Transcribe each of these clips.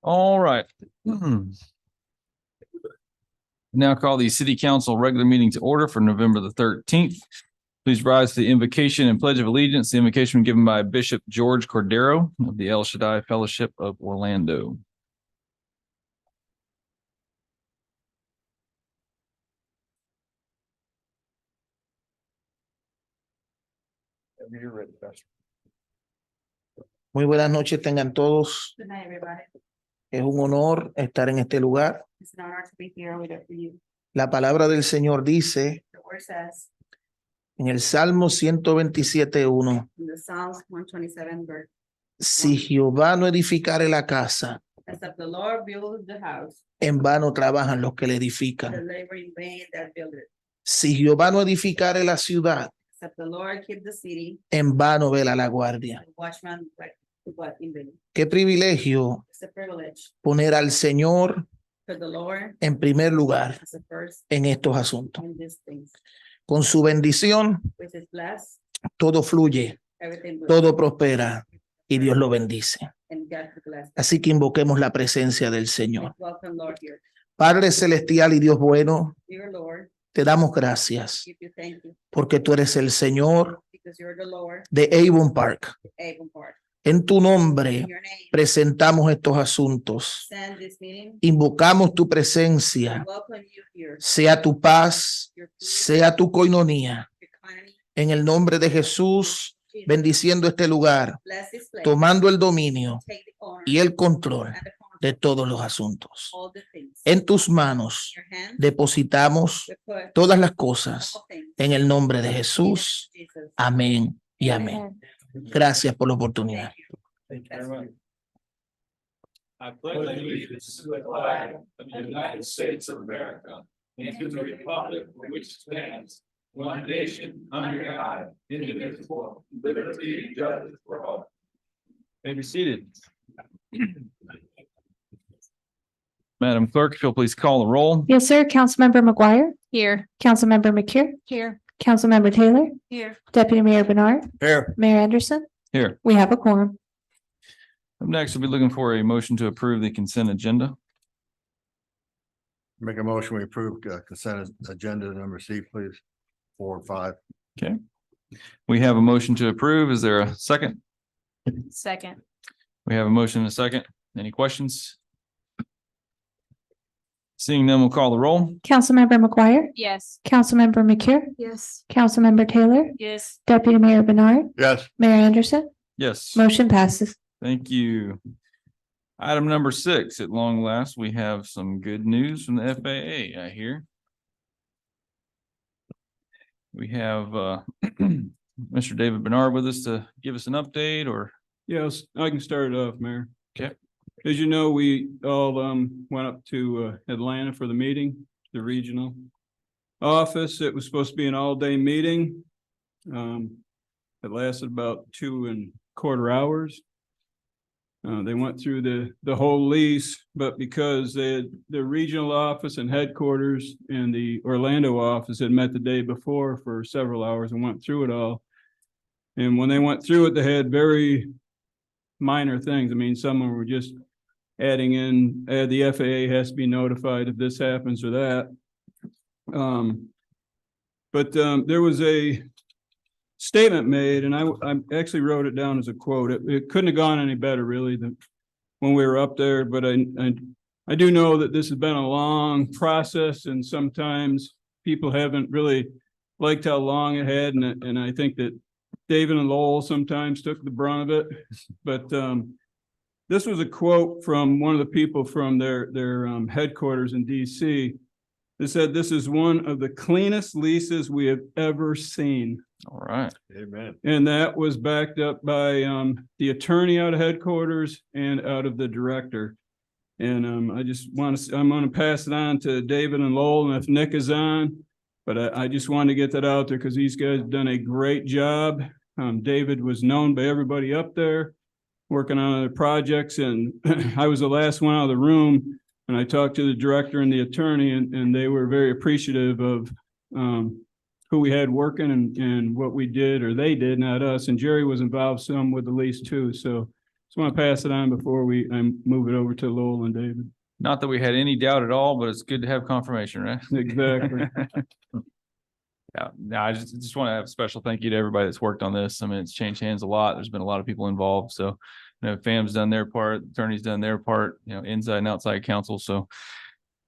All right. Now call the city council regular meeting to order for November the 13th. Please rise to the invocation and pledge of allegiance. The invocation given by Bishop George Cordero of the El Shaddai Fellowship of Orlando. Muy buenas noches tengan todos. Good night, everybody. Es un honor estar en este lugar. It's an honor to be here with you. La palabra del Señor dice The word says en el Salmo 127:1, in the Psalms 127 verse, si Jehová no edificare la casa, except the Lord build the house, en vano trabajan los que la the edifican. labor in vain that build it. Si Jehová no edificare la ciudad, Except the Lord keep the city, en vano vela la guardia. the watchman like what in vain. Qué privilegio It's a privilege poner al Señor for the Lord en primer lugar as a first en estos asuntos. in these things. Con su bendición, With his bless, todo fluye, everything will todo prospera y Dios lo bendice. and God will bless. Así que invoquemos la presencia del Señor. Welcome, Lord, here. Padre celestial y Dios bueno, Dear Lord, te damos gracias give you thank you porque tú eres el Señor because you're the Lord, de Avon Park. Avon Park. En tu nombre In your name, presentamos estos asuntos. send this meeting. Invocamos tu presencia, Welcome you here. sea tu paz, Your peace, sea tu coinonía. your kindness, En el nombre de Jesús, Jesus. bendiciendo este lugar, Bless this place. tomando el dominio Take the honor y el control and the control, de todos los asuntos. all the things. En tus manos Your hands, depositamos we put todas las cosas all things en el nombre de in Jesús. Jesus. Amén y amén. Gracias por la oportunidad. Thank you. That's right. I pledge allegiance to the flag of the United States of America and to the republic for which it stands, one nation, under God, indivisible, with liberty and justice for all. May be seated. Madam Clerk, if you'll please call the roll. Yes, sir. Councilmember McGuire. Here. Councilmember McCure. Here. Councilmember Taylor. Here. Deputy Mayor Bernard. Here. Mayor Anderson. Here. We have a quorum. Up next, we'll be looking for a motion to approve the consent agenda. Make a motion, we approve consent agenda number C, please. 4 and 5. We have a motion to approve. Is there a second? Second. We have a motion and a second. Any questions? Seeing none, we'll call the roll. Councilmember McGuire. Yes. Councilmember McCure. Yes. Councilmember Taylor. Yes. Deputy Mayor Bernard. Yes, Mayor Anderson. Yes. Motion passes. Thank you. Item number 6, at long last, we have some good news from the FAA, I hear. We have Mr. David Bernard with us to give us an update or? Yes, I can start it off, Mayor. Okay. As you know, we all went up to Atlanta for the meeting, the regional office. It was supposed to be an all-day meeting. It lasted about 2.25 hours. They went through the whole lease, but because the regional office and headquarters and the Orlando office had met the day before for several hours and went through it all. And when they went through it, they had very minor things. I mean, some were just adding in, the FAA has to be notified if this happens or that. But there was a statement made, and I actually wrote it down as a quote. It couldn't have gone any better, really, than when we were up there. But I do know that this has been a long process, and sometimes people haven't really liked how long it had, and I think that David and Lowell sometimes took the brunt of it. But this was a quote from one of the people from their headquarters in DC. They said, "This is one of the cleanest leases we have ever seen." All right. amen. And that was backed up by the attorney out of headquarters and out of the director. And I just want to, I'm going to pass it on to David and Lowell, and if Nick is on, but I just wanted to get that out there because these guys have done a great job. David was known by everybody up there working on other projects, and I was the last one out of the room, and I talked to the director and the attorney, and they were very appreciative of who we had working and what we did, or they did, not us. And Jerry was involved some with the lease too. So Just want to pass it on before I move it over to Lowell and David. Not that we had any doubt at all, but it's good to have confirmation, right? Exactly. Yeah, no, I just want to have a special thank you to everybody that's worked on this. I mean, it's changed hands a lot. There's been a lot of people involved. So, FAM's done their part, attorney's done their part, inside and outside counsel. So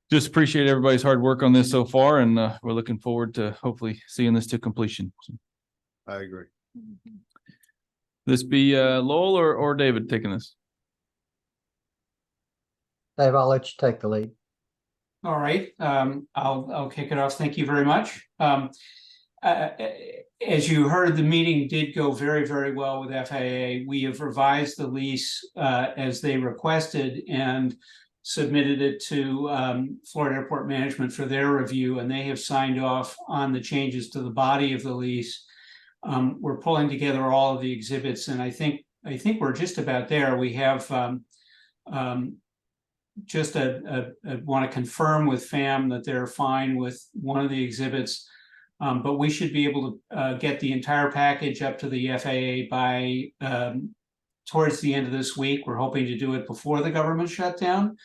just appreciate everybody's hard work on this so far. And we're looking forward to hopefully seeing this to completion. So I agree. this be Lowell or David taking this? Dave, I'll let you take the lead. All right, I'll kick it off. Thank you very much. As you heard, the meeting did go very, very well with FAA. We have revised the lease as they requested and submitted it to Florida Airport Management for their review, and they have signed off on the changes to the body of the lease. We're pulling together all of the exhibits, and I think we're just about there. We have just want to confirm with FAM that they're fine with one of the exhibits, but we should be able to get the entire package up to the FAA by towards the end of this week. We're hoping to do it before the government shutdown,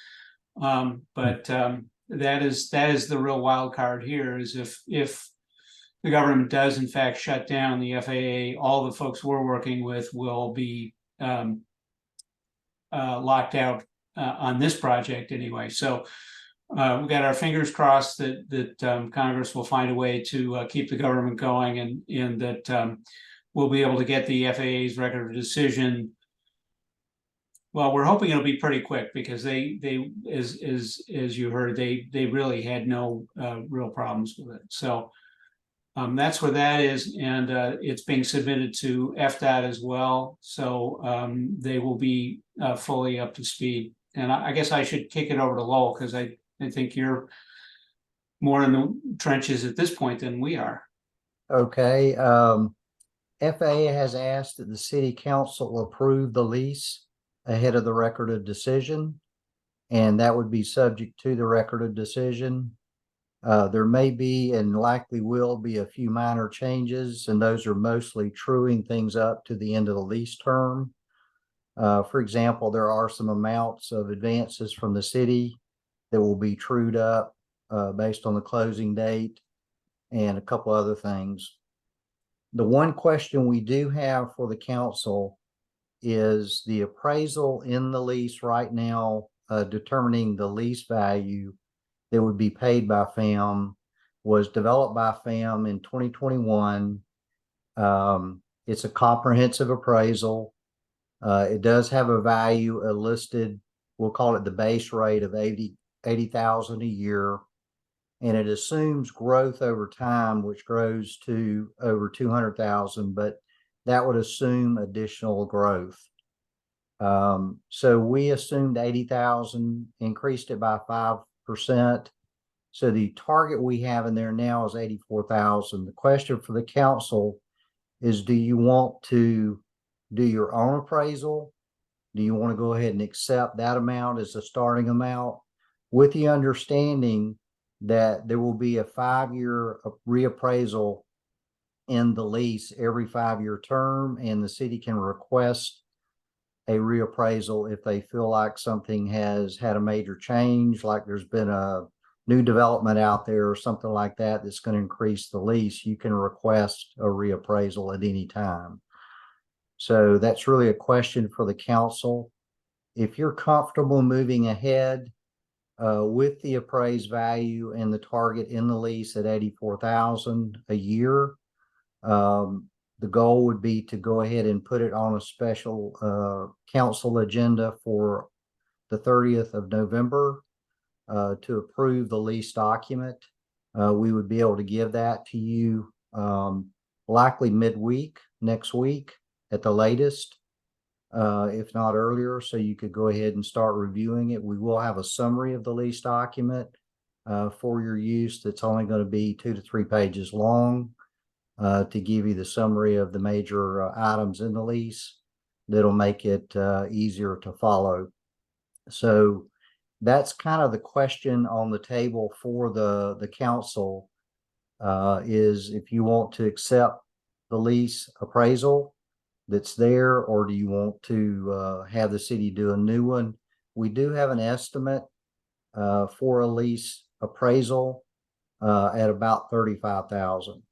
but that is the real wild card here. Is if the government does in fact shut down, the FAA, all the folks we're working with will be locked out on this project anyway. So we've got our fingers crossed that Congress will find a way to keep the government going, and that we'll be able to get the FAA's record of decision. Well, we're hoping it'll be pretty quick, because they as you heard, they really had no real problems with it. So that's where that is, and it's being submitted to FDOT as well. So they will be fully up to speed. And I guess I should kick it over to Lowell, because I think you're more in the trenches at this point than we are. Okay, FAA has asked that the city council approve the lease ahead of the record of decision, and that would be subject to the record of decision. There may be and likely will be a few minor changes, and those are mostly truing things up to the end of the lease term. For example, there are some amounts of advances from the city that will be trued up based on the closing date, and a couple other things. The one question we do have for the council is the appraisal in the lease right now, determining the lease value that would be paid by FAM, was developed by FAM in 2021. It's a comprehensive appraisal. It does have a value listed, we'll call it the base rate of $80,000 a year, and it assumes growth over time, which grows to over 200,000, but that would assume additional growth. So we assumed 80,000, increased it by 5%. So the target we have in there now is 84,000. The question for the council is, do you want to do your own appraisal? Do you want to go ahead and accept that amount as a starting amount, with the understanding that there will be a 5-year reappraisal in the lease every 5-year term, and the city can request a reappraisal if they feel like something has had a major change, like there's been a new development out there or something like that that's going to increase the lease. You can request a reappraisal at any time. So that's really a question for the council. If you're comfortable moving ahead with the appraised value and the target in the lease at 84,000 a year, the goal would be to go ahead and put it on a special council agenda for the 30th of November to approve the lease document. We would be able to give that to you likely midweek next week at the latest, if not earlier, so you could go ahead and start reviewing it. We will have a summary of the lease document for your use that's only going to be 2 to 3 pages long, to give you the summary of the major items in the lease that'll make it easier to follow. So that's kind of the question on the table for the council, is if you want to accept the lease appraisal that's there, or do you want to have the city do a new one? We do have an estimate for a lease appraisal at about 35,000.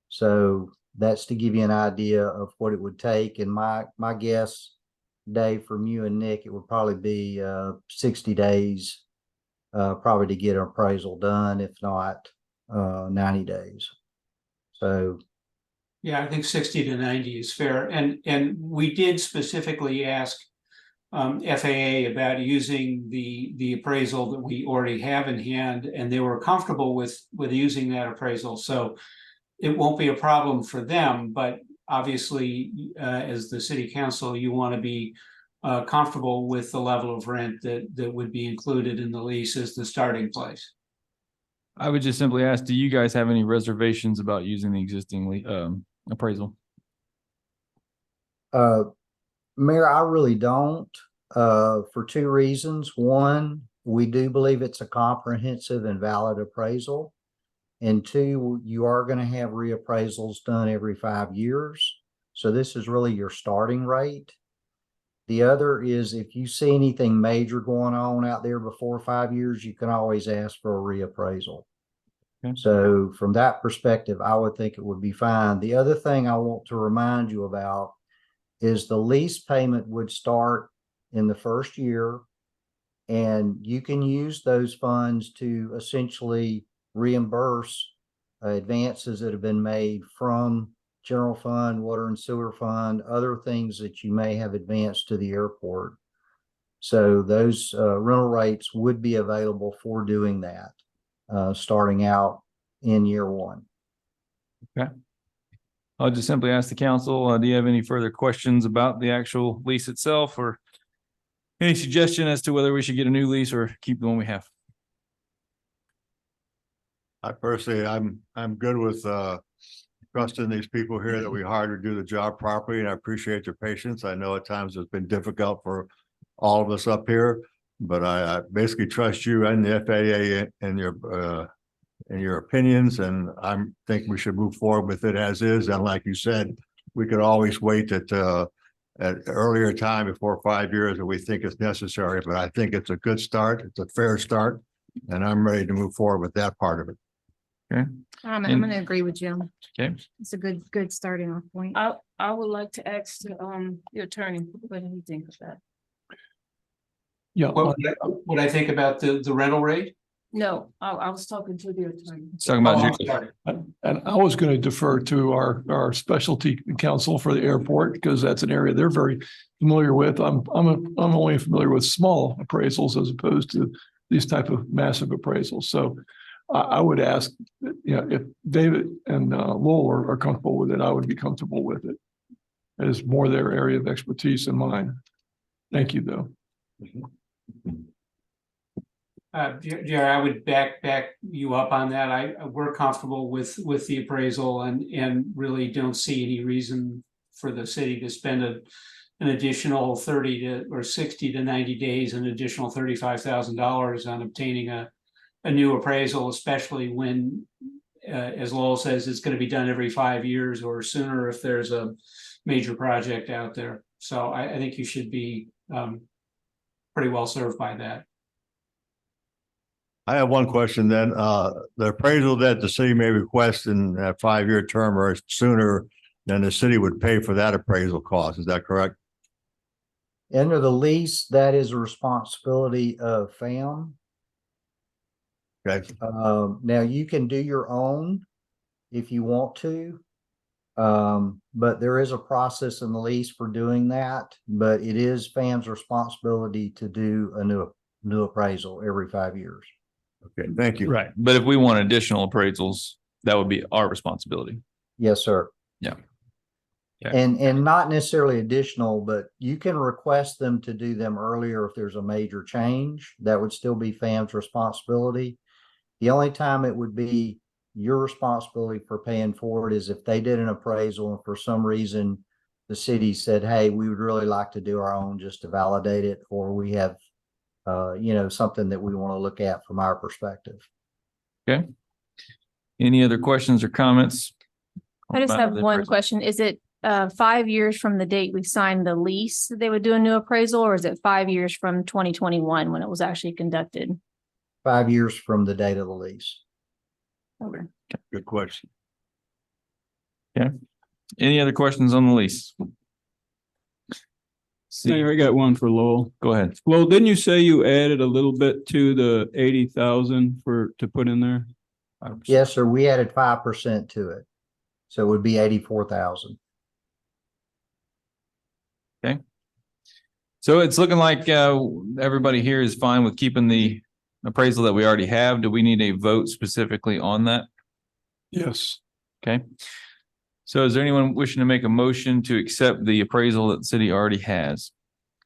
So that's to give you an idea of what it would take. And my guess, Dave, from you and Nick, it would probably be 60 days probably to get an appraisal done, if not 90 days. So Yeah, I think 60 to 90 is fair. And we did specifically ask FAA about using the appraisal that we already have in hand, and they were comfortable with using that appraisal. So it won't be a problem for them, but obviously, as the city council, you want to be comfortable with the level of rent that would be included in the lease as the starting place. I would just simply ask, do you guys have any reservations about using the existing appraisal? Mayor, I really don't, for two reasons. One, we do believe it's a comprehensive and valid appraisal. And two, you are going to have reappraisals done every 5 years. So this is really your starting rate. The other is if you see anything major going on out there before 5 years, you can always ask for a reappraisal. Okay. So from that perspective, I would think it would be fine. The other thing I want to remind you about is the lease payment would start in the first year, and you can use those funds to essentially reimburse advances that have been made from general fund, water and sewer fund, other things that you may have advanced to the airport. So those rental rates would be available for doing that, starting out in year one. Okay. I'll just simply ask the council, do you have any further questions about the actual lease itself, or any suggestion as to whether we should get a new lease or keep the one we have? I personally, I'm good with trusting these people here that we hired to do the job properly, and I appreciate their patience. I know at times it's been difficult for all of us up here, but I basically trust you and the FAA and your opinions, and I think we should move forward with it as is. And like you said, we could always wait at earlier time before 5 years if we think it's necessary, but I think it's a good start. It's a fair start, and I'm ready to move forward with that part of it. I'm And- gonna agree with Jim. Okay. It's a good starting off point. I would like to ask the attorney, what do you think of that? Yeah, What I think about the rental rate? No, I was talking to the attorney. Let's talk about Oh, I'm Judy. sorry. and I was going to defer to our specialty counsel for the airport because that's an area they're very familiar with. I'm only familiar with small appraisals as opposed to these type of massive appraisals. So I would ask, if David and Lowell are comfortable with it, I would be comfortable with it. It is more their area of expertise than mine. Thank you, though. Yeah, I would back you up on that. We're comfortable with the appraisal and really don't see any reason for the city to spend an additional 60 to 90 days, an additional $35,000 on obtaining a new appraisal, especially when, as Lowell says, it's going to be done every 5 years or sooner if there's a major project out there. So I think you should be pretty well served by that. I have one question then. The appraisal that the city may request in that 5-year term or sooner, then the city would pay for that appraisal cost. Is that correct? Under the lease, that is a responsibility of FAM. Okay. Now you can do your own if you want to. But there is a process in the lease for doing that, but it is FAM's responsibility to do a new appraisal every 5 years. Okay, thank you. Right. But if we want additional appraisals, that would be our responsibility. Yes, sir. Yeah. Okay. And not necessarily additional, but you can request them to do them earlier if there's a major change. That would still be FAM's responsibility. The only time it would be your responsibility for paying for it is if they did an appraisal and for some reason the city said, hey, we would really like to do our own just to validate it, or we have something that we want to look at from our perspective. Okay. Any other questions or comments? I just about have the one appraisal? question. Is it 5 years from the date we signed the lease, that they would do a new appraisal, or is it 5 years from 2021 when it was actually conducted? 5 years from the date of the lease. Okay. Good question. Any other questions on the lease? Mayor, I got one for Lowell. Go ahead. Lowell, didn't you say you added a little bit to the 80,000 to put in there? Yes, sir. We added 5% to it. So it would be 84,000. So it's looking like everybody here is fine with keeping the appraisal that we already have. Do we need a vote specifically on that? Yes. Okay. So is there anyone wishing to make a motion to accept the appraisal that the city already has?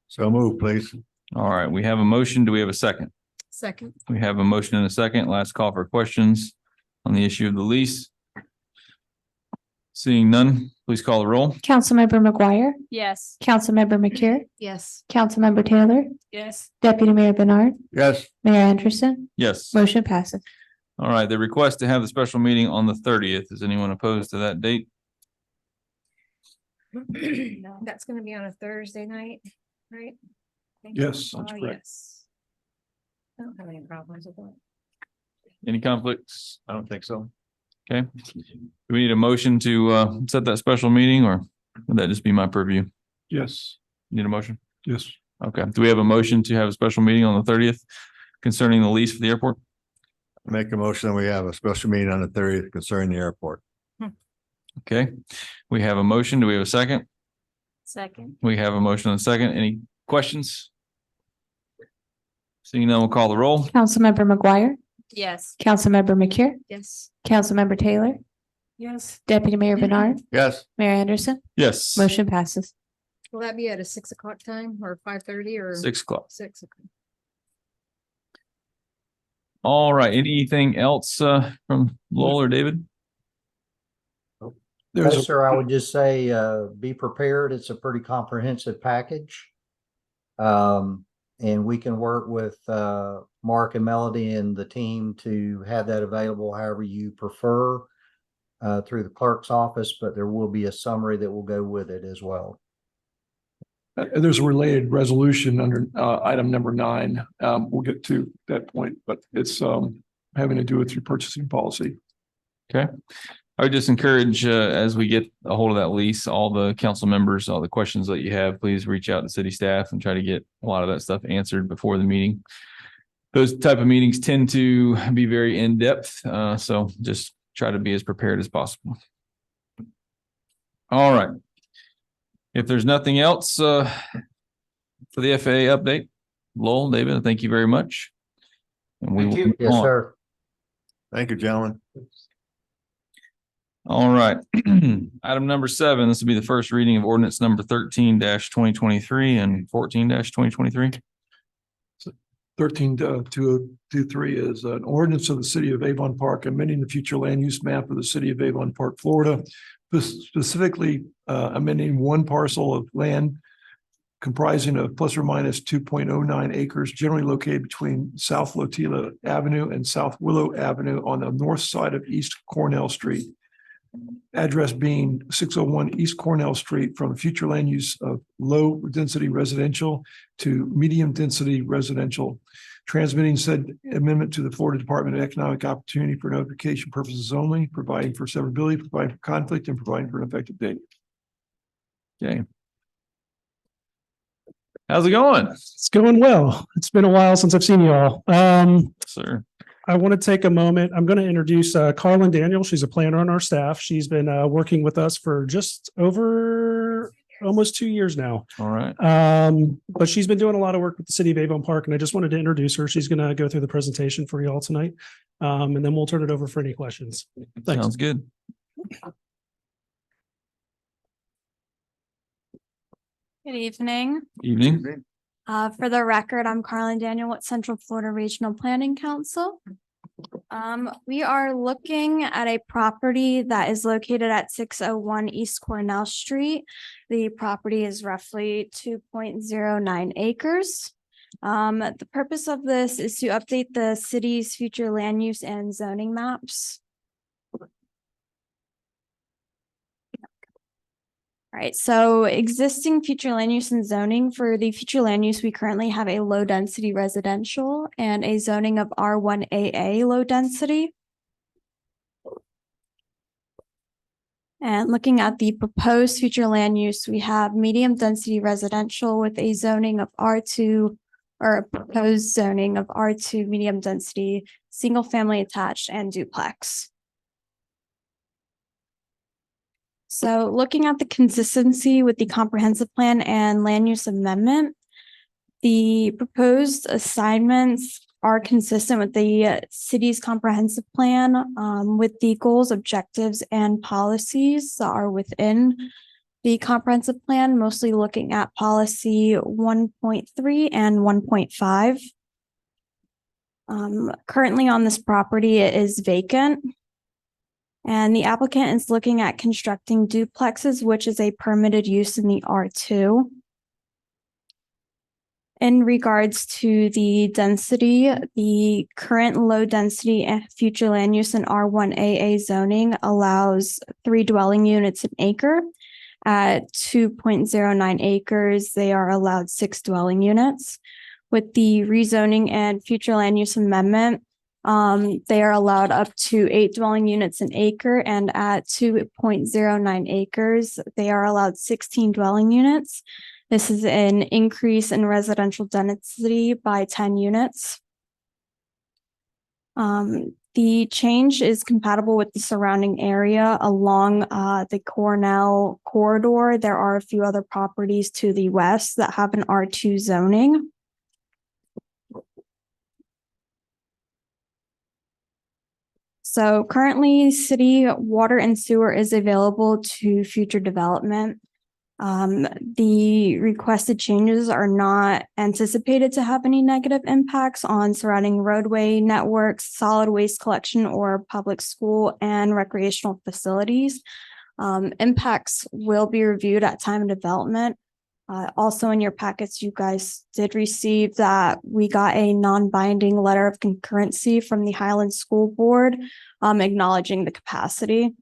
So move, please. All right, we have a motion. Do we have a second? Second. We have a motion and a second. Last call for questions on the issue of the lease. Seeing none, please call the roll. Councilmember McGuire, Yes. Councilmember McCure, Yes. Councilmember Taylor, Yes. Deputy Mayor Bernard, Yes, Mayor Anderson, Yes. motion passes. All right, the request to have the special meeting on the 30th. Is anyone opposed to that date? That's gonna be on a Thursday night, right? Yes, that's correct. Yes. I don't have any problems with that. Any conflicts? I don't think so. Okay. Do we need a motion to set that special meeting, or would that just be my purview? Yes, Need a motion? yes. Okay. Do we have a motion to have a special meeting on the 30th concerning the lease for the airport? Make a motion that we have a special meeting on the 30th concerning the airport. Okay. We have a motion. Do we have a second? Second. We have a motion and a second. Any questions? Seeing none, we'll call the roll. Councilmember McGuire, Yes. Councilmember McCure, Yes. Councilmember Taylor, Yes. Deputy Mayor Bernard, Yes, Mayor Anderson, Yes. motion passes. Will that be at a 6 o'clock time or 5:30 or? 6 o'clock. 6. Okay. All right. Anything else from Lowell or David? There's Yes, a, sir. I would just say, be prepared. It's a pretty comprehensive package. And we can work with, Mark and Melody and the team to have that available however you prefer, through the clerk's office, but there will be a summary that will go with it as well. there's a related resolution under item number 9. We'll get to that point, but it's having to do with your purchasing policy. Okay. I would just encourage, as we get a hold of that lease, all the council members, all the questions that you have, please reach out to city staff and try to get a lot of that stuff answered before the meeting. Those type of meetings tend to be very in-depth, so just try to be as prepared as possible. All right. If there's nothing else, for the FAA update, Lowell, David, thank you very much. And we will move Yes, on. sir. thank you, gentlemen. All right. Item number 7, this will be the first reading of ordinance number 13-2023 and 14-2023. 13-2023 is an ordinance of the city of Avon Park amending the future land use map of the city of Avon Park, Florida. Specifically, amending one parcel of land comprising of plus or minus 2.09 acres, generally located between South Lotila Avenue and South Willow Avenue on the north side of East Cornell Street. Address being 601 East Cornell Street, from future land use of low density residential to medium density residential. Transmitting said amendment to the Florida Department of Economic Opportunity for notification purposes only, providing for severability, providing for conflict, and providing for an effective date. Okay. How's it going, It's going well. It's been a while since I've seen you all. sir? I want to take a moment. I'm going to introduce Carlin Daniel. She's a planner on our staff. She's been working with us for just over almost 2 years now. All right. But she's been doing a lot of work with the city of Avon Park, and I just wanted to introduce her. She's going to go through the presentation for you all tonight. And then we'll turn it over for any questions. Thanks. Sounds good. Good evening. Evening. For the record, I'm Carlin Daniel with Central Florida Regional Planning Council. We are looking at a property that is located at 601 East Cornell Street. The property is roughly 2.09 acres. The purpose of this is to update the city's future land use and zoning maps. Right, so existing future land use and zoning. For the future land use, we currently have a low density residential and a zoning of R1AA low density. And looking at the proposed future land use, we have medium density residential with a zoning of R2 or a proposed zoning of R2 medium density, single family attached and duplex. So looking at the consistency with the comprehensive plan and land use amendment, the proposed assignments are consistent with the city's comprehensive plan, with the goals, objectives, and policies that are within the comprehensive plan, mostly looking at policy 1.3 and 1.5. Currently on this property, it is vacant. And the applicant is looking at constructing duplexes, which is a permitted use in the R2. In regards to the density, the current low density and future land use in R1AA zoning allows 3 dwelling units an acre. At 2.09 acres, they are allowed 6 dwelling units. With the rezoning and future land use amendment, they are allowed up to 8 dwelling units an acre, and at 2.09 acres, they are allowed 16 dwelling units. This is an increase in residential density by 10 units. The change is compatible with the surrounding area along the Cornell corridor. There are a few other properties to the west that have an R2 zoning. So currently, city water and sewer is available to future development. The requested changes are not anticipated to have any negative impacts on surrounding roadway networks, solid waste collection, or public school and recreational facilities. Impacts will be reviewed at time of development. Also in your packets, you guys did receive that we got a non-binding letter of concurrency from the Highland School Board, acknowledging the capacity.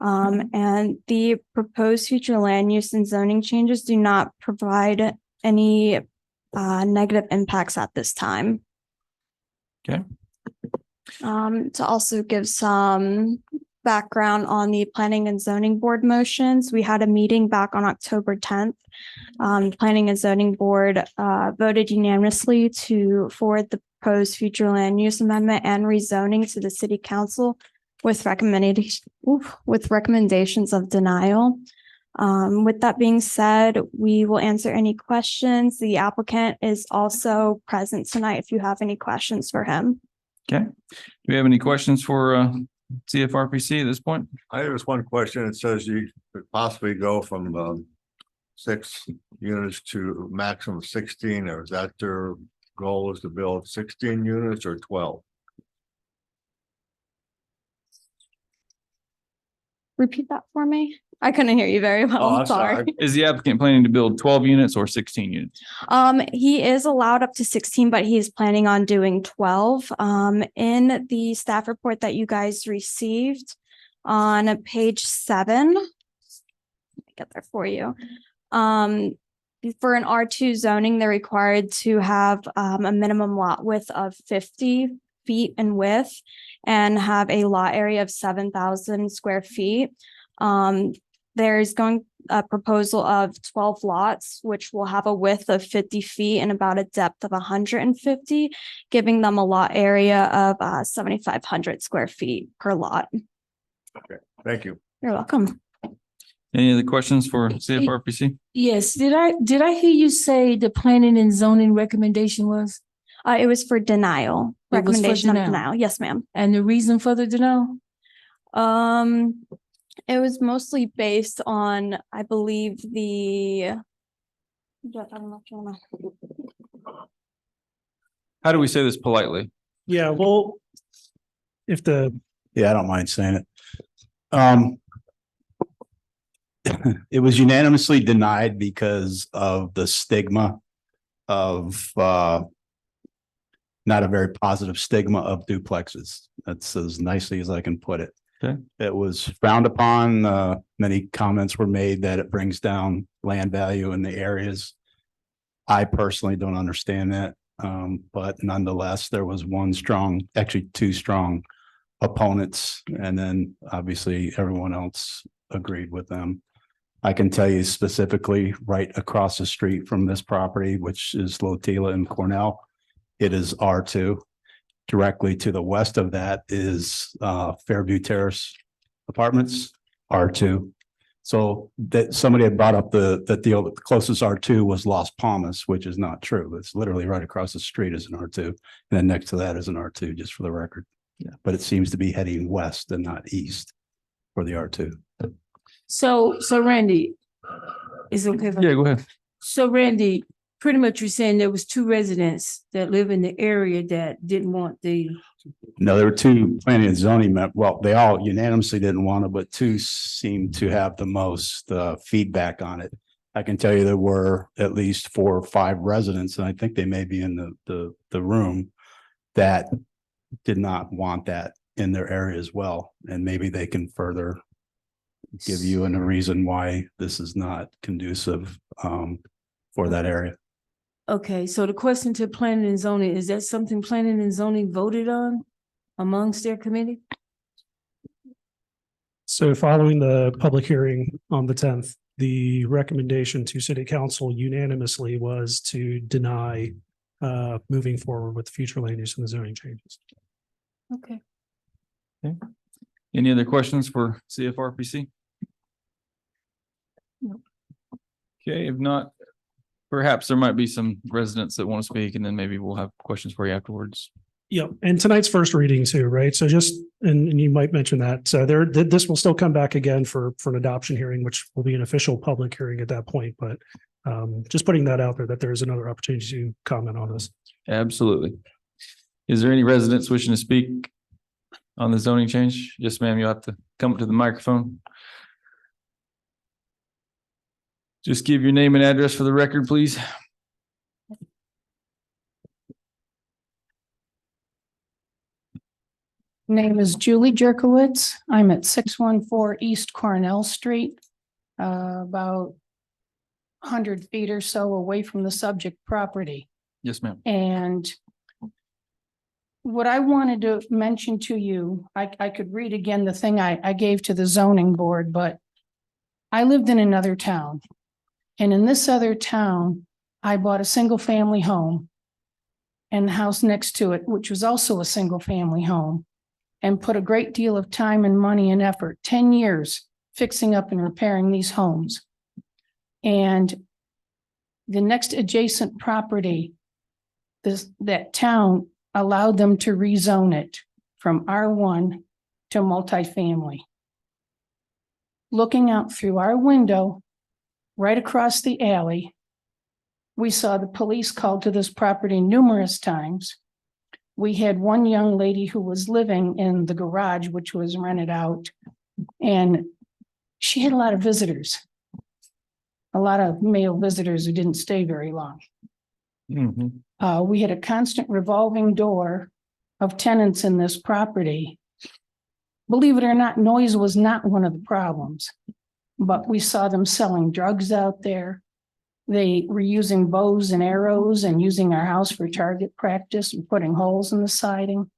And the proposed future land use and zoning changes do not provide any negative impacts at this time. Okay. To also give some background on the planning and zoning board motions, we had a meeting back on October 10th. Planning and zoning board voted unanimously to forward the proposed future land use amendment and rezoning to the city council with recommendations of denial. With that being said, we will answer any questions. The applicant is also present tonight if you have any questions for him. Okay. Do we have any questions for CFRPC at this point? I have just one question. It says you could possibly go from 6 units to maximum 16, or is that their goal, is to build 16 units or 12? Repeat that for me. I couldn't hear you very well. Oh, I'm I'm sorry. sorry. Is the applicant planning to build 12 units or 16 units? He is allowed up to 16, but he's planning on doing 12. In the staff report that you guys received on page 7, let me get there for you. For an R2 zoning, they're required to have a minimum lot width of 50 feet in width and have a lot area of 7,000 square feet. There's going a proposal of 12 lots, which will have a width of 50 feet and about a depth of 150, giving them a lot area of 7,500 square feet per lot. Okay, thank you. You're welcome. Any other questions for CFRPC? Yes, did I hear you say the planning and zoning recommendation was? It was for denial, It was for recommendation of denial. denial. Yes, ma'am. And the reason for the denial? It was mostly based on, I believe, How do we say this politely? Yeah, well, if the, Yeah, I don't mind saying it. It was unanimously denied because of the stigma of not a very positive stigma of duplexes. That's as nicely as I can put it. Okay. It was frowned upon. Many comments were made that it brings down land value in the areas. I personally don't understand that. But nonetheless, there was actually two strong opponents, and then obviously everyone else agreed with them. I can tell you specifically right across the street from this property, which is Lotila and Cornell, it is R2. Directly to the west of that is Fairview Terrace Apartments, R2. So that somebody had brought up that the closest R2 was Las Palmas, which is not true. It's literally right across the street is an R2. And then next to that is an R2, just for the record. Yeah. But it seems to be heading west and not east for the R2. So Randy, is it okay? if I- Yeah, go ahead. So Randy, pretty much you're saying there was two residents that live in the area that didn't want the, No, there were two planning and zoning, well, they all unanimously didn't want it, but two seemed to have the most feedback on it. I can tell you there were at least 4 or 5 residents, and I think they may be in the room, that did not want that in their area as well. And maybe they can further give you a reason why this is not conducive for that area. okay, so the question to planning and zoning, is that something planning and zoning voted on amongst their committee? So following the public hearing on the 10th, the recommendation to city council unanimously was to deny moving forward with future land use and the zoning changes. Okay. Any other questions for CFRPC? Okay, if not, perhaps there might be some residents that want to speak, and then maybe we'll have questions for you afterwards. Yep, and tonight's first reading too, right? So just, and you might mention that, so this will still come back again for an adoption hearing, which will be an official public hearing at that point, but just putting that out there, that there's another opportunity to comment on this. Absolutely. Is there any residents wishing to speak on the zoning change? Yes, ma'am, you'll have to come up to the microphone. Just give your name and address for the record, please. Name is Julie Jerkowitz. I'm at 614 East Cornell Street, about 100 feet or so away from the subject property. Yes, ma'am. And what I wanted to mention to you, I could read again the thing I gave to the zoning board, but I lived in another town. And in this other town, I bought a single family home and the house next to it, which was also a single family home, and put a great deal of time and money and effort, 10 years, fixing up and repairing these homes. And the next adjacent property, that town allowed them to rezone it from R1 to multifamily. Looking out through our window, right across the alley, we saw the police called to this property numerous times. We had one young lady who was living in the garage, which was rented out, and she had a lot of visitors. A lot of male visitors who didn't stay very long. We had a constant revolving door of tenants in this property. Believe it or not, noise was not one of the problems, but we saw them selling drugs out there. They were using bows and arrows and using our house for target practice and putting holes in the siding.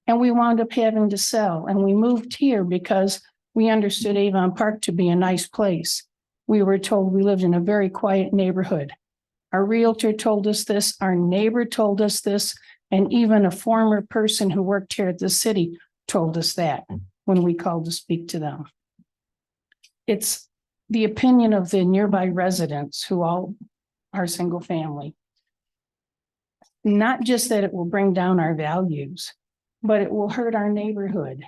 And we wound up having to sell, and we moved here because we understood Avon Park to be a nice place. We were told we lived in a very quiet neighborhood. Our realtor told us this, our neighbor told us this, and even a former person who worked here at the city told us that when we called to speak to them. It's the opinion of the nearby residents who all are single family. Not just that it will bring down our values, but it will hurt our neighborhood.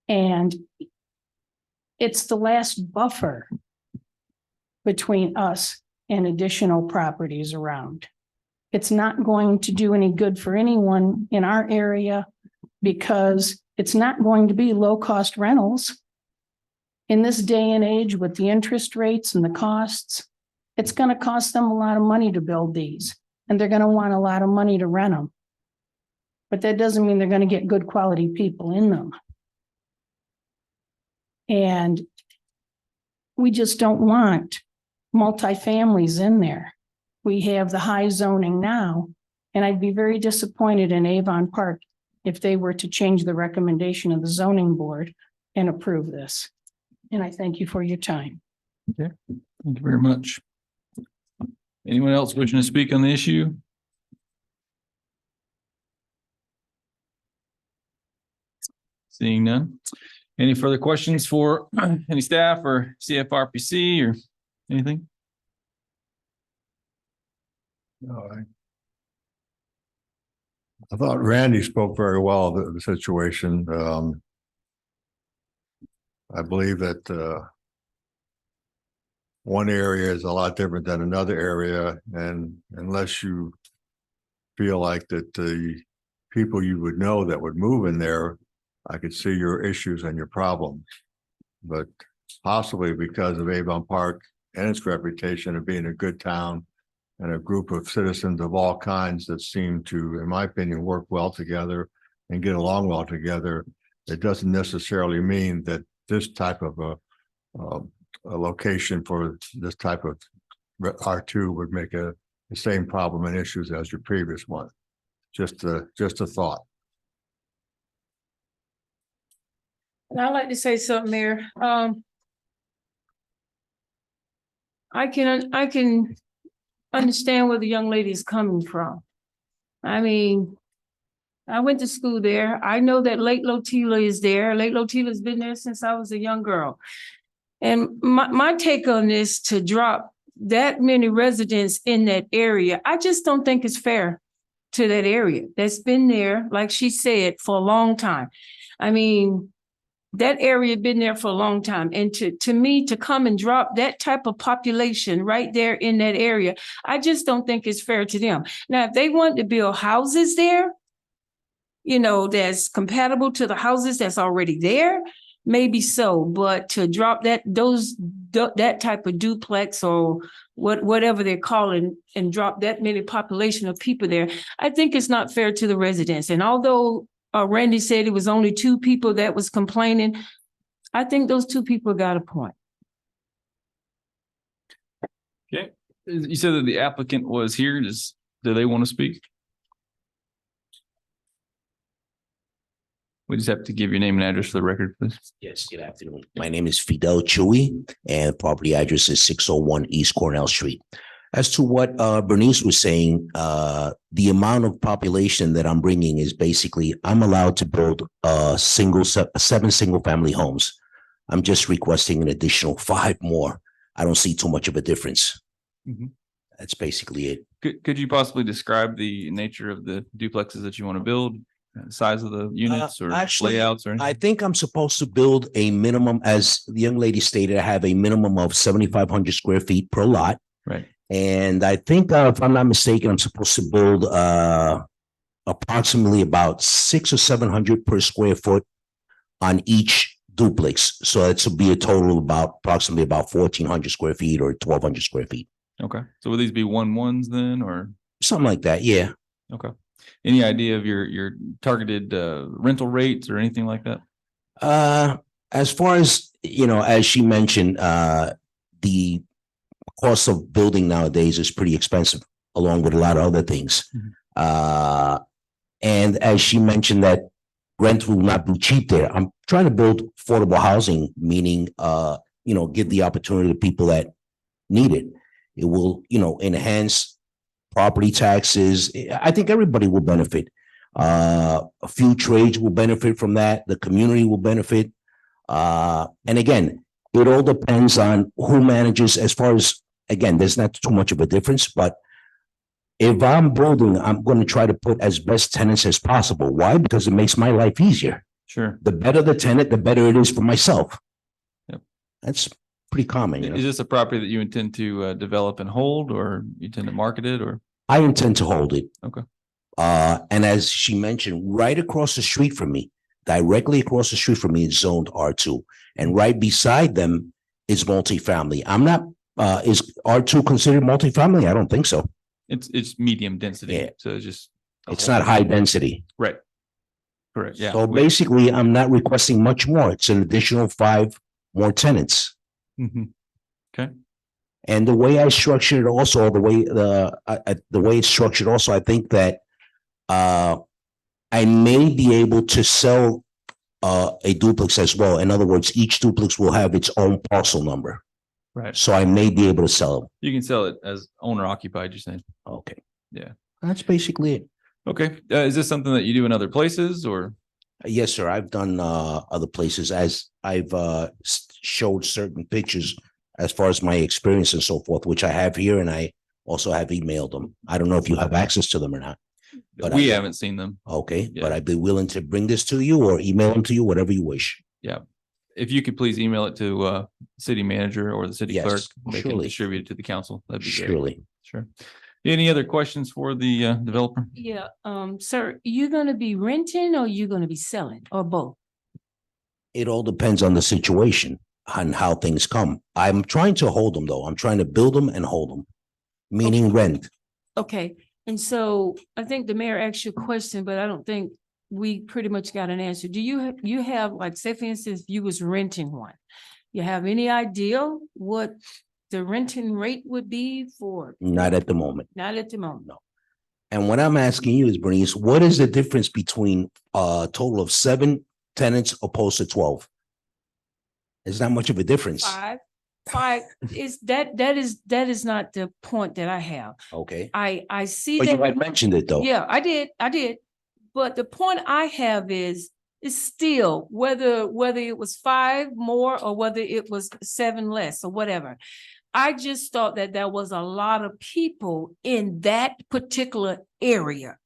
And it's the last buffer between us and additional properties around. It's not going to do any good for anyone in our area because it's not going to be low-cost rentals. In this day and age with the interest rates and the costs, it's going to cost them a lot of money to build these, and they're going to want a lot of money to rent them. but that doesn't mean they're gonna get good quality people in them. And we just don't want multifamilies in there. We have the high zoning now, and I'd be very disappointed in Avon Park if they were to change the recommendation of the zoning board and approve this. And I thank you for your time. Thank you very much. Anyone else wishing to speak on the issue? Seeing none. Any further questions for any staff or CFRPC or anything? No, I thought Randy spoke very well of the situation. I believe that one area is a lot different than another area, and unless you feel like that the people you would know that would move in there, I could see your issues and your problems. But possibly because of Avon Park and its reputation of being a good town and a group of citizens of all kinds that seem to, in my opinion, work well together and get along well together, it doesn't necessarily mean that this type of a location for this type of R2 would make the same problem and issues as your previous one. Just a thought. And I'd like to say something, Mayor. I can understand where the young lady is coming from. I mean, I went to school there. I know that Lake Lotila is there. Lake Lotila's been there since I was a young girl. And my take on this, to drop that many residents in that area, I just don't think it's fair to that area that's been there, like she said, for a long time. I mean, that area been there for a long time. And to me, to come and drop that type of population right there in that area, I just don't think it's fair to them. Now, if they want to build houses there, you know, that's compatible to the houses that's already there, maybe so. But to drop that type of duplex or whatever they're calling and drop that many population of people there, I think it's not fair to the residents. And although Randy said it was only 2 people that was complaining, I think those 2 people got a point. Okay, you said that the applicant was here. Do they want to speak? We just have to give your name and address for the record, please. Yes, good afternoon. My name is Fidel Chewy and property address is 601 East Cornell Street. As to what Bernice was saying, the amount of population that I'm bringing is basically, I'm allowed to build 7 single family homes. I'm just requesting an additional 5 more. I don't see too much of a difference. Mm-hmm. That's basically it. Could you possibly describe the nature of the duplexes that you want to build? Size of the units or Actually, layouts or anything? I think I'm supposed to build a minimum, as the young lady stated, I have a minimum of 7,500 square feet per lot. Right. And I think, if I'm not mistaken, I'm supposed to build approximately about 600 or 700 per square foot on each duplex. So it's will be a total of approximately about 1,400 square feet or 1,200 square feet. Okay. So will these be 1-1s then, or? Something like that, yeah. Okay. Any idea of your targeted rental rates or anything like that? As far as, you know, as she mentioned, the cost of building nowadays is pretty expensive, along with a lot of other things. Mm-hmm. And as she mentioned that rent will not be cheap there. I'm trying to build affordable housing, meaning, you know, give the opportunity to people that need it. It will, you know, enhance property taxes. I think everybody will benefit. A few trades will benefit from that. The community will benefit. And again, it all depends on who manages. As far as, again, there's not too much of a difference, but if I'm building, I'm going to try to put as best tenants as possible. Why? Because it makes my life easier. Sure. The better the tenant, the better it is for myself. Yep. That's pretty common. You know? Is this a property that you intend to develop and hold, or you intend to market it, or? I intend to hold it. Okay. And as she mentioned, right across the street from me, directly across the street from me is zoned R2. And right beside them is multifamily. I'm not, is R2 considered multifamily? I don't think so. It's medium density. Yeah. So it's just It's not high density. Right. Correct, yeah. So basically, I'm not requesting much more. It's an additional 5 more tenants. Mhm. And the way I structured it also, the way it's structured also, I think that I may be able to sell a duplex as well. In other words, each duplex will have its own parcel number. Right. So I may be able to sell them. You can sell it as owner occupied, you're saying? Okay. Yeah. That's basically it. Okay. Is this something that you do in other places or? Yes, sir. I've done other places as I've showed certain pictures as far as my experience and so forth, which I have here, and I also have emailed them. I don't know if you have access to them or not. But We haven't seen them. Okay, Yeah. but I'd be willing to bring this to you or email them to you, whatever you wish. Yeah. If you could please email it to city manager or the city Yes, clerk, they can surely. distribute it to the council. That'd be great. Surely. Sure. Any other questions for the developer? Yeah, sir, you gonna be renting or you gonna be selling or both? It all depends on the situation and how things come. I'm trying to hold them though. I'm trying to build them and hold them, meaning rent. Okay, and so I think the mayor asked you a question, but I don't think we pretty much got an answer. Do you have, like, say for instance, if you was renting one, you have any idea what the renting rate would be for? Not at the moment. Not at the moment. No. And what I'm asking you is, Bernice, what is the difference between a total of 7 tenants opposed to 12? There's not much of a difference. Five is that is not the point that I have. Okay. I see But you that. had mentioned it though. Yeah, I did. But the point I have is still whether it was 5 more or whether it was 7 less or whatever. I just thought that there was a lot of people in that particular area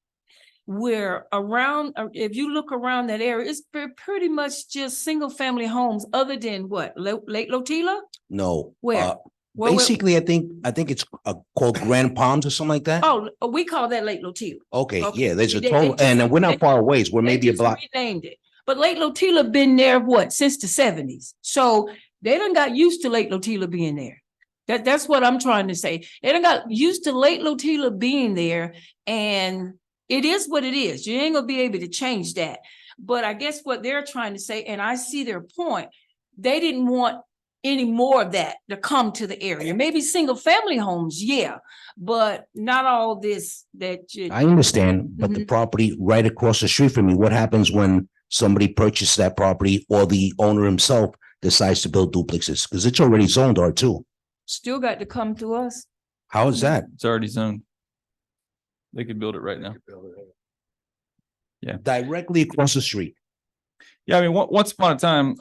where around, if you look around that area, it's pretty much just single family homes other than what, Lake Lotila? No. Where? Where- Basically, I think it's called Grand Palms or something like that. Oh, we call that Lake Lotila. Okay, okay. yeah, there's a They total, just- and we're not they- far away. We're They maybe a just block. renamed it. But Lake Lotila been there, what, since the 70s? So they done got used to Lake Lotila being there. That's what I'm trying to say. They done got used to Lake Lotila being there, and it is what it is. You ain't gonna be able to change that. But I guess what they're trying to say, and I see their point, they didn't want any more of that to come to the area. Maybe single family homes, yeah, but not all this that you. I understand, but the property right across the street from me, what happens when somebody purchases that property or the owner himself decides to build duplexes? Because it's already zoned R2. Still got to come to us. How is that? It's already zoned. They could build it right now. Directly across the street. Yeah, I mean, once upon a time,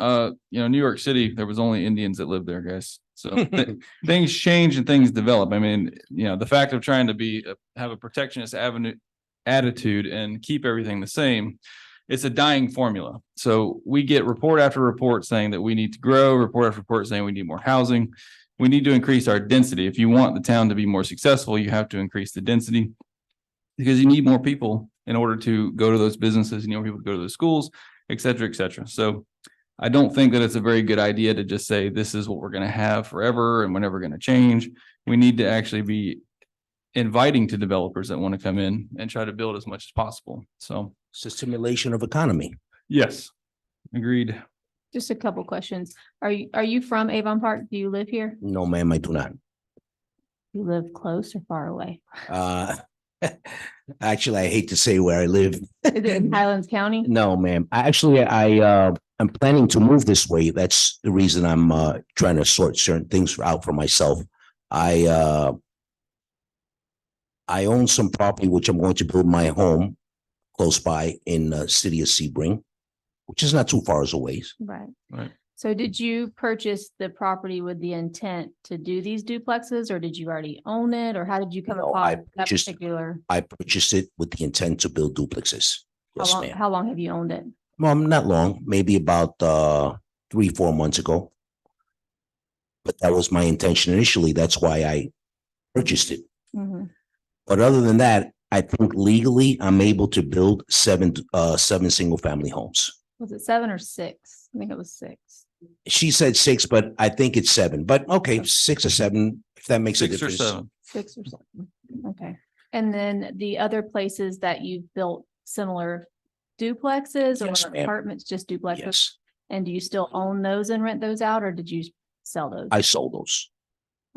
New York City, there was only Indians that lived there, guys. So things change and things develop. I mean, the fact of trying to have a protectionist attitude and keep everything the same, it's a dying formula. So we get report after report saying that we need to grow, report after report saying we need more housing. We need to increase our density. If you want the town to be more successful, you have to increase the density because you need more people in order to go to those businesses, you need more people to go to those schools, et cetera, et cetera. So I don't think that it's a very good idea to just say, this is what we're going to have forever and we're never going to change. We need to actually be inviting to developers that want to come in and try to build as much as possible. So It's a simulation of economy. yes, agreed. Just a couple questions. Are you from Avon Park? Do you live here? No, ma'am, I do not. You live close or far away? Actually, I hate to say where I live. Is it in Highlands County? No, ma'am. I'm planning to move this way. That's the reason I'm trying to sort certain things out for myself. I own some property which I'm going to build my home close by in the city of Sebring, which is not too far as a ways. Right. Right. So did you purchase the property with the intent to do these duplexes, or did you already own it, or how did you come No, I upon that purchased- particular? I purchased it with the intent to build duplexes. Yes, ma'am. How long have you owned it? Well, not long, maybe about 3-4 months ago. But that was my intention initially. That's why I purchased it. Mhm. But other than that, I think legally I'm able to build seven single family homes. Was it 7 or 6? I think it was 6. She said 6, but I think it's 7. But okay, 6 or 7, if that makes a 6 or difference. 7. 6 or 7. Okay. And then the other places that you've built similar duplexes Yes, or ma'am. apartments, just duplexes? Yes, And do you still own those and rent those out, or did you sell those? I sold those.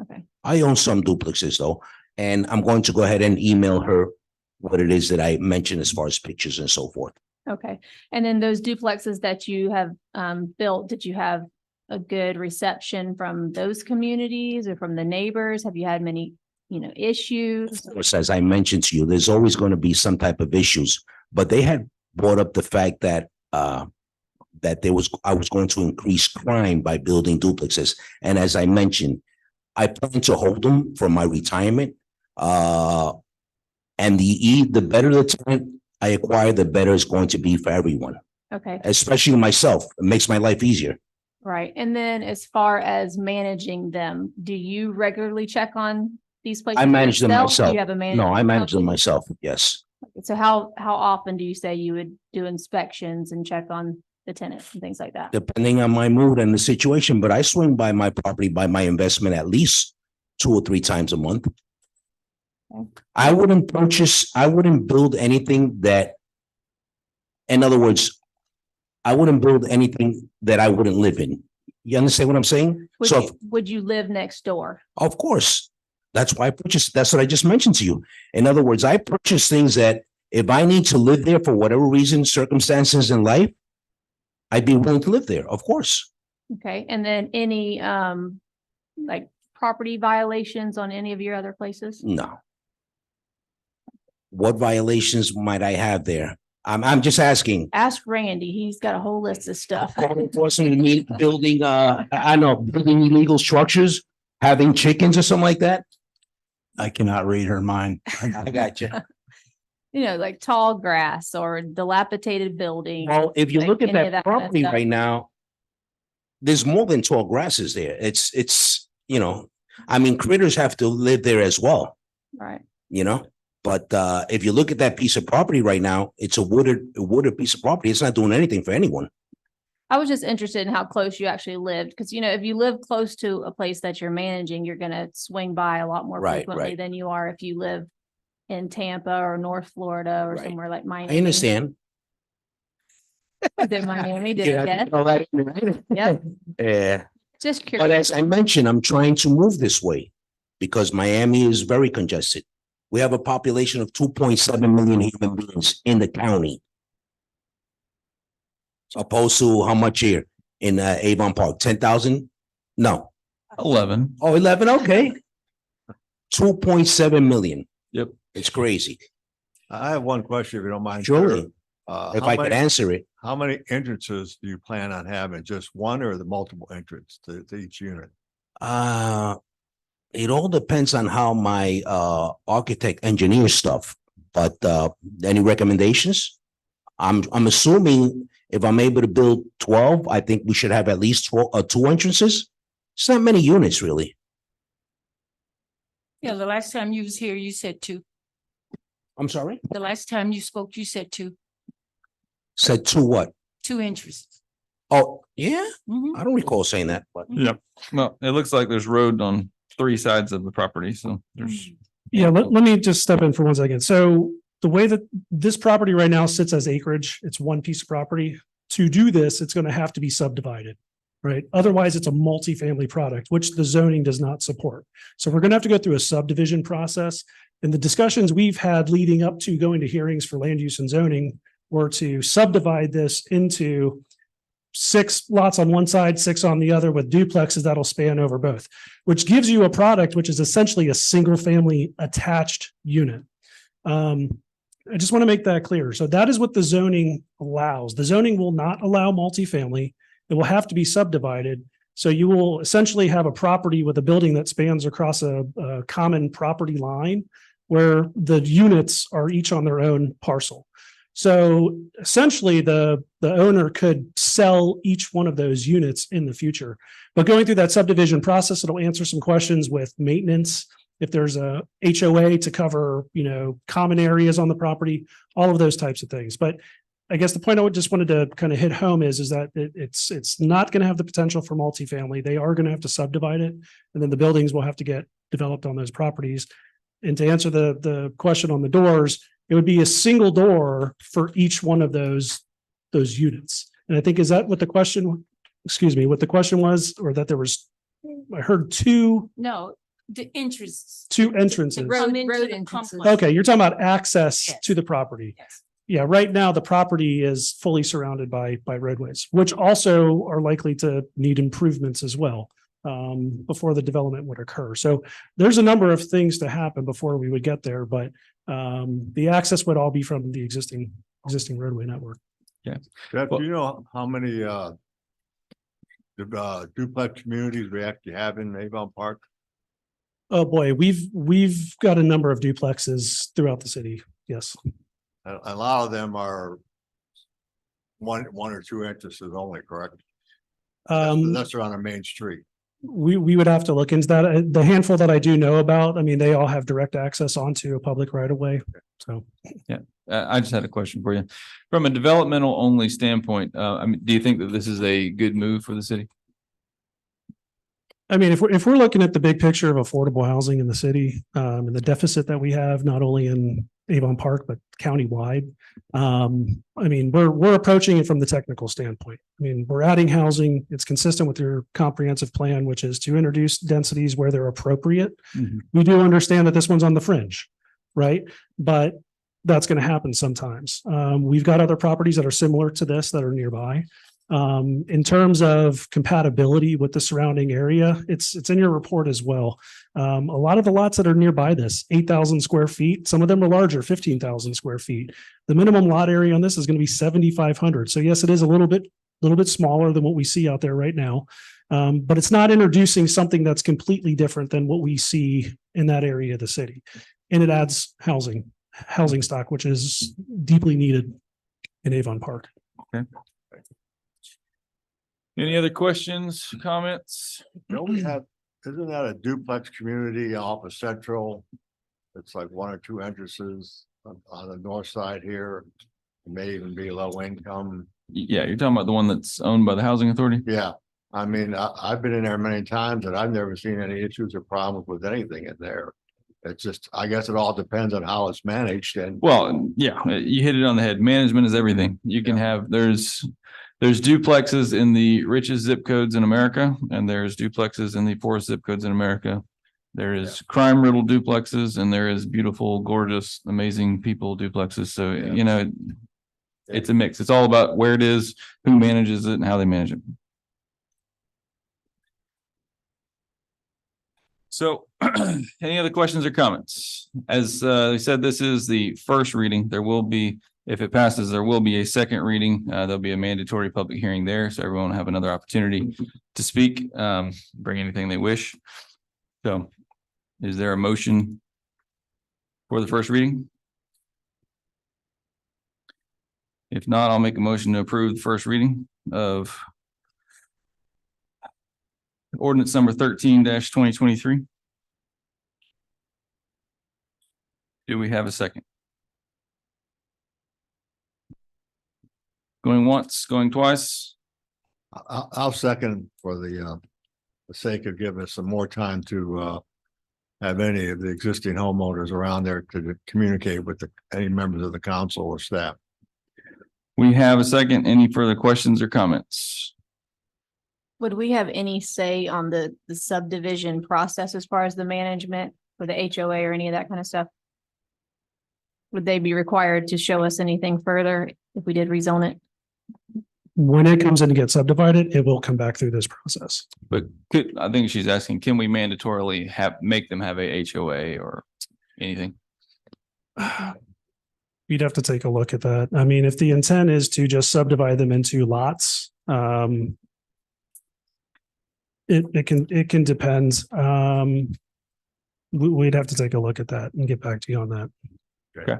Okay, I own some duplexes though, and I'm going to go ahead and email her what it is that I mentioned as far as pictures and so forth. okay. And then those duplexes that you have built, did you have a good reception from those communities or from the neighbors? Have you had many, issues? Of course, as I mentioned to you, there's always going to be some type of issues, but they had brought up the fact that I was going to increase crime by building duplexes. And as I mentioned, I plan to hold them for my retirement. And the better the tenant I acquire, the better it's going to be for everyone, Okay, especially myself. It makes my life easier. right. And then as far as managing them, do you regularly check on these places? I manage them yourself? Do myself. you have a No, management I manage them company? myself. Yes. So how often do you say you would do inspections and check on the tenants and things like that? Depending on my mood and the situation, but I swing by my property, by my investment at least 2 or 3 times a month. Okay. I wouldn't build anything that, in other words, I wouldn't build anything that I wouldn't live in. You understand what I'm saying? So, Would you live next door? of course, that's why I purchased, that's what I just mentioned to you. In other words, I purchase things that if I need to live there for whatever reason, circumstances in life, I'd be willing to live there, of course. Okay, and then any like property violations on any of your other places? No. What violations might I have there? I'm just asking. Ask Randy, he's got a whole list of stuff. Code enforcement, building, building illegal structures, having chickens or something like that? I cannot read her mind. I got you. Like tall grass or dilapidated buildings. Well, if you like look at any of that kind of property stuff. right now, there's more than tall grasses there. It's, critters have to live there as well, Right. But if you look at that piece of property right now, it's a wooded piece of property. It's not doing anything for anyone. I was just interested in how close you actually lived, because if you live close to a place that you're managing, you're gonna swing by a lot more Right, frequently right. than you are if you live in Tampa or North Florida or Right. somewhere like Miami. I understand. Did Miami, did Yeah, it get? all that, right? Yep, Yeah. just But curious. as I mentioned, I'm trying to move this way because Miami is very congested. We have a population of 2.7 million human beings in the county. Opposed to how much here in Avon Park? 10,000? No. 11. Oh, 11, okay. 2.7 million. Yep. It's crazy. I have one question, if you don't mind. Surely. sir. If How I could many- answer it, How many entrances do you plan on having? Just one or the multiple entrance to each unit? it all depends on how my architect engineer stuff, but any recommendations? I'm assuming if I'm able to build 12, I think we should have at least 12, 2 entrances. It's not many units, really. Yeah, the last time you was here, you said 2. I'm sorry? The last time you spoke, you said 2. Said 2 what? 2 entrances. Oh, yeah? Mhm. I don't recall saying that, but Well, it looks like there's road on 3 sides of the property, so there's. Yeah, let me just step in for 1 second. So the way that this property right now sits as acreage, it's one piece of property. To do this, it's going to have to be subdivided, right? Otherwise, it's a multifamily product, which the zoning does not support. So we're going to have to go through a subdivision process. And the discussions we've had leading up to going to hearings for land use and zoning were to subdivide this into 6 lots on one side, 6 on the other with duplexes that'll span over both, which gives you a product which is essentially a single family attached unit. I just want to make that clear. So that is what the zoning allows. The zoning will not allow multifamily. It will have to be subdivided. So you will essentially have a property with a building that spans across a common property line where the units are each on their own parcel. So essentially the owner could sell each one of those units in the future. But going through that subdivision process, it'll answer some questions with maintenance. If there's a HOA to cover, common areas on the property, all of those types of things. But I guess the point I just wanted to kind of hit home is that it's not going to have the potential for multifamily. They are going to have to subdivide it, and then the buildings will have to get developed on those properties. And to answer the question on the doors, it would be a single door for each one of those units. And I think, is that what the question, excuse me, what the question was, or that there was, I heard two No, the entrances. entrances. Road entrances. entrances. Okay, you're talking about access Yes. to the property. Yes. Yeah, right now the property is fully surrounded by roadways, which also are likely to need improvements as well before the development would occur. So there's a number of things to happen before we would get there, but the access would all be from the existing roadway network. Jeff, do you know how many duplex communities we actually have in Avon Park? Oh, boy, we've got a number of duplexes throughout the city. Yes. A lot of them are one or two entrances only, correct? Unless they're on a main street. We would have to look into that. The handful that I do know about, I mean, they all have direct access onto a public right of way. So. I just had a question for you. From a developmental only standpoint, I mean, do you think that this is a good move for the city? I mean, if we're looking at the big picture of affordable housing in the city, and the deficit that we have, not only in Avon Park, but countywide. I mean, we're approaching it from the technical standpoint. I mean, we're adding housing. It's consistent with your comprehensive plan, which is to introduce densities where they're appropriate. We do understand that this one's on the fringe, right? But that's going to happen sometimes. We've got other properties that are similar to this that are nearby. In terms of compatibility with the surrounding area, it's in your report as well. A lot of the lots that are nearby this, 8,000 square feet, some of them are larger, 15,000 square feet. The minimum lot area on this is going to be 7,500. So yes, it is a little bit smaller than what we see out there right now. But it's not introducing something that's completely different than what we see in that area of the city. And it adds housing stock, which is deeply needed in Avon Park. Okay. Any other questions, comments? Don't we have, isn't that a duplex community off of Central? It's like one or two entrances on the north side here. It may even be low income. Yeah, you're talking about the one that's owned by the housing authority? Yeah, I mean, I've been in there many times and I've never seen any issues or problems with anything in there. It's just, I guess it all depends on how it's managed and. Well, yeah, you hit it on the head. Management is everything. You can have, there's duplexes in the richest zip codes in America, and there's duplexes in the poorest zip codes in America. There is crime riddled duplexes, and there is beautiful, gorgeous, amazing people duplexes. So, you know, it's a mix. It's all about where it is, who manages it, and how they manage it. So any other questions or comments? As I said, this is the first reading. There will be, if it passes, there will be a second reading. There'll be a mandatory public hearing there. So everyone will have another opportunity to speak, bring anything they wish. So is there a motion for the first reading? If not, I'll make a motion to approve the first reading of ordinance number 13-2023. Do we have a second? Going once, going twice? I'll second for the sake of giving us some more time to have any of the existing homeowners around there to communicate with any members of the council or staff. We have a second. Any further questions or comments? Would we have any say on the subdivision process as far as the management for the HOA or any of that kind of stuff? Would they be required to show us anything further if we did rezone it? When it comes in to get subdivided, it will come back through this process. But I think she's asking, can we mandatorily make them have a HOA or anything? You'd have to take a look at that. I mean, if the intent is to just subdivide them into lots, it can depend. We'd have to take a look at that and get back to you on that. Okay.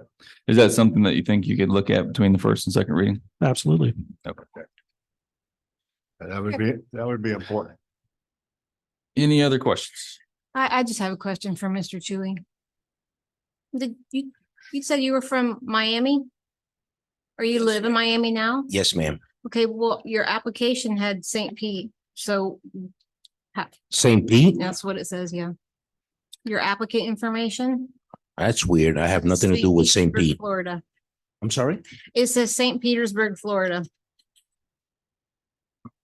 Is that something that you think you could look at between the first and second reading? Absolutely. Okay. That would be important. Any other questions? I just have a question for Mr. Chuy. You said you were from Miami? Or you live in Miami now? Yes, ma'am. Okay, well, your application had St. Pete, so. St. Pete? That's what it says, yeah. Your applicant information? That's weird. I have nothing to do with St. Pete. Florida. I'm sorry? It says St. Petersburg, Florida.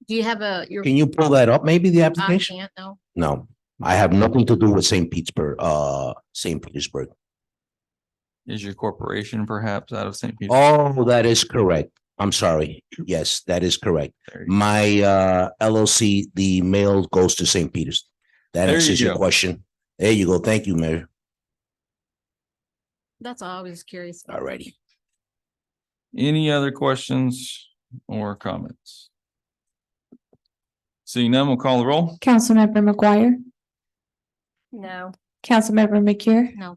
Do you have your? Can you pull that up, maybe the I application? can't, no. No, I have nothing to do with St. Petersburg. Is your corporation perhaps out of St. Peter? Oh, that is correct. I'm sorry. Yes, that is correct. There you go. My LLC, the mail goes to St. Peter's. That There you answers your go. question. There you go. Thank you, Mayor. That's all I was curious. All righty. Any other questions or comments? Seeing none, we'll call the roll. Councilmember McGuire, No. Councilmember McCure, No.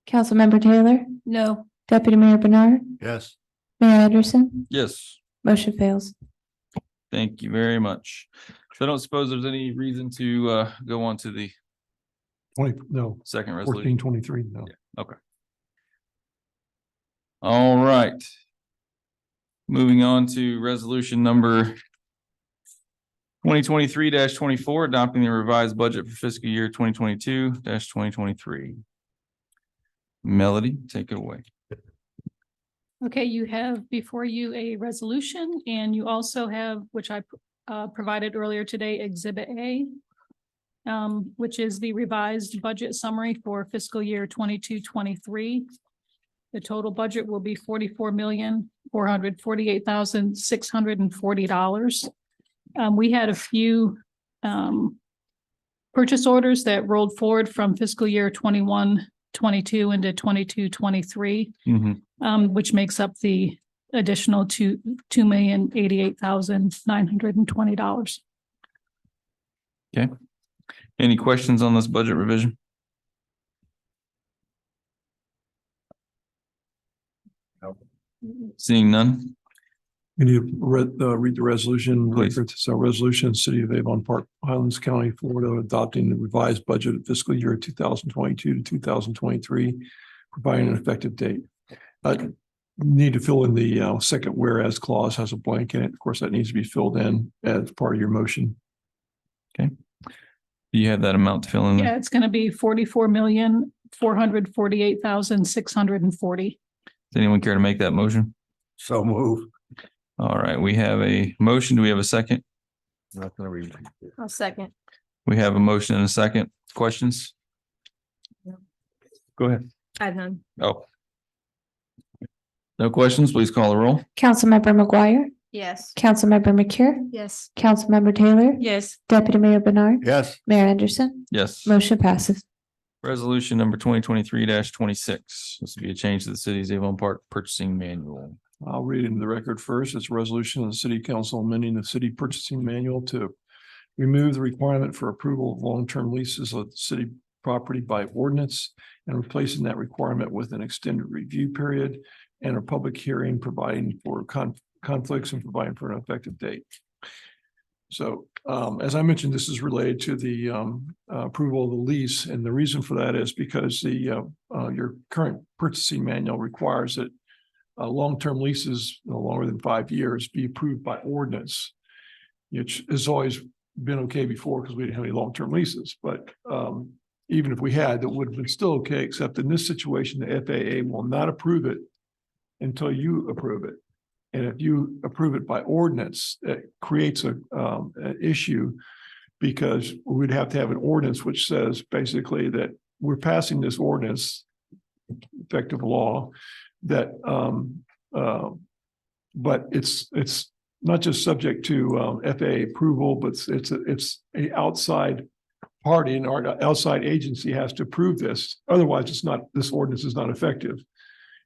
Councilmember Taylor, No, Deputy Mayor Bernard, Yes. Mayor Anderson, Yes, motion fails. thank you very much. So I don't suppose there's any reason to go on to the second resolution. 1423, no. Okay. All right. Moving on to resolution number 2023-24, adopting the revised budget for fiscal year 2022-2023. Melody, take it away. Okay, you have before you a resolution and you also have, which I provided earlier today, Exhibit A, which is the revised budget summary for fiscal year 22-23. The total budget will be $44,448,640. We had a few purchase orders that rolled forward from fiscal year 21-22 into 22-23, which makes up the additional $2,088,920. Okay. Any questions on this budget revision? Seeing none, Can you read the resolution? Please. So resolution, City of Avon Park, Highlands County, Florida, adopting the revised budget of fiscal year 2022 to 2023, providing an effective date. Need to fill in the second whereas clause has a blank in it. Of course, that needs to be filled in as part of your motion. do you have that amount to fill in? Yeah, it's going to be $44,448,640. Does anyone care to make that motion? So move. All right, we have a motion. Do we have a second? Not gonna read. I'll second. We have a motion and a second. Questions? Go ahead. I have none. Oh. No questions, please call the roll. Councilmember McGuire, Yes. Councilmember McCure, Yes. Councilmember Taylor, yes, Deputy Mayor Bernard, Yes. Mayor Anderson, Yes. motion passes. Resolution number 2023-26. This will be a change to the city's Avon Park purchasing manual. I'll read into the record first. It's a resolution of the City Council amending the city purchasing manual to remove the requirement for approval of long-term leases of city property by ordinance and replacing that requirement with an extended review period and a public hearing, providing for conflicts and providing for an effective date. So as I mentioned, this is related to the approval of the lease. And the reason for that is because your current purchasing manual requires that long-term leases no longer than 5 years be approved by ordinance, which has always been okay before because we didn't have any long-term leases. But even if we had, that would have been still okay, except in this situation, the FAA will not approve it until you approve it. And if you approve it by ordinance, it creates an issue because we'd have to have an ordinance which says basically that we're passing this ordinance, effective law, that but it's not just subject to FAA approval, but it's a outside party and our outside agency has to approve this. Otherwise, this ordinance is not effective.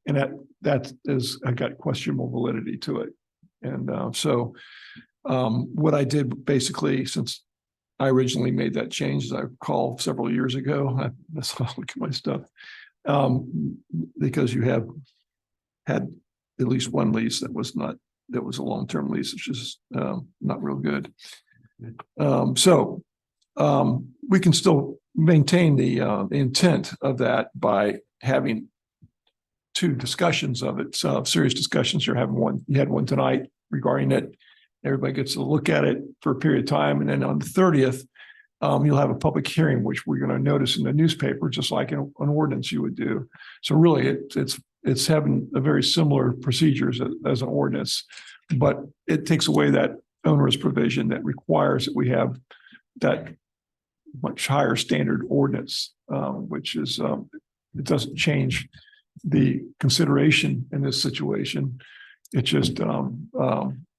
And that is, I got questionable validity to it. And so what I did basically, since I originally made that change, as I recall several years ago, that's how I look at my stuff. Because you have had at least one lease that was a long-term lease, which is not real good. So we can still maintain the intent of that by having two discussions of it, serious discussions. You had one tonight regarding it. Everybody gets to look at it for a period of time. And then on the 30th, you'll have a public hearing, which we're going to notice in the newspaper, just like an ordinance you would do. So really, it's having a very similar procedures as an ordinance, but it takes away that onerous provision that requires that we have that much higher standard ordinance, which is, it doesn't change the consideration in this situation. It just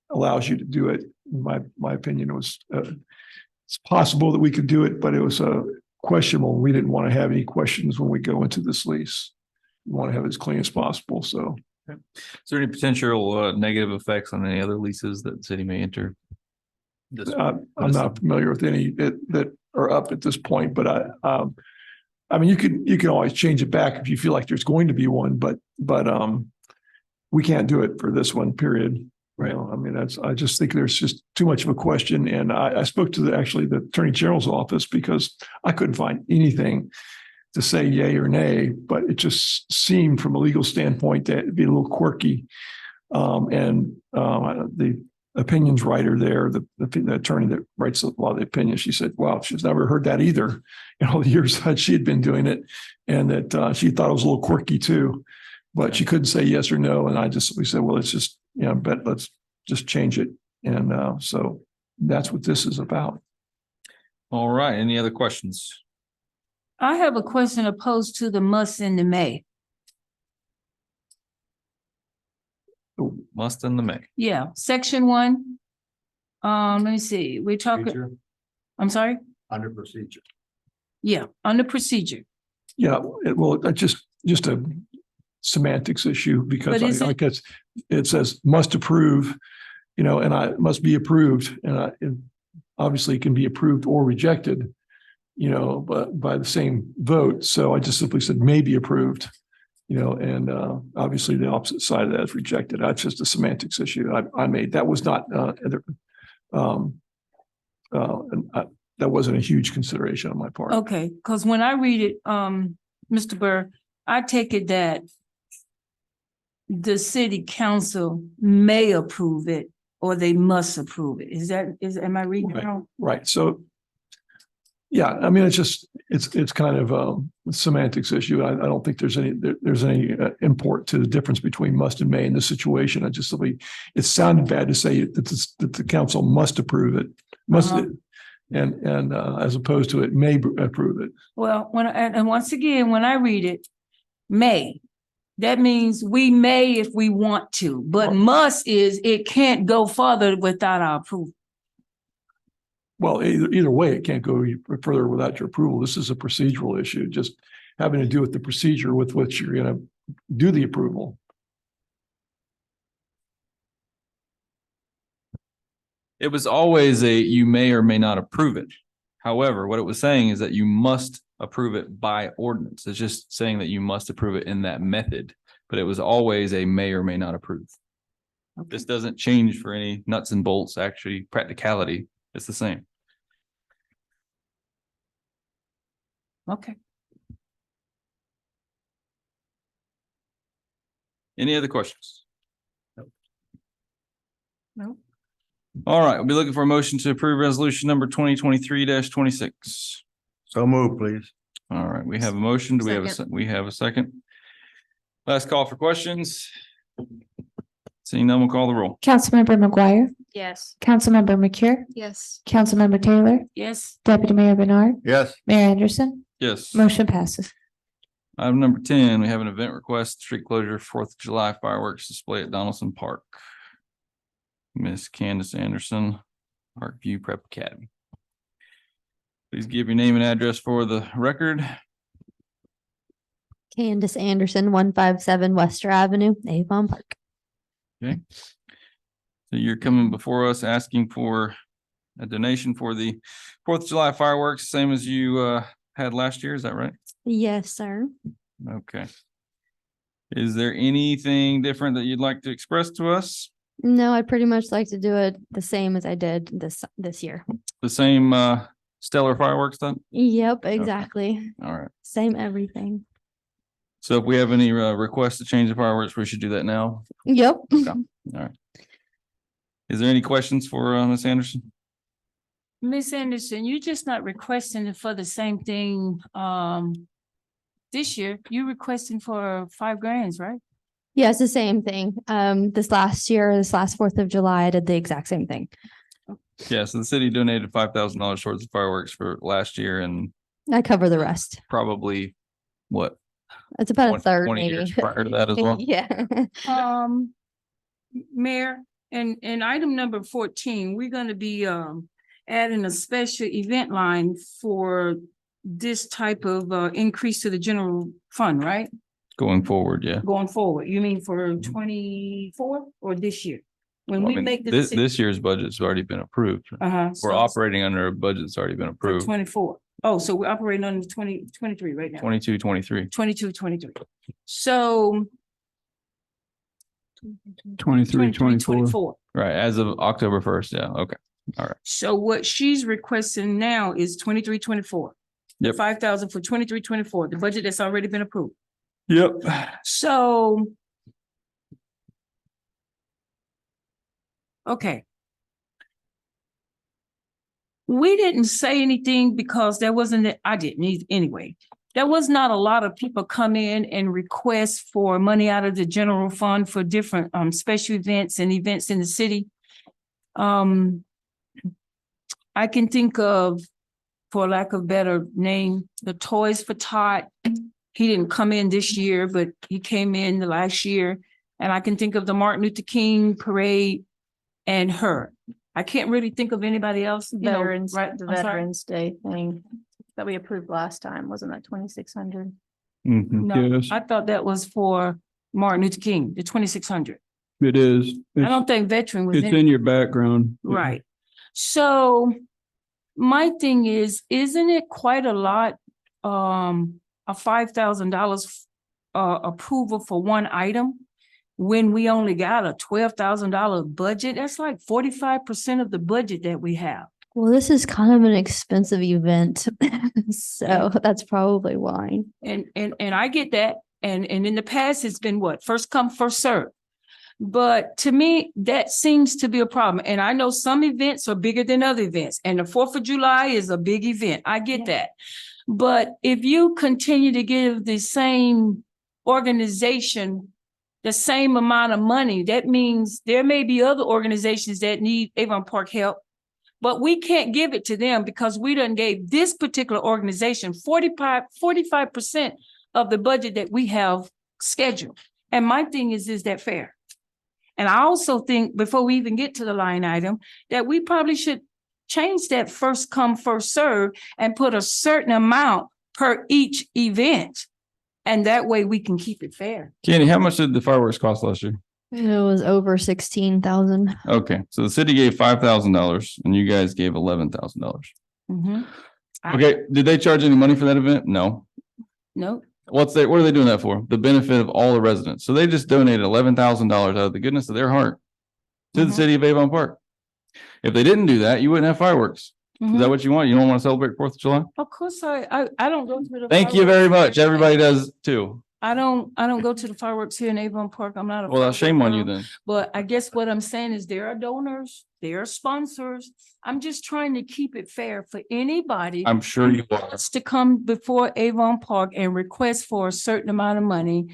allows you to do it. In my opinion, it was, it's possible that we could do it, but it was questionable. We didn't want to have any questions when we go into this lease. We want to have it as clean as possible. So, is there any potential negative effects on any other leases that the city may enter? I'm not familiar with any that are up at this point, but I mean, you can always change it back if you feel like there's going to be one, but we can't do it for this one, period. Right. You know, I mean, I just think there's just too much of a question. And I spoke to the Attorney General's office because I couldn't find anything to say yay or nay, but it just seemed from a legal standpoint that it'd be a little quirky. The opinions writer there, the attorney that writes a lot of the opinions, she said, wow, she's never heard that either in all the years that she had been doing it. And that she thought it was a little quirky too, but she couldn't say yes or no. And we said, well, it's just, let's just change it. And so that's what this is about. All right. Any other questions? I have a question opposed to the must and the may. Must and the may. Yeah, section 1. Let me see, we're talking, Procedure, I'm sorry? under procedure. Yeah, under procedure. Yeah, that's just a semantics issue because But is I guess it says must approve, and I must be approved, and it obviously can be approved or rejected, but by the same vote. So I just simply said may be approved, and obviously the opposite side of that is rejected. That's just a semantics issue I made. That was not that wasn't a huge consideration on my part. Okay, because when I read it, Mr. Burr, I take it that the city council may approve it or they must approve it. Am I reading it wrong? Right. So, yeah, I mean, it's kind of a semantics issue. I don't think there's any import to the difference between must and may in this situation. It sounded bad to say that the council must approve it, and as opposed to it may approve it. Well, and once again, when I read it, may, that means we may if we want to, but must is it can't go further without our approval. Well, either way, it can't go further without your approval. This is a procedural issue, just having to do with the procedure with which you're going to do the approval. It was always you may or may not approve it. However, what it was saying is that you must approve it by ordinance. It's just saying that you must approve it in that method, but it was always a may or may not approve. Okay. This doesn't change for any nuts and bolts, actually practicality. It's the same. Okay. Any other questions? No. All right, we'll be looking for a motion to approve resolution number 2023-26. So move, please. All right, we have a motion. Do we have a second? Last call for questions. Seeing none, we'll call the roll. Councilmember McGuire, Yes. Councilmember McCure, Yes. Councilmember Taylor, Yes. Deputy Mayor Bernard, Yes. Mayor Anderson, Yes. motion passes. Item number 10, we have an event request, street closure, 4th of July fireworks display at Donaldson Park. Miss Candace Anderson, Parkview Prep Academy. Please give your name and address for the record. Candace Anderson, 157 Wester Avenue, Avon Park. Okay. So you're coming before us asking for a donation for the 4th of July fireworks, same as you had last year, is that right? Yes, sir. Okay. Is there anything different that you'd like to express to us? No, I'd pretty much like to do it the same as I did this year. The same stellar fireworks then? Yep, exactly. All right. Same everything. So if we have any requests to change the fireworks, we should do that now. Yep. Okay. All right. Is there any questions for Ms. Anderson? Miss Anderson, you're just not requesting for the same thing, this year. You requesting for $5,000, right? Yeah, it's the same thing. This last 4th of July, I did the exact same thing. Yeah, so the city donated $5,000 towards the fireworks for last year and I cover the rest. probably what? It's about a 20 third 20 maybe. years prior to that as well. Yeah. Mayor, and item number 14, we're gonna be adding a special event line for this type of increase to the general fund, right? Going forward, yeah. Going forward, you mean for 24 or this year? When Well, I we mean, make the this, decision. this year's budget's already been approved. Uh-huh. We're operating under a budget that's already been For approved, 24. Oh, so we're operating on the 2023 right now. 22, 23. 22, 23. So 23, 24. 24. Right, as of October 1st, yeah, okay. So what she's requesting now is 23, 24. Yep. 5,000 for 23, 24, the budget that's already been approved. Yep. So. Okay. We didn't say anything because there wasn't, I didn't either anyway. There was not a lot of people come in and request for money out of the general fund for different special events and events in the city. I can think of, for lack of better name, the Toys for Tot. He didn't come in this year, but he came in the last year. And I can think of the Martin Luther King Parade and her. I can't really think of anybody else. Veterans, right? the I'm sorry? Veterans Day thing that we approved last time, wasn't that 2,600? No, Yes, I thought that was for Martin Luther King, the 2,600. it is. I don't think veteran was It's in. in your background. Right. So my thing is, isn't it quite a lot, a $5,000 approval for one item? When we only got a $12,000 budget, that's like 45% of the budget that we have. Well, this is kind of an expensive event, so that's probably why. And I get that. And in the past, it's been what? First come, first serve. But to me, that seems to be a problem. And I know some events are bigger than other events. And the 4th of July is a big event. I get that. But if you continue to give the same organization the same amount of money, that means there may be other organizations that need Avon Park help, but we can't give it to them because we done gave this particular organization 45% of the budget that we have scheduled. And my thing is that fair? And I also think before we even get to the line item, that we probably should change that first come, first serve and put a certain amount per each event. And that way we can keep it fair. Kenny, how much did the fireworks cost last year? It was over 16,000. Okay, so the city gave $5,000 and you guys gave $11,000. Mhm. Okay, did they charge any money for that event? No. No, What are they doing that for? The benefit of all the residents. So they just donated $11,000 out of the goodness of their heart to the Mhm. city of Avon Park. If they didn't do that, you wouldn't have fireworks. Is that what you want? You don't want to celebrate 4th of July? of course I don't go to the. Thank you very fireworks. much. Everybody does too. I don't go to the fireworks here in Avon Park. I'm not a. Well, fireworks shame on you girl. then. But I guess what I'm saying is there are donors, there are sponsors. I'm just trying to keep it fair for anybody. I'm sure you who are. wants to come before Avon Park and request for a certain amount of money,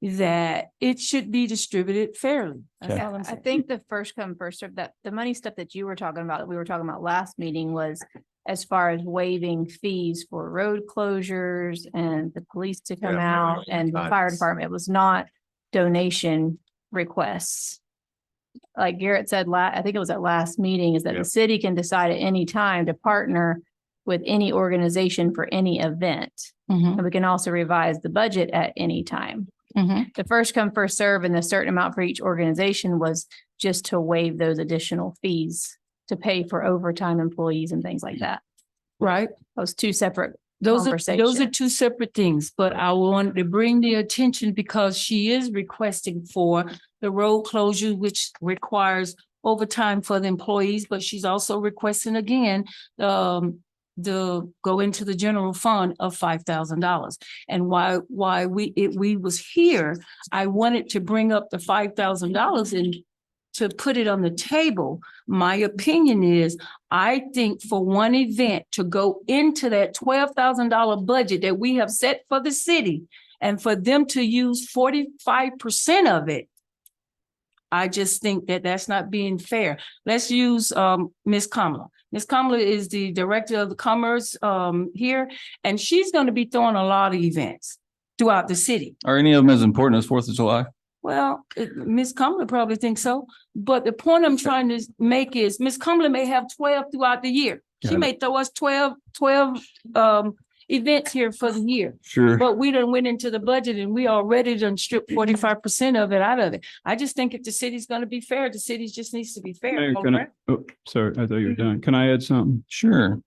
that it should be distributed fairly. That's Okay. all I'm I saying. think the first come, first served, that the money stuff that you were talking about, that we were talking about last meeting was as far as waiving fees for road closures and the police to come Yeah. out and the fire department. It was not donation requests. Like Garrett said, I think it was at last meeting, is that Yeah. the city can decide at any time to partner with any organization for any event. Mhm, And we can also revise the budget at any time. mhm. The first come, first serve and a certain amount for each organization was just to waive those additional fees to pay for overtime employees and things like that. Right. Those two separate Those are conversations. two separate things, but I wanted to bring the attention because she is requesting for the road closure, which requires overtime for the employees, but she's also requesting again, the go into the general fund of $5,000. And why we was here, I wanted to bring up the $5,000 and to put it on the table. My opinion is, I think for one event to go into that $12,000 budget that we have set for the city and for them to use 45% of it, I just think that that's not being fair. Let's use Ms. Kamala. Ms. Kamala is the Director of the Commerce here, and she's going to be throwing a lot of events throughout the city. Are any of them as important as 4th of July? Well, Ms. Kamala probably thinks so, but the point I'm trying to make is Ms. Kamala may have 12 throughout the year. She Got it. may throw us 12 events here for the year. Sure. But we done went into the budget and we already done stripped 45% of it out of it. I just think if the city's gonna be fair, the city just needs to be fair. Mayor, can I, oh, sorry, I thought you were done. Can I add something? Sure.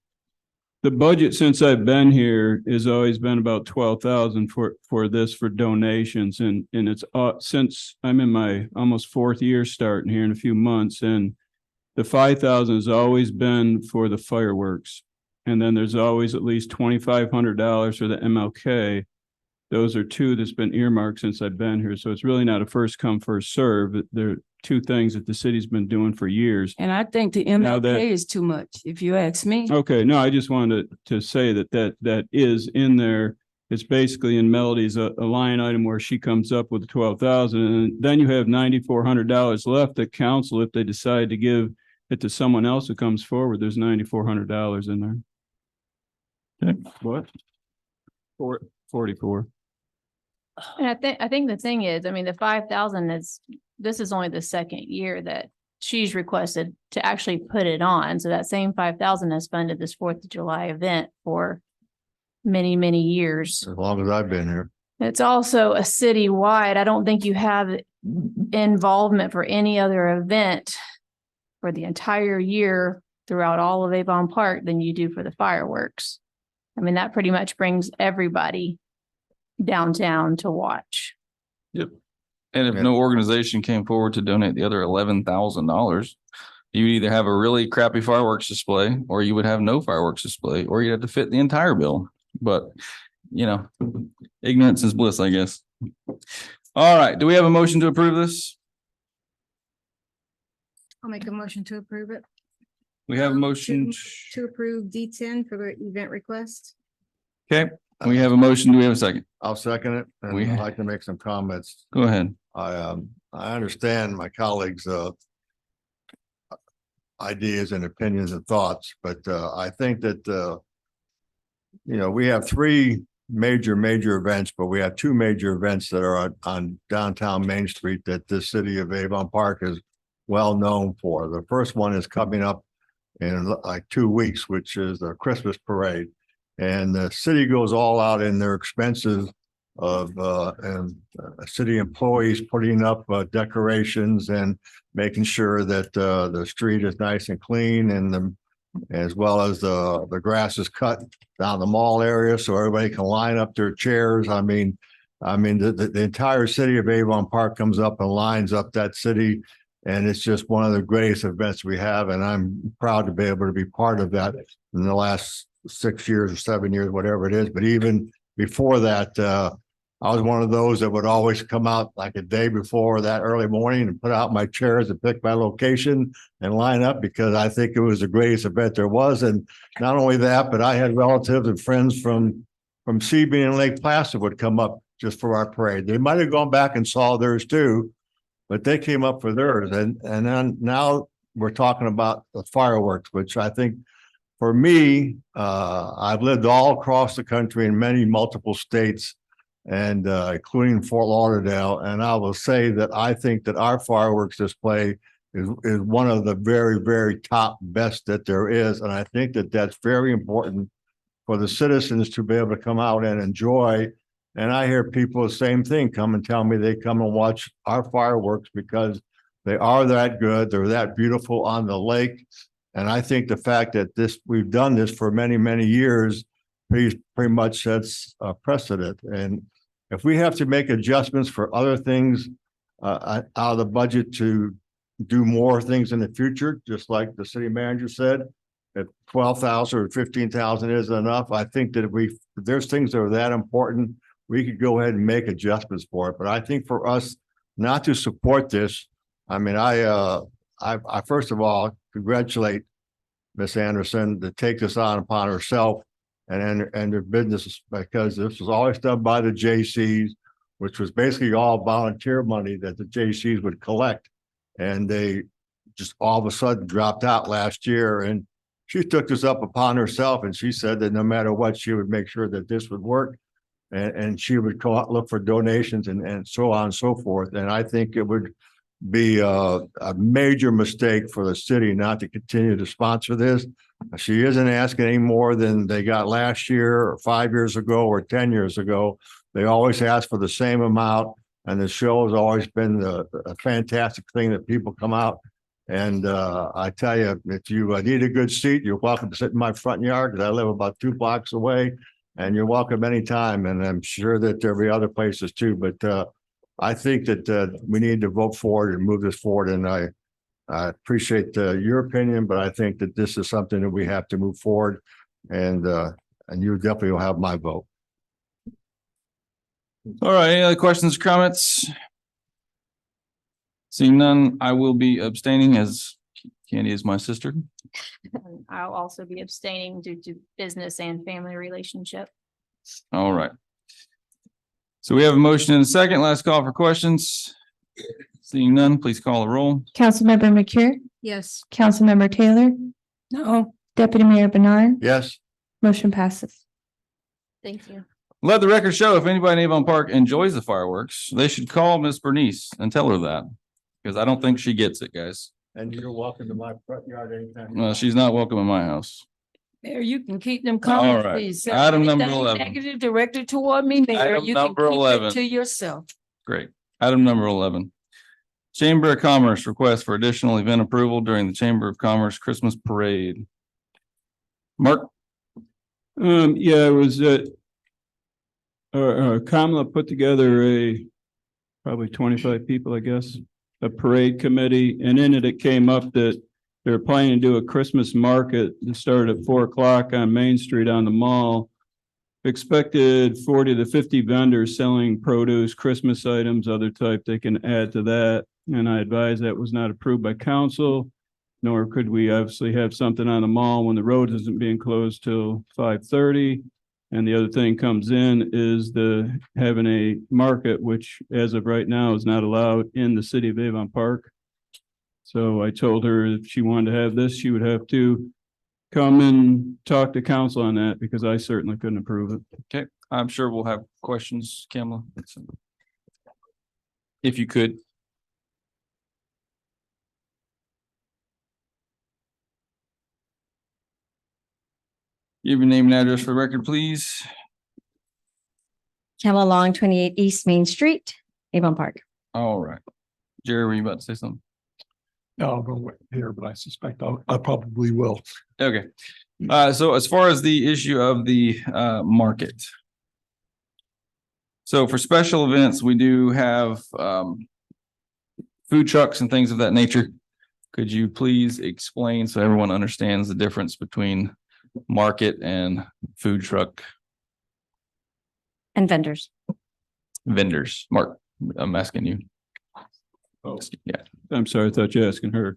The budget since I've been here has always been about 12,000 for this, for donations, and it's since I'm in my almost 4th year starting here in a few months, and the 5,000 has always been for the fireworks. And then there's always at least $2,500 for the MLK. Those are two that's been earmarked since I've been here. So it's really not a first come, first serve. They're two things that the city's been doing for years. And I think the Now that- MLK is too much, if you ask me. Okay, no, I just wanted to say that is in there. It's basically in Melody's a line item where she comes up with 12,000, and then you have $9,400 left at council if they decide to give it to someone else who comes forward. There's $9,400 in there. Okay. What? 44. And I think the thing is, I mean, the 5,000 this is only the second year that she's requested to actually put it on. So that same 5,000 has funded this 4th of July event for many, many years. As long as I've been here. It's also a citywide. I don't think you have involvement for any other event for the entire year throughout all of Avon Park than you do for the fireworks. I mean, that pretty much brings everybody downtown to watch. Yep. And if no organization came forward to donate the other $11,000, you would either have a really crappy fireworks display, or you would have no fireworks display, or you'd have to fit the entire bill. But, you know, ignorance is bliss, I guess. All right. Do we have a motion to approve this? I'll make a motion to approve it. We have a motion. To approve D10 for the event request. Okay. We have a motion. Do we have a second? I'll second it. And We- I'd like to make some comments. Go ahead. I understand my colleagues' ideas and opinions and thoughts, but I think that we have three major events, but we have two major events that are on downtown Main Street that this city of Avon Park is well known for. The first one is coming up in like 2 weeks, which is the Christmas parade. And the city goes all out in their expenses of city employees putting up decorations and making sure that the street is nice and clean, and as well as the grass is cut down the mall area so everybody can line up their chairs. I mean, the entire city of Avon Park comes up and lines up that city, and it's just one of the greatest events we have. And I'm proud to be able to be part of that in the last 6 years or 7 years, whatever it is. But even before that, I was one of those that would always come out like a day before that early morning and put out my chairs and pick my location and line up, because I think it was the greatest event there was. And not only that, but I had relatives and friends from Sebring and Lake Placid would come up just for our parade. They might have gone back and saw theirs too, but they came up for theirs. And then now we're talking about the fireworks, which I think for me, I've lived all across the country in multiple states, and including Fort Lauderdale. And I will say that I think that our fireworks display is one of the very, very top best that there is. And I think that that's very important for the citizens to be able to come out and enjoy. And I hear people the same thing come and tell me they come and watch our fireworks because they are that good. They're that beautiful on the lake. And I think the fact that we've done this for many, many years pretty much sets a precedent. And if we have to make adjustments for other things out of the budget to do more things in the future, just like the city manager said, if 12,000 or 15,000 isn't enough, I think that if there's things that are that important, we could go ahead and make adjustments for it. But I think for us not to support this, I mean, I first of all congratulate Miss Anderson to take this on upon herself and their business, because this was always done by the J.C.'s, which was basically all volunteer money that the J.C.'s would collect. And they just all of a sudden dropped out last year, and she took this up upon herself, and she said that no matter what, she would make sure that this would work. And she would go out, look for donations and so on and so forth. And I think it would be a major mistake for the city not to continue to sponsor this. She isn't asking any more than they got last year or 5 years ago or 10 years ago. They always ask for the same amount, and the show has always been a fantastic thing that people come out. And I tell you, if you need a good seat, you're welcome to sit in my front yard, because I live about 2 blocks away, and you're welcome anytime. And I'm sure that there'll be other places too, but I think that we need to vote for it and move this forward. And I appreciate your opinion, but I think that this is something that we have to move forward, and you definitely will have my vote. All right, any other questions, or comments? Seeing none, I will be abstaining, as Candy is my sister. I'll also be abstaining due to business and family relationship. All right. So we have a motion and a second. Last call for questions. Seeing none, please call the roll. Councilmember McCure, Yes. Councilmember Taylor, No. Deputy Mayor Bernard, Yes. motion passes. Thank you. Let the record show, if anybody in Avon Park enjoys the fireworks, they should call Miss Bernice and tell her that, because I don't think she gets it, guys. And you're welcome to my front yard anytime. Well, she's not welcome in my house. Mayor, you can keep them All comments, right. please. sir. Item number Anything 11. Negative directed toward me, Mayor, Item you can number keep 11. it to yourself. Great. Item number 11. Chamber of Commerce request for additional event approval during the Chamber of Commerce Christmas Parade. Mark? Yeah, it was Kamala put together probably 25 people, I guess, a parade committee, and in it came up that they're planning to do a Christmas market that started at 4 o'clock on Main Street on the mall. Expected 40 to 50 vendors selling produce, Christmas items, other type they can add to that. And I advised that was not approved by council, nor could we obviously have something on the mall when the road isn't being closed till 5:30. And the other thing comes in is having a market, which as of right now is not allowed in the city of Avon Park. So I told her if she wanted to have this, she would have to come and talk to council on that, because I certainly couldn't approve it. Okay, I'm sure we'll have questions, Kamala. If you could. Give your name and address for the record, please. Camel Long, 28 East Main Street, Avon Park. All right. Jerry, were you about to say something? No, I'll go wait here, but I suspect I probably will. Okay. So as far as the issue of the market. So for special events, we do have food trucks and things of that nature. Could you please explain so everyone understands the difference between market and food truck And vendors. vendors? Mark, I'm asking you. Oh, Yeah. I'm sorry, I thought you were asking her.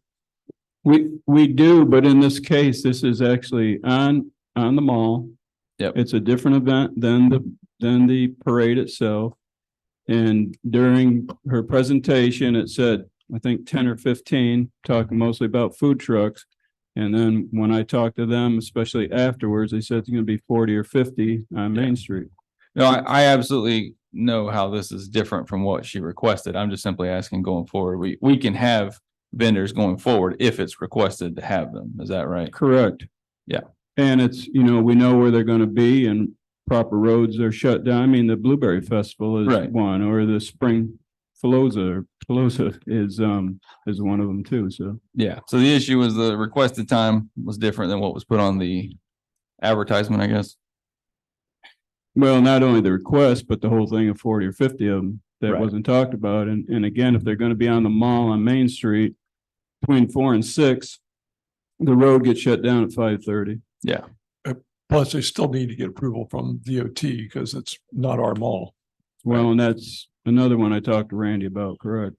We do, but in this case, this is actually on the mall. Yep. It's a different event than the parade itself. And during her presentation, it said, I think 10 or 15, talking mostly about food trucks. And then when I talked to them, especially afterwards, they said it's going to be 40 or 50 on Main Street. No, I absolutely know how this is different from what she requested. I'm just simply asking going forward. We can have vendors going forward if it's requested to have them. Is that right? Correct. Yeah. And it's, we know where they're going to be, and proper roads are shut down. I mean, the Blueberry Festival is Right. one, or the Spring Palooza is one of them too. So Yeah. So the issue was the requested time was different than what was put on the advertisement, I guess. well, not only the request, but the whole thing of 40 or 50 of them that Right. wasn't talked about. And again, if they're going to be on the mall on Main Street between 4 and 6, the road gets shut down at 5:30. Yeah. Plus, they still need to get approval from DOT because it's not our mall. Well, and that's another one I talked to Randy about, correct?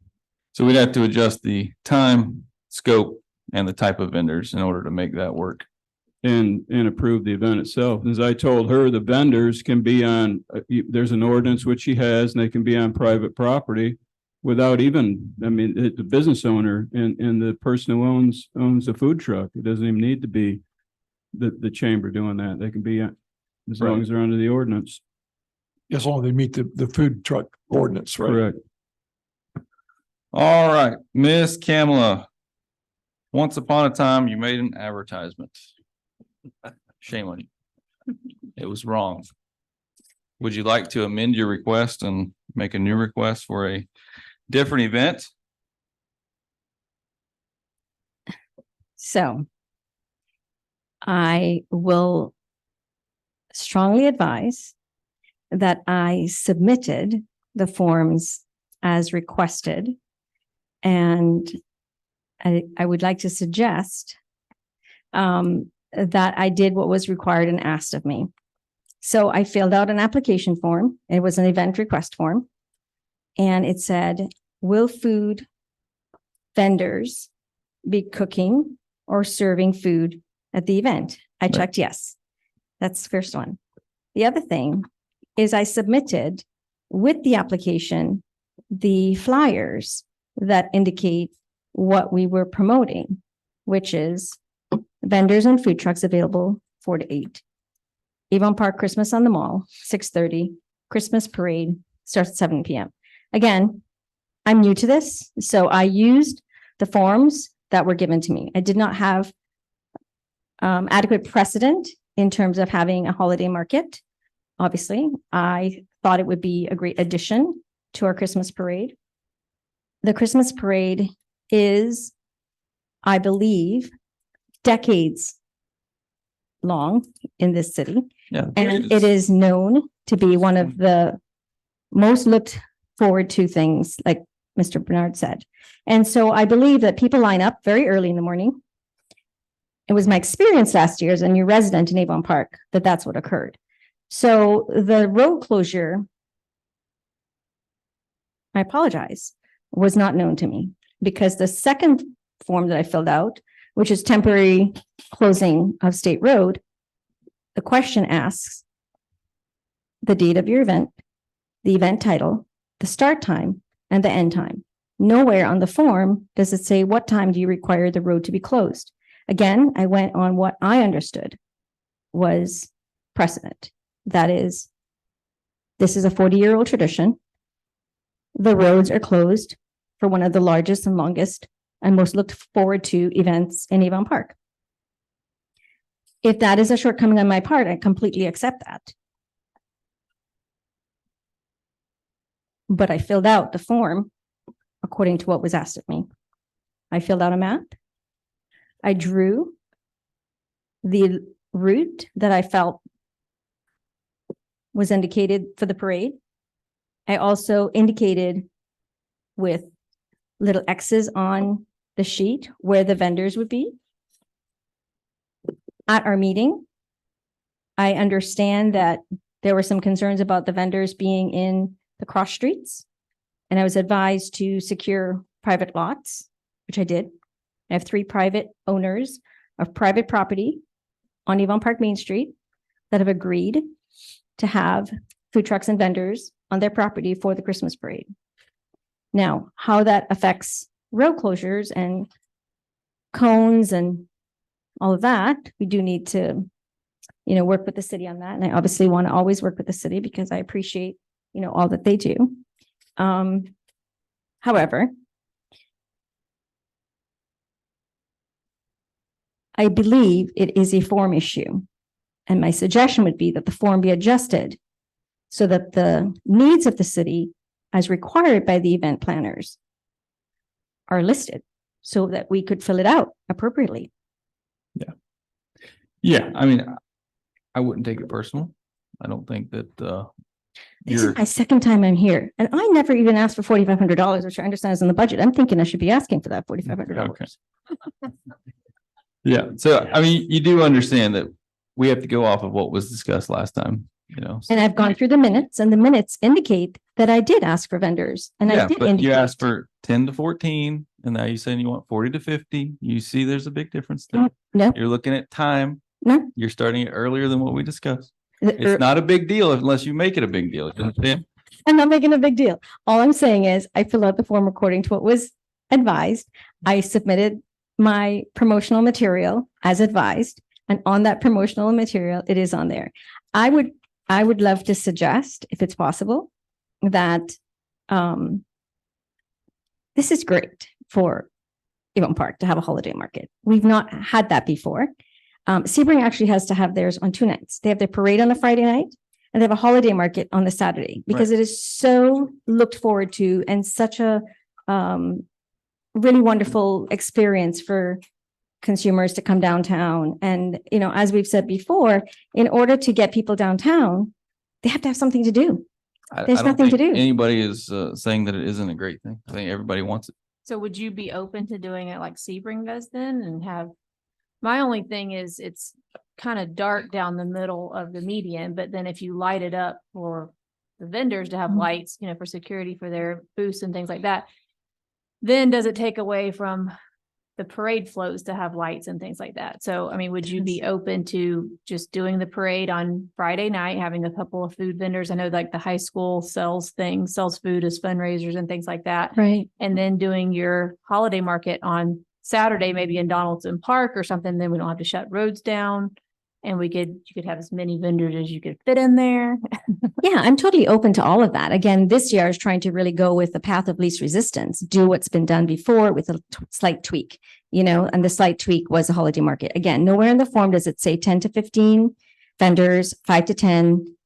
So we'd have to adjust the time, scope, and the type of vendors in order to make that work. And approve the event itself. As I told her, the vendors can be on, there's an ordinance which she has, and they can be on private property without even, I mean, the business owner and the person who owns the food truck. It doesn't even need to be the chamber doing that. They can be as long as they're under the ordinance. As long as they meet the food truck ordinance, right? Correct. All right, Miss Kamala. Once upon a time, you made an advertisement. Shame on you. It was wrong. Would you like to amend your request and make a new request for a different event? So I will strongly advise that I submitted the forms as requested. And I would like to suggest that I did what was required and asked of me. So I filled out an application form. It was an event request form. And it said, will food vendors be cooking or serving food at the event? I checked yes. That's the first one. The other thing is I submitted with the application the flyers that indicate what we were promoting, which is vendors and food trucks available 4 to 8. Avon Park Christmas on the Mall, 6:30. Christmas parade starts at 7 p.m. Again, I'm new to this, so I used the forms that were given to me. I did not have adequate precedent in terms of having a holiday market. Obviously, I thought it would be a great addition to our Christmas parade. The Christmas parade is, I believe, decades long in this city. Yeah. And it is known to be one of the most looked forward to things, like Mr. Bernard said. And so I believe that people line up very early in the morning. It was my experience last year as a new resident in Avon Park that that's what occurred. So the road closure, I apologize, was not known to me, because the second form that I filled out, which is temporary closing of State Road, the question asks the date of your event, the event title, the start time, and the end time. Nowhere on the form does it say what time do you require the road to be closed. Again, I went on what I understood was precedent. That is, this is a 40-year-old tradition. The roads are closed for one of the largest and longest and most looked forward to events in Avon Park. If that is a shortcoming on my part, I completely accept that. But I filled out the form according to what was asked of me. I filled out a map. I drew the route that I felt was indicated for the parade. I also indicated with little X's on the sheet where the vendors would be. At our meeting, I understand that there were some concerns about the vendors being in the cross streets, and I was advised to secure private lots, which I did. I have 3 private owners of private property on Avon Park Main Street that have agreed to have food trucks and vendors on their property for the Christmas parade. Now, how that affects road closures and cones and all of that, we do need to, work with the city on that. And I obviously want to always work with the city because I appreciate, all that they do. However, I believe it is a form issue. And my suggestion would be that the form be adjusted so that the needs of the city as required by the event planners are listed so that we could fill it out appropriately. Yeah, I mean, I wouldn't take it personal. I don't think that This is my second time I'm here, and I never even asked for $4,500, which I understand is in the budget. I'm thinking I should be asking for that $4,500. Okay. Yeah, so I mean, you do understand that we have to go off of what was discussed last time. you know. And I've gone through the minutes and the minutes indicate that I did ask for vendors and I Yeah, did but you indicate. asked for 10 to 14 and now you're saying you want 40 to 50. You see there's a big difference there. No, You're looking at time. no. You're starting it earlier than what we discussed. The- It's not a big deal unless you make it a big deal. You understand? I'm not making a big deal. All I'm saying is I filled out the form according to what was advised. I submitted my promotional material as advised. And on that promotional material, it is on there. I would love to suggest, if it's possible, that this is great for Avon Park to have a holiday market. We've not had that before. Sebring actually has to have theirs on 2 nights. They have their parade on the Friday night and they have a holiday market on the Saturday because it is so looked forward to and such a really wonderful experience for consumers to come downtown. And, you know, as we've said before, in order to get people downtown, they have to have something to do. There's don't nothing to think do. Anybody is saying that it isn't a great thing. I think everybody wants it. So would you be open to doing it like Sebring does then and have, my only thing is it's kind of dark down the middle of the median, but then if you light it up for the vendors to have lights, you know, for security for their booths and things like that, then does it take away from the parade floats to have lights and things like that? So, I mean, would you be open to just doing the parade on Friday night, having a couple of food vendors? I know like the high school sells food as fundraisers and things like that. Right. And then doing your holiday market on Saturday, maybe in Donaldson Park or something, then we don't have to shut roads down. And you could have as many vendors as you could fit in there. Yeah, I'm totally open to all of that. Again, this year I was trying to really go with the path of least resistance, do what's been done before with a slight tweak, you know, and the slight tweak was a holiday market. Again, nowhere in the form does it say 10 to 15 vendors, 5 to 10,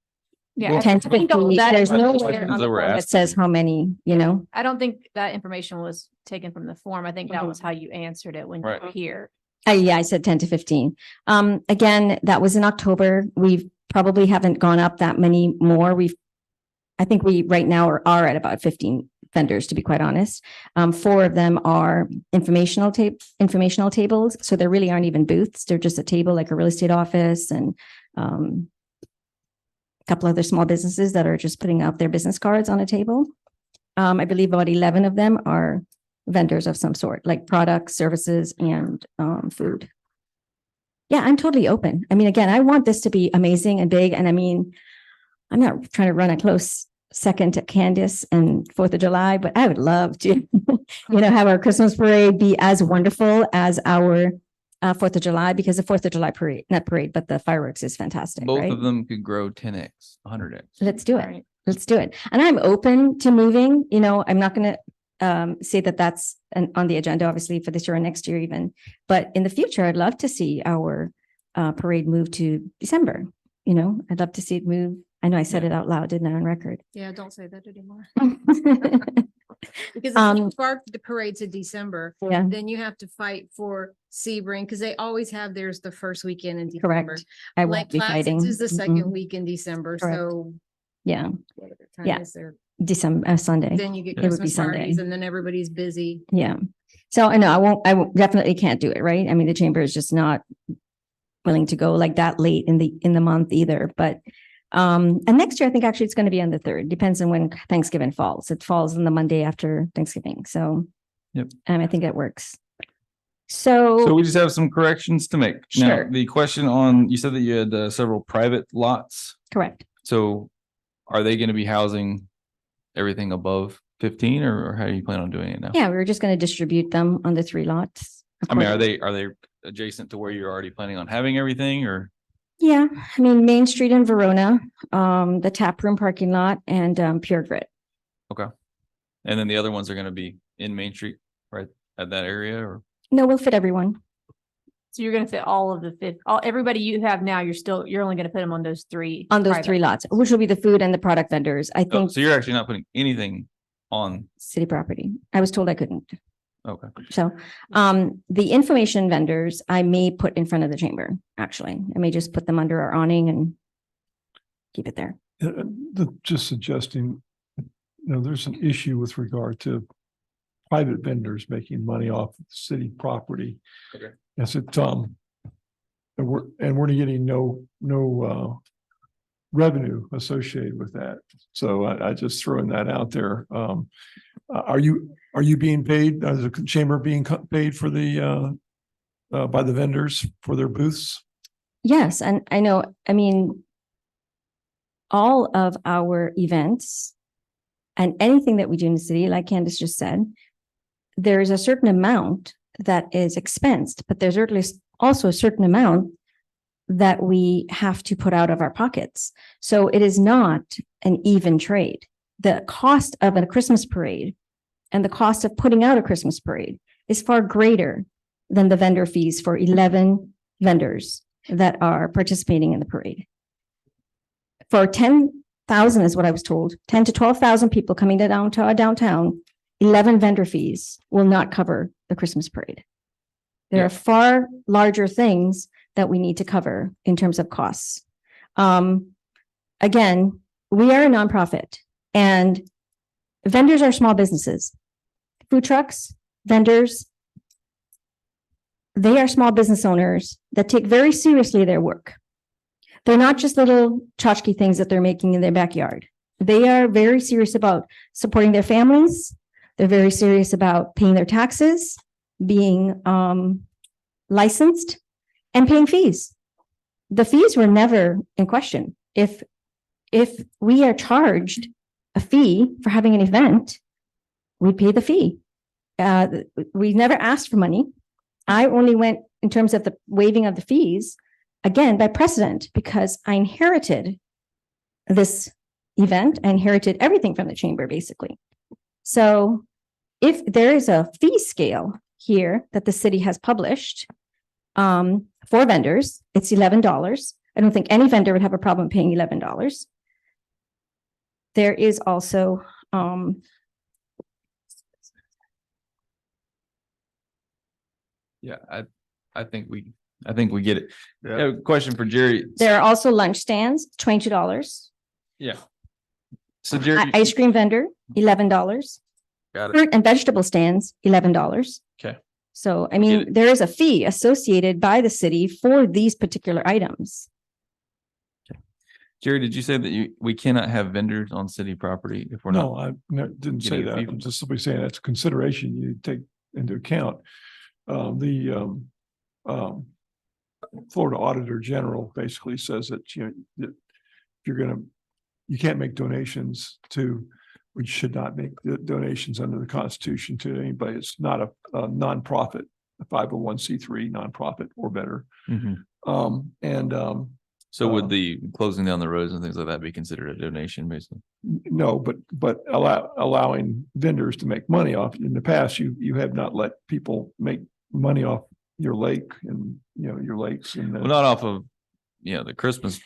Yeah. 10 to 15. There's nowhere on the that we're form that says how many, you know. I don't think that information was taken from the form. I think that was how you answered it when you were here. Yeah, I said 10 to 15. Again, that was in October. We probably haven't gone up that many more. I think we right now are at about 15 vendors, to be quite honest. 4 of them are informational tables. So there really aren't even booths. They're just a table like a real estate office and a couple other small businesses that are just putting out their business cards on a table. I believe about 11 of them are vendors of some sort, like products, services, and food. Yeah, I'm totally open. I mean, again, I want this to be amazing and big. And I mean, I'm not trying to run a close second to Candace and 4th of July, but I would love to, have our Christmas parade be as wonderful as our 4th of July, because the 4th of July parade, not parade, but the fireworks is fantastic, Both right? of them could grow 10x, 100x. Let's do it. Let's do it. And I'm open to moving, I'm not going to say that that's on the agenda, obviously, for this year or next year even. But in the future, I'd love to see our parade move to December. I'd love to see it move. I know I said it out loud, didn't I, on record? Yeah, don't say that anymore. Because if you spark the parade to December, Yeah. then you have to fight for Sebring because they always have theirs the first weekend in December. Correct. I won't Lake be Placid fighting. is the Mm-mm. second week in December, Correct. so. Yeah. What other time Yeah. is there? December, Sunday. Then you get It would be Christmas Sunday. parties and then everybody's busy. Yeah. So I know I won't definitely can't do it, right? I mean, the chamber is just not willing to go like that late in the month either. But and next year, I think actually it's going to be on the 3rd. Depends on when Thanksgiving falls. It falls on the Monday after Thanksgiving. So I think it works. So we just have some corrections to make. Now, Sure. the question on, you said that you had several private lots. Correct. So are they going to be housing everything above 15 or how do you plan on doing it now? Yeah, we were just going to distribute them on the 3 lots. I mean, are they adjacent to where you're already planning on having everything or? Yeah, I mean, Main Street in Verona, the tap room parking lot and Pure Grit. Okay. And then the other ones are going to be in Main Street, right at that area or? No, we'll fit everyone. So you're going to fit all of everybody you have now, you're only going to put them on those 3. On those private 3 lots, which will be the food and the product vendors. I Oh, think so you're actually not putting anything on. city property. I was told I couldn't. Okay. So the information vendors, I may put in front of the chamber, actually. I may just put them under our awning and keep it there. Just suggesting, there's an issue with regard to private vendors making money off of city property. Okay. Yes, and we're getting no revenue associated with that. So I just throwing that out there. Are you being paid, is the chamber being paid for the by the vendors for their booths? Yes, and I know, I mean, all of our events and anything that we do in the city, like Candace just said, there is a certain amount that is expensed, but there's also a certain amount that we have to put out of our pockets. So it is not an even trade. The cost of a Christmas parade and the cost of putting out a Christmas parade is far greater than the vendor fees for 11 vendors that are participating in the parade. For 10,000 is what I was told, 10 to 12,000 people coming to downtown, 11 vendor fees will not cover the Christmas parade. There are far larger things that we need to cover in terms of costs. Again, we are a nonprofit and vendors are small businesses. Food trucks, vendors, they are small business owners that take very seriously their work. They're not just little tchotchke things that they're making in their backyard. They are very serious about supporting their families. They're very serious about paying their taxes, being licensed, and paying fees. The fees were never in question. If we are charged a fee for having an event, we pay the fee. We never asked for money. I only went in terms of the waiving of the fees, again, by precedent, because I inherited this event. I inherited everything from the chamber, basically. So if there is a fee scale here that the city has published for vendors, it's $11. I don't think any vendor would have a problem paying $11. There is also I think we get it. I have a question for Jerry. there are also lunch stands, $22. Yeah. So Jerry, Ice cream vendor, $11. got it. Fruit and vegetable stands, $11. Okay. So, I Get mean, it. there is a fee associated by the city for these particular items. Jerry, did you say that we cannot have vendors on city property if we're No, not? didn't say getting a that. fee? I'm just simply saying that's a consideration you take into account. Florida Auditor General basically says that, that if you can't make donations we should not make the donations under the Constitution to anybody. It's not a nonprofit, a 501c3 nonprofit or better. Mhm. So would the closing down the roads and things like that be considered a donation, basically? No, but allowing vendors to make money off. In the past, you have not let people make money off your lake and, your lakes and. Well, not off of, the Christmas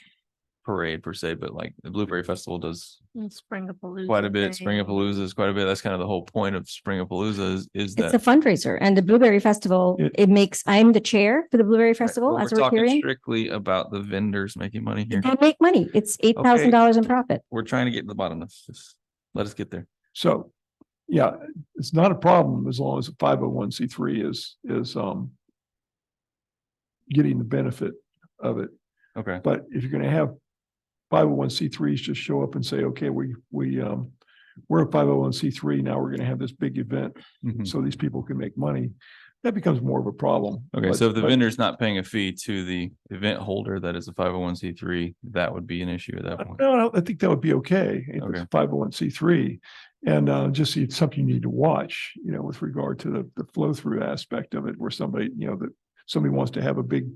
parade per se, but like the Blueberry Festival does Springapalooza. quite a bit. Day. Springapalooza is quite a bit. That's kind of the whole point of Springapalooza is It's that a fundraiser and the Blueberry Festival, I'm the chair for the Blueberry Festival, we're as we're talking hearing. strictly about the vendors making money here. They make money. It's $8,000 in profit. We're trying to get to the bottom of this. Just let us get there. So, yeah, it's not a problem as long as a 501c3 is getting the benefit of it. Okay. But if you're going to have 501c3s just show up and say, okay, we're a 501c3, now we're going to have this big event Mhm. so these people can make money, that becomes more of a problem. Okay, But- so if the but- vendor's not paying a fee to the event holder that is a 501c3, that would be an issue at that point. No, I think that would be okay. If it's Okay. a 501c3. And just it's something you need to watch, with regard to the flow through aspect of it, where somebody, that somebody wants to have a big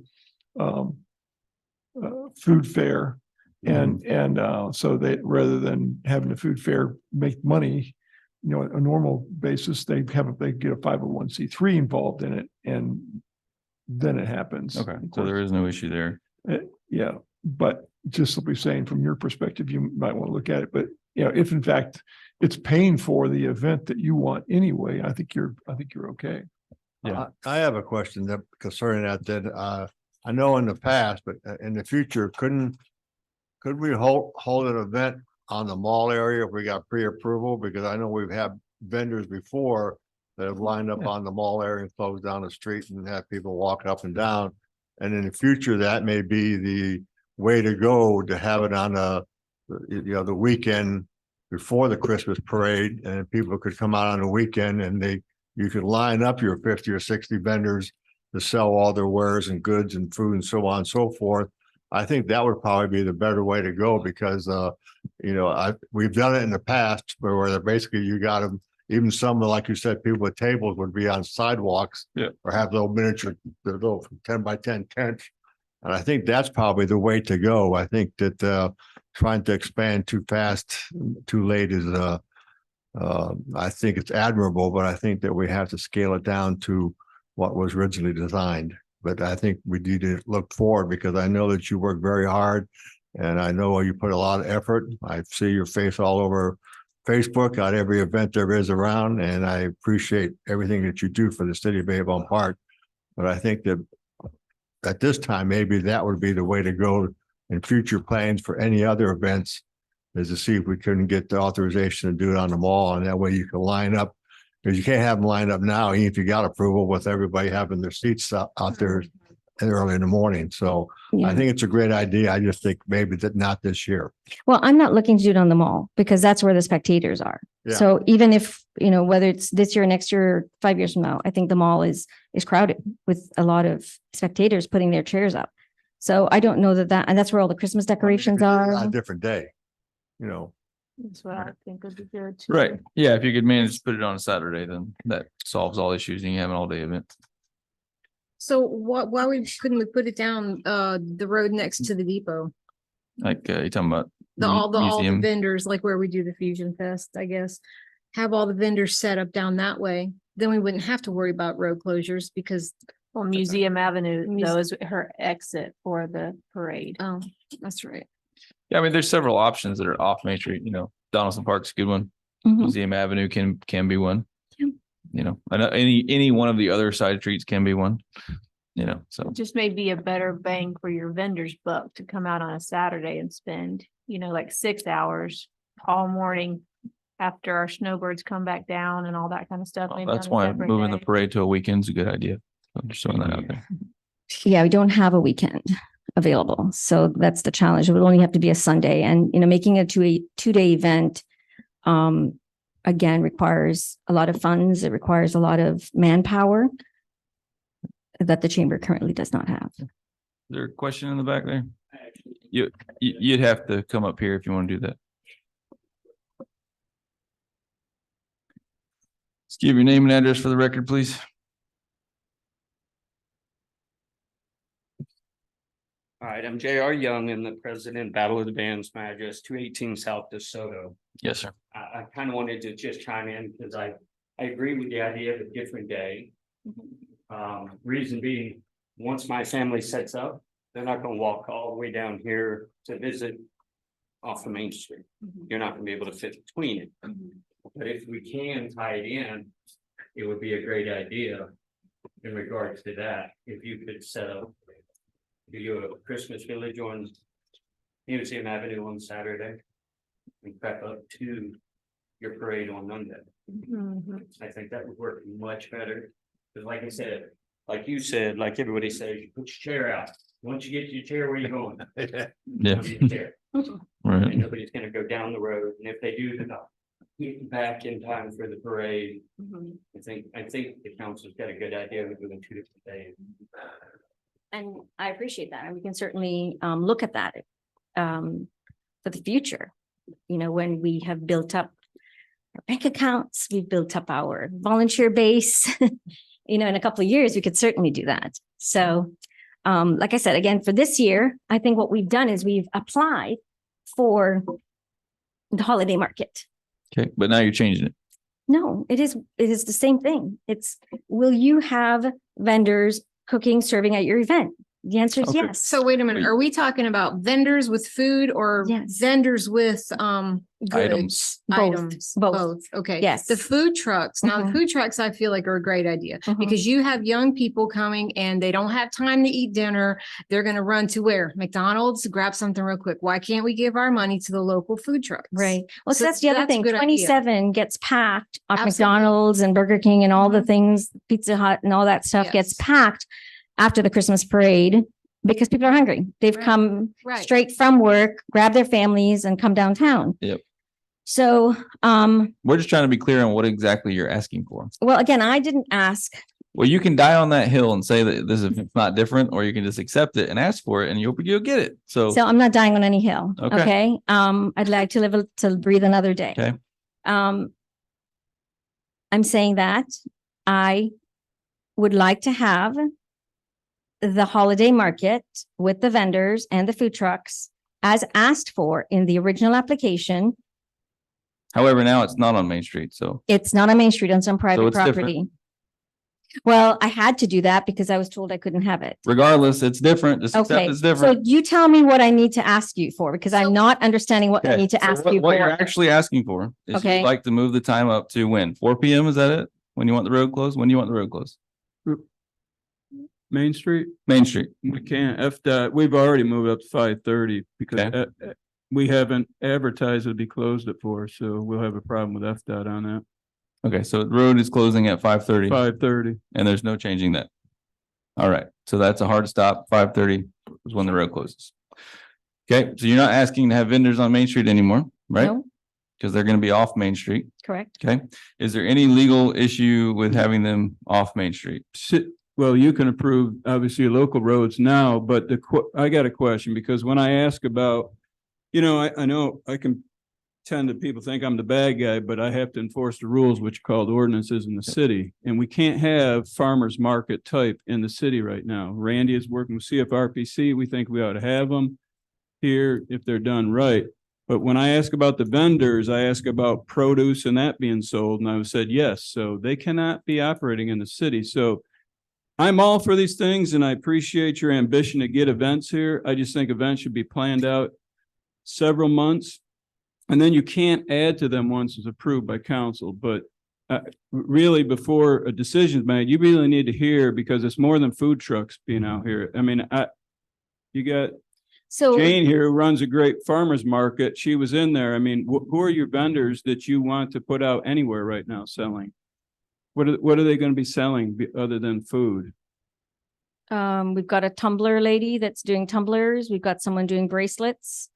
food fair. And so they, rather than having the food fair make money, a normal basis, they get a 501c3 involved in it, and then it happens. Okay, Of so course. there is no issue there. Yeah, but just simply saying from your perspective, you might want to look at it, but if in fact it's paying for the event that you want anyway, I think you're okay. Yeah. I have a question that concerning that, I know in the past, but in the future, could we hold an event on the mall area if we got pre-approval? Because I know we've had vendors before that have lined up on the mall area and closed down the street and have people walking up and down. And in the future, that may be the way to go to have it on the weekend before the Christmas parade, and people could come out on the weekend and you could line up your 50 or 60 vendors to sell all their wares and goods and food and so on and so forth. I think that would probably be the better way to go because, we've done it in the past where basically you got them, even some, like you said, people with tables would be on sidewalks. Yeah. Or have little miniature, the little 10 by 10 tents. And I think that's probably the way to go. I think that trying to expand too fast, too late is, I think it's admirable, but I think that we have to scale it down to what was originally designed. But I think we need to look forward because I know that you work very hard and I know you put a lot of effort. I see your face all over Facebook at every event there is around, and I appreciate everything that you do for the city of Avon Park. But I think that at this time, maybe that would be the way to go in future plans for any other events, is to see if we couldn't get the authorization to do it on the mall, and that way you can line up. Because you can't have them lined up now, even if you got approval with everybody having their seats out there early in the morning. So Yeah. I think it's a great idea. I just think maybe that not this year. Well, I'm not looking to do it on the mall because that's where the spectators are. Yeah. So even if, whether it's this year, next year, 5 years from now, I think the mall is crowded with a lot of spectators putting their chairs up. So I don't know and that's where all the Christmas decorations On a are. different day, That's what I think would be good. too. Right. Yeah. If you could manage to put it on a Saturday, then that solves all issues and you have an all day event. So why couldn't we put it down, the road next to the depot? Like you're talking about All the museum. vendors, like where we do the Fusion Fest, I guess. Have all the vendors set up down that way. Then we wouldn't have to worry about road closures because, Well, Museum Avenue, though, is her exit for the parade. oh, that's right. Yeah, I mean, there's several options that are off Main Street, Donaldson Park's a good one. Mhm. Museum Avenue can be one. Yeah. I know any one of the other side streets can be one, so. It just may be a better bang for your vendor's buck to come out on a Saturday and spend, like 6 hours all morning after our snowbirds come back down and all that kind of stuff. maybe That's on a why separate moving the day. parade to a weekend's a good idea. I'm just throwing that out there. Yeah, we don't have a weekend available. So that's the challenge. It would only have to be a Sunday and, making it to a 2-day event, again, requires a lot of funds. It requires a lot of manpower that the chamber currently does not have. Is there a question in the back there? You'd have to come up here if you want to do that. Just give your name and address for the record, please. All right, I'm J.R. Young and the president, Battle of the Bands, my address 218 South DeSoto. Yes, sir. I kind of wanted to just chime in because I agree with the idea of a different day. Reason being, once my family sets up, they're not going to walk all the way down here to visit off of Main Street. You're not going to be able to fit between it. But if we can tie it in, it would be a great idea in regards to that. If you could set up, do a Christmas village on Museum Avenue on Saturday and prep up to your parade on Monday. Mhm. I think that would work much better. Because like I said, like you said, like everybody says, you put your chair out. Once you get your chair, where you going? Yeah. Your chair. And Right. nobody's gonna go down the road. And if they do, they're not getting back in time for the parade. Mhm. I think the council's got a good idea of doing 2 different days. And I appreciate that. And we can certainly look at that for the future. When we have built up our bank accounts, we've built up our volunteer base. In a couple of years, we could certainly do that. So like I said, again, for this year, I think what we've done is we've applied for the holiday market. Okay, but now you're changing it. No, it is the same thing. Will you have vendors cooking, serving at your event? The answer is Okay. yes. So wait a minute, are we talking about vendors with food or Yes. vendors with Items. goods? Both. Items, Both. both, okay. Yes. The food trucks, now the Mhm. food trucks I feel like are a great idea Mhm. because you have young people coming and they don't have time to eat dinner. They're gonna run to where? McDonald's, grab something real quick. Why can't we give our money to the local food trucks? Right. Well, so So that's the other that's a thing. good idea. 27 gets packed off Absolutely. McDonald's and Burger King and all the Mhm. things, Pizza Hut and all that stuff gets Yes. packed after the Christmas parade because people are hungry. They've Right. come Right. straight from work, grab their families and come downtown. Yep. So, We're just trying to be clear on what exactly you're asking for. well, again, I didn't ask. Well, you can die on that hill and say that this is not different, or you can just accept it and ask for it and you'll get it. So, So I'm not dying on any hill. Okay. Okay. I'd like to to breathe another day. okay. I'm saying that I would like to have the holiday market with the vendors and the food trucks as asked for in the original application. However, now it's not on Main Street. So It's not on Main Street, on some private it's different. property. Well, I had to do that because I was told I couldn't have it. regardless, it's different. Just accept Okay, it's so different. you tell me what I need to ask you for, because I'm not understanding what I Okay, need to so ask what- you What you're for. actually asking for is Okay. you'd like to move the time up to when? 4 PM? Is that it? When you want the road closed? When do you want the road closed? Main Street, Main Street. we can't, we've already moved up to 5:30 because Okay. we haven't advertised it'll be closed at 4, so we'll have a problem with FDOT on that. Okay, so the road is closing at 5:30 5:30. and there's no changing that. All right, so that's a hard stop. 5:30 is when the road closes. Okay, so you're not asking to have vendors on Main Street anymore, right? No, Because they're going to be off Main Street. correct. Okay, is there any legal issue with having them off Main Street? Well, you can approve obviously local roads now, but I got a question because when I ask about, I know I can tend to people think I'm the bad guy, but I have to enforce the rules, which are called ordinances in the city. And we can't have farmers market type in the city right now. Randy is working with CFRPC. We think we ought to have them here if they're done right. But when I ask about the vendors, I ask about produce and that being sold, and I was said, yes, so they cannot be operating in the city. So I'm all for these things and I appreciate your ambition to get events here. I just think events should be planned out several months. And then you can't add to them once it's approved by council, but really before a decision is made, you really need to hear because it's more than food trucks being out here. I mean, you got So Jane here who runs a great farmer's market. She was in there. I mean, who are your vendors that you want to put out anywhere right now selling? What are they going to be selling other than food? we've got a tumbler lady that's doing tumblers. We've got someone doing bracelets,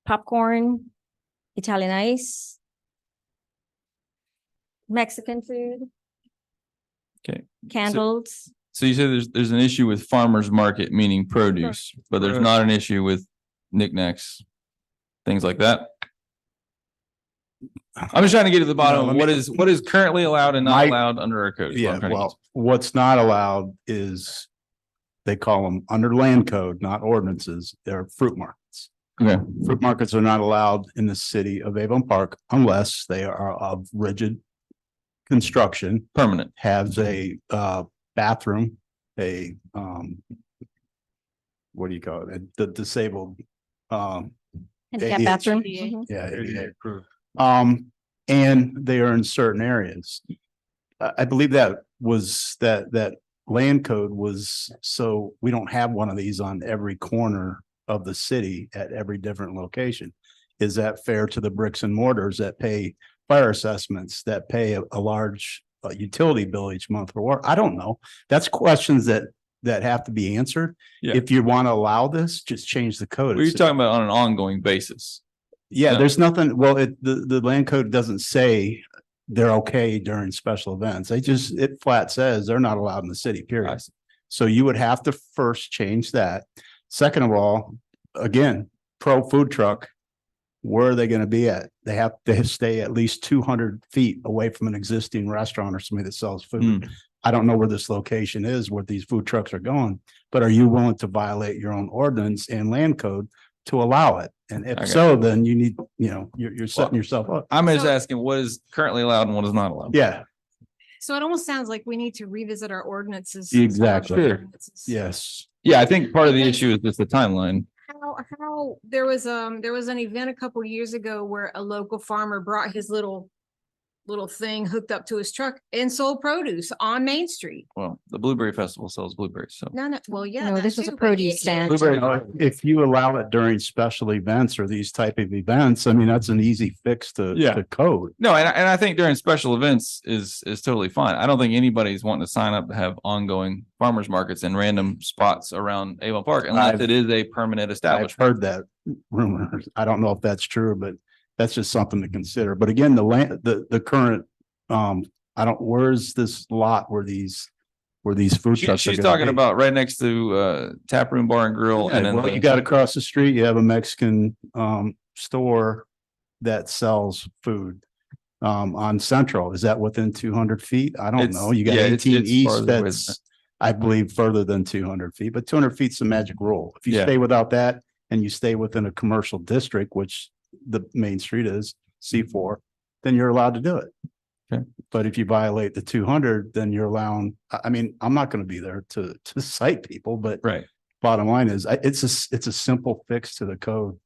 popcorn, Italian ice, Mexican food, Okay. candles. So you said there's an issue with farmer's market, meaning produce, but there's Correct. not an issue with knickknacks, things like that. I'm just trying to get to the bottom No, of let what is currently allowed and not My- allowed under our code. is what I'm Yeah, trying to get well, what's not allowed is they call them under land code, not ordinances. They're fruit markets. to. Okay, Fruit markets are not allowed in the city of Avon Park unless they are of rigid construction, permanent. has a bathroom, a what do you call it? The disabled Handicap ADA. bathroom. ADA. Mhm. Yeah, and they are in certain areas. I believe that was that land code was, so we don't have one of these on every corner of the city at every different location. Is that fair to the bricks and mortars that pay fire assessments, that pay a large utility bill each month for water? I don't know. That's questions that have to be answered. Yeah. If you want to allow this, just change the code. Well, you're talking about on an ongoing basis. Yeah, No. there's nothing, well, the land code doesn't say they're okay during special events. It flat says they're not allowed in the city, I period. see. So you would have to first change that. Second of all, again, pro food truck, where are they gonna be at? They have to stay at least 200 feet away from an existing restaurant or somebody that sells food. I don't know where this location is, where these food trucks are going, but are you willing to violate your own ordinance and land code to allow it? And if Okay. so, then you need, you're setting yourself up. I'm just asking what is currently allowed and what is not allowed. Yeah, So it almost sounds like we need to revisit our ordinances. exactly. Sure. Yes. Yeah, I think part of the issue is just the timeline. How there was an event a couple years ago where a local farmer brought his little little thing hooked up to his truck and sold produce on Main Street. Well, the Blueberry Festival sells blueberries, so. No, well, yeah. No, that this was a too, but produce it- stand. Blueberry, if you allow it during special events or these type of events, I mean, that's an easy fix Yeah. to code. No, and I think during special events is totally fine. I don't think anybody's wanting to sign up to have ongoing farmers markets in random spots around Avon Park unless I've- it is a permanent I've establishment. heard that rumor. I don't know if that's true, but that's just something to consider. But again, the land, the current, where's this lot where these food trucks are She's gonna talking be? about right next to Tap Room Bar and Grill and Yeah, then. well, you got across the street, you have a Mexican store that sells food on Central. Is that within 200 feet? I don't know. You got yeah, it's 18 East farther away that's, than I believe, further than 200 feet, but 200 feet's the magic rule. If you Yeah. stay without that and you stay within a commercial district, which the main street is C4, then you're allowed to do it. Okay. But if you violate the 200, then you're allowing, I mean, I'm not going to be there to cite people, but Right. bottom line is it's a simple fix to the code,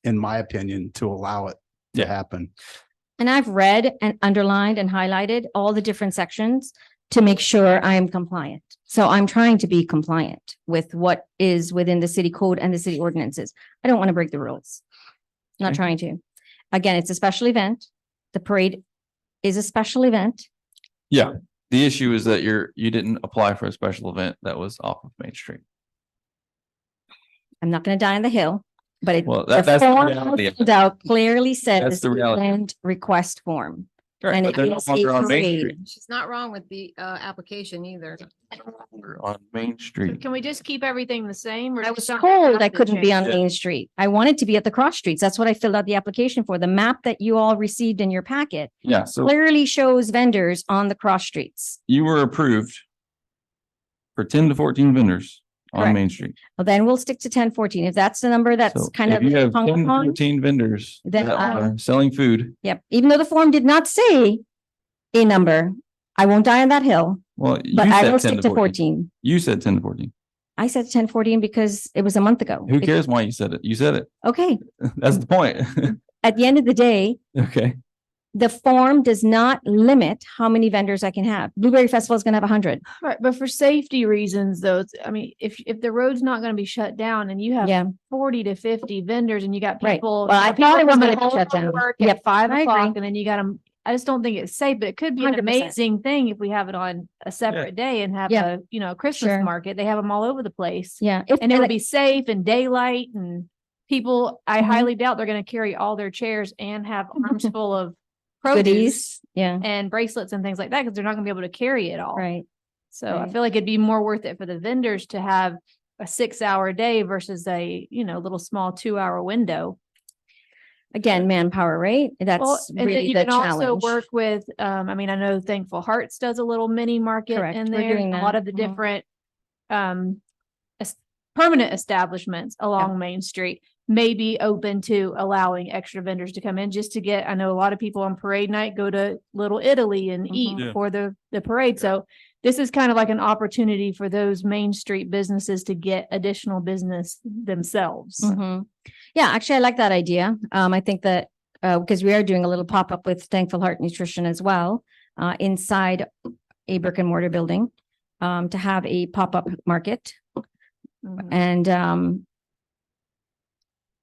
in my opinion, to allow it to Yeah. happen. And I've read and underlined and highlighted all the different sections to make sure I am compliant. So I'm trying to be compliant with what is within the city code and the city ordinances. I don't want to break the rules. Not Okay. trying to. Again, it's a special event. The parade is a special event. Yeah, the issue is that you didn't apply for a special event that was off of Main Street. I'm not going to die on the hill, but it. Well, the that's the form reality of it. filled out clearly said That's this the reality. land request form. Right, And but it they're no is a longer on Main parade. Street. She's not wrong with the application either. We're on Main Street. Can we just keep everything the same? or I does was something told have I to couldn't be on change? Main Street. I wanted to be at the cross streets. That's what I filled out the application for. The map that you all received in your packet Yeah, so clearly shows vendors on the cross streets. you were approved for 10 to 14 vendors on Correct. Main Street. Well, then we'll stick to 1014. If that's the number that's So kind if of you have hung 10 to upon. 14 vendors Then, that are selling food, Yep, even though the form did not say a number, I won't die on that hill, well, you but I said will 10 stick to to 14. 14. You said 10 to 14. I said 1014 because it was a month ago. Who cares why you said it? You said it. Okay, That's the point. at the end of the day, Okay. the form does not limit how many vendors I can have. Blueberry Festival is going to have 100. Right, but for safety reasons, though, I mean, if the road's not gonna be shut down and you have Yeah, 40 to 50 vendors and you got Right. people. Well, I people thought it was coming gonna be home shut from down. work Yep, At 5 I o'clock agree. and then you got them, I just don't think it's safe, but it could be an 100%. amazing thing if we have it on a separate day and have Yeah. a Christmas Sure. market. They have them all over the place. yeah. And it would be safe and daylight and people, I Mhm. highly doubt they're gonna carry all their chairs and have arms full of produce Goodies, yeah, and bracelets and things like that, because they're not gonna be able to carry it all. right. So I Right. feel like it'd be more worth it for the vendors to have a 6-hour day versus a, little small 2-hour window. Again, manpower, right? Well, That's and then really you the can also challenge. work with, I mean, I know Thankful Hearts does a little mini market Correct, in we're there. doing A lot that. of the Mhm. different, permanent establishments along Main Street may be open to allowing extra vendors to come in just to get, I know a lot of people on parade night go to Little Italy and eat Yeah. before the parade. So this is kind of like an opportunity for those Main Street businesses to get additional business themselves. Mhm. Yeah, actually, I like that idea. I think that, because we are doing a little pop-up with Thankful Heart Nutrition as well, inside a brick and mortar building, to have a pop-up market. Mhm. And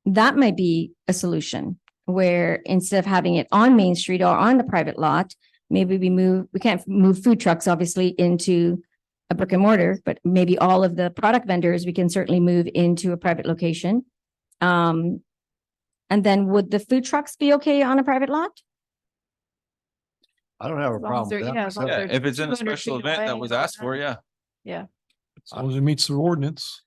that might be a solution where instead of having it on Main Street or on the private lot, maybe we can't move food trucks obviously into a brick and mortar, but maybe all of the product vendors, we can certainly move into a private location. And then would the food trucks be okay on a private lot? I don't have a As long as problem they're- with that yeah, as long as myself. Yeah, if it's in a 200 special feet event that away was and all asked for, yeah. Yeah. As long as it meets the ordinance.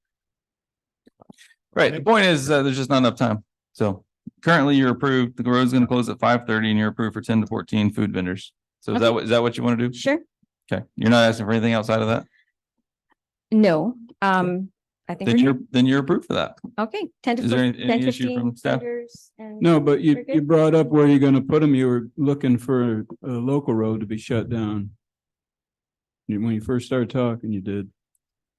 Right. The point is, there's just not enough time. So currently you're approved. The road's gonna close at 5:30 and you're approved for 10 to 14 food vendors. So is that what you want to do? Sure. Okay. You're not asking for anything outside of that? No, I think. Then you're approved for that. Okay, 10 to Is there 15, any 10, issue 15 from staff? vendors and- No, but you, We're good? you brought up where you're gonna put them. You were looking for a local road to be shut down. When you first started talking, you did.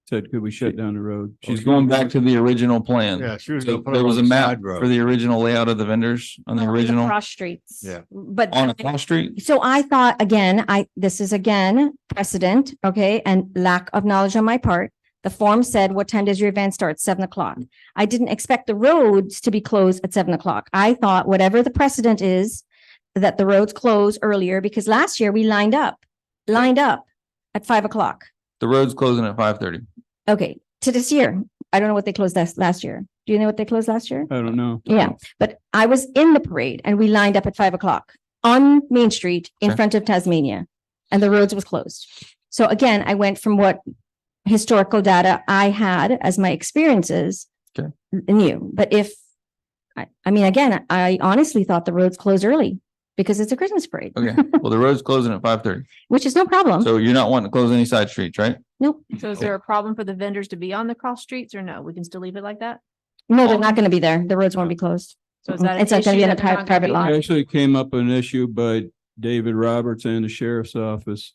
said, could we shut down the road? She's going back to the original plan. Yeah, she was So gonna put there it was a on the map side road. for the original layout of the vendors on the On the original, Cross streets. Yeah. But. on a cross street. So I thought, again, this is again precedent, okay, and lack of knowledge on my part. The form said, what time does your event start? 7 o'clock. I didn't expect the roads to be closed at 7 o'clock. I thought whatever the precedent is, that the roads close earlier, because last year we lined up at 5 o'clock. The road's closing at 5:30. Okay, to this year, I don't know what they closed last year. Do you know what they closed last year? I don't know. Yeah, but I was in the parade and we lined up at 5 o'clock on Main Street in Okay. front of Tasmania, and the roads was closed. So again, I went from what historical data I had as my experiences Okay. knew. But I mean, again, I honestly thought the roads closed early because it's a Christmas parade. Okay, well, the road's closing at 5:30. Which is no problem. So you're not wanting to close any side streets, right? Nope. So is there a problem for the vendors to be on the cross streets or no? We can still leave it like that? No, they're not going to be there. The roads won't be closed. So is that an It's not going to be issue in a that they're not gonna private be lot. there? Actually came up an issue by David Roberts and the sheriff's office.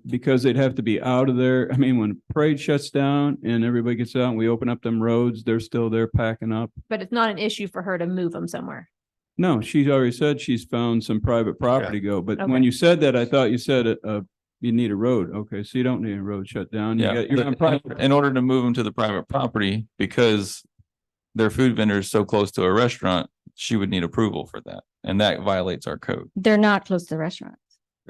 Because they'd have to be out of there. I mean, when parade shuts down and everybody gets out and we open up them roads, they're still there packing up. But it's not an issue for her to move them somewhere. No, she's already said she's found some private property to go, but when Okay. you said that, I thought you said, you need a road. Okay, so you don't need a road shut down. Yeah, You're on private. in order to move them to the private property, because their food vendor is so close to a restaurant, she would need approval for that, and that violates our code. They're not close to the restaurant.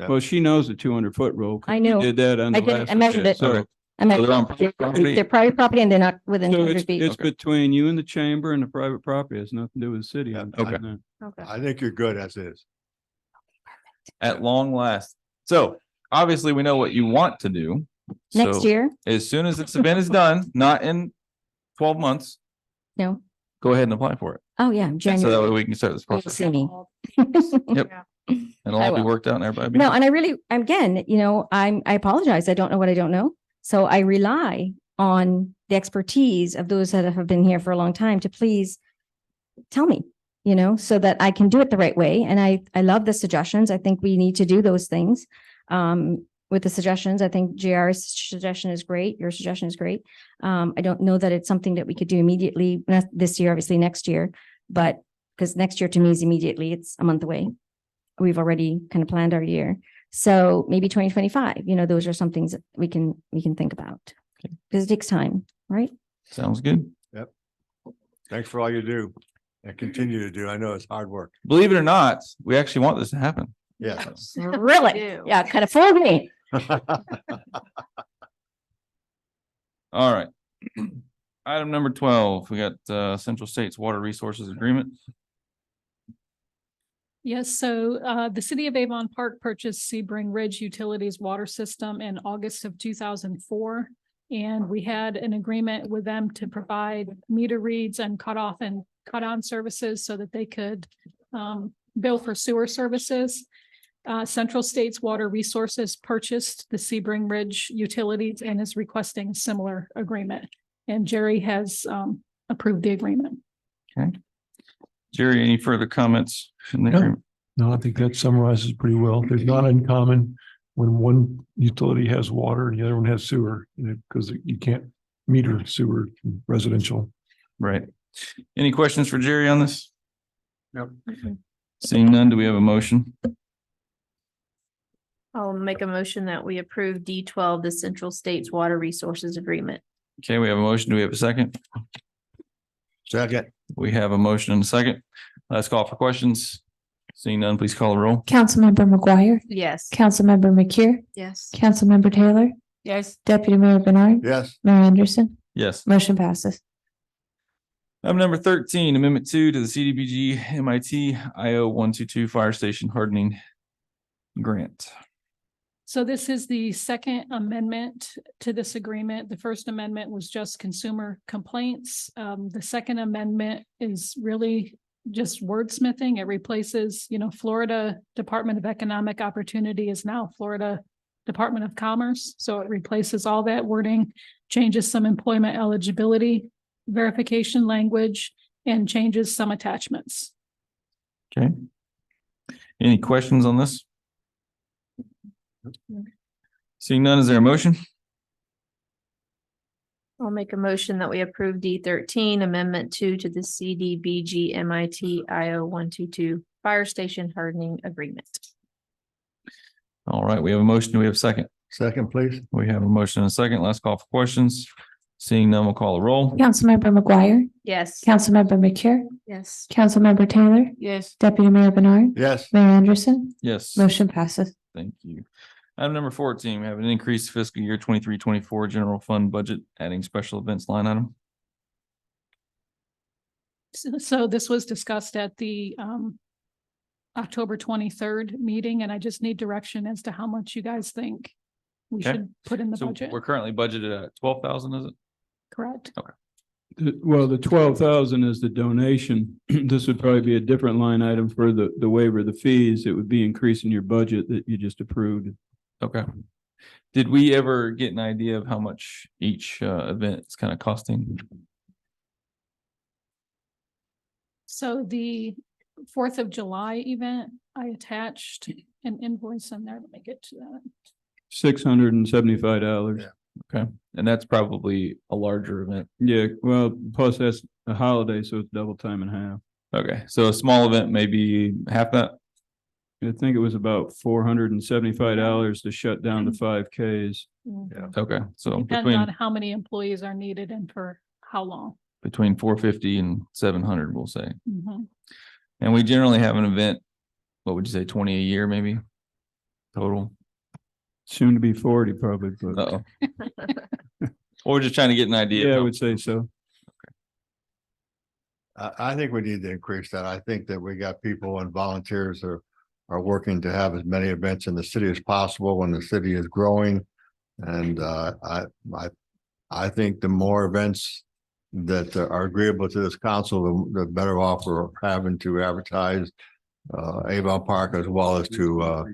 Well, she knows the 200-foot rule. 'cause I we know. Did that on I the did, last. I measured it. So I mean, they're on private property? they're private property and they're not within so 200 it's, feet. it's between you and the chamber and the private property. It has nothing to do with the city. Yeah, on okay. that. Okay. I think you're good as is. At long last. So obviously, we know what you want to do. Next So year? as soon as this event is done, not in 12 months, No. go ahead and apply for it. Oh, yeah, So that January. way we can start this You'll process. see me. Yep. It'll I all be will. worked out and everybody. be No, happy. and I really, again, I apologize. I don't know what I don't know. So I rely on the expertise of those that have been here for a long time to please tell me, so that I can do it the right way. And I love the suggestions. I think we need to do those things. With the suggestions, I think JR's suggestion is great. Your suggestion is great. I don't know that it's something that we could do immediately, not this year, obviously next year, but because next year to me is immediately, it's a month away. We've already kind of planned our year. So maybe 2025, those are some things that we can think about. Because it takes time, right? Sounds good. Yep. Thanks for all you do and continue to do. I know it's hard work. Believe it or not, we actually want this to happen. Yes. Really? do. Yeah, kind of fooled me. All right. Item number 12, we got Central States Water Resources Agreement. Yes, so the city of Avon Park purchased Sebring Ridge Utilities water system in August of 2004. And we had an agreement with them to provide meter reads and cut on services so that they could bill for sewer services. Central States Water Resources purchased the Sebring Ridge Utilities and is requesting a similar agreement. And Jerry has approved the agreement. Okay. Jerry, any further comments? in the No. agreement? No, I think that summarizes pretty well. There's not uncommon when one utility has water and the other one has sewer, because you can't meter sewer residential. Right. Any questions for Jerry on this? Nope. Seeing none, do we have a motion? I'll make a motion that we approve D12, the Central States Water Resources Agreement. Okay, we have a motion. Do we have a second? Second. We have a motion and a second. Let's call for questions. Seeing none, please call the roll. Councilmember McGuire, Yes. Councilmember McCure, Yes. Councilmember Taylor, Yes. Deputy Mayor Bernard, Yes. Mayor Anderson, Yes. motion passes. Item number 13, Amendment 2 to the CDBG MIT IO 122 Fire Station Hardening Grant. So this is the second amendment to this agreement. The first amendment was just consumer complaints. The second amendment is really just wordsmithing. It replaces, Florida Department of Economic Opportunity is now Florida Department of Commerce. So it replaces all that wording, changes some employment eligibility, verification language, and changes some attachments. Okay. Any questions on this? Seeing none, is there a motion? I'll make a motion that we approve D13 Amendment 2 to the CDBG MIT IO 122 Fire Station Hardening Agreement. All right, we have a motion. Do we have a second? Second, please. We have a motion and a second. Last call for questions. Seeing none, we'll call a roll. Councilmember McGuire, Yes. Councilmember McCure, Yes. Councilmember Taylor, Yes. Deputy Mayor Bernard, Yes. Mayor Anderson, Yes. motion passes. Thank you. Item number 14, we have an increased fiscal year 23-24 general fund budget, adding special events line item. So this was discussed at the October 23rd meeting, and I just need direction as to how much you guys think we Okay. should put in the So budget. we're currently budgeted at 12,000, is it? Correct. Well, the 12,000 is the donation. This would probably be a different line item for the waiver of the fees. It would be increasing your budget that you just approved. Okay. Did we ever get an idea of how much each event is kind of costing? So the 4th of July event, I attached an invoice in there to make it to that. $675. Okay, and that's probably a larger event. Yeah, well, plus that's a holiday, so it's double time and a half. Okay, so a small event, maybe half that? I think it was about $475 to shut down the 5Ks. Okay, so Depends between on how many employees are needed and for how long. between 450 and 700, we'll say. Mhm. And we generally have an event, what would you say, 20 a year maybe? Total? Soon to be 40 probably, but Uh-oh. Or we're just trying to get an idea. yeah, I of- would say so. I think we need to increase that. I think that we got people and volunteers are working to have as many events in the city as possible when the city is growing. And I think the more events that are agreeable to this council, the better off we're having to advertise Avon Park, as well as to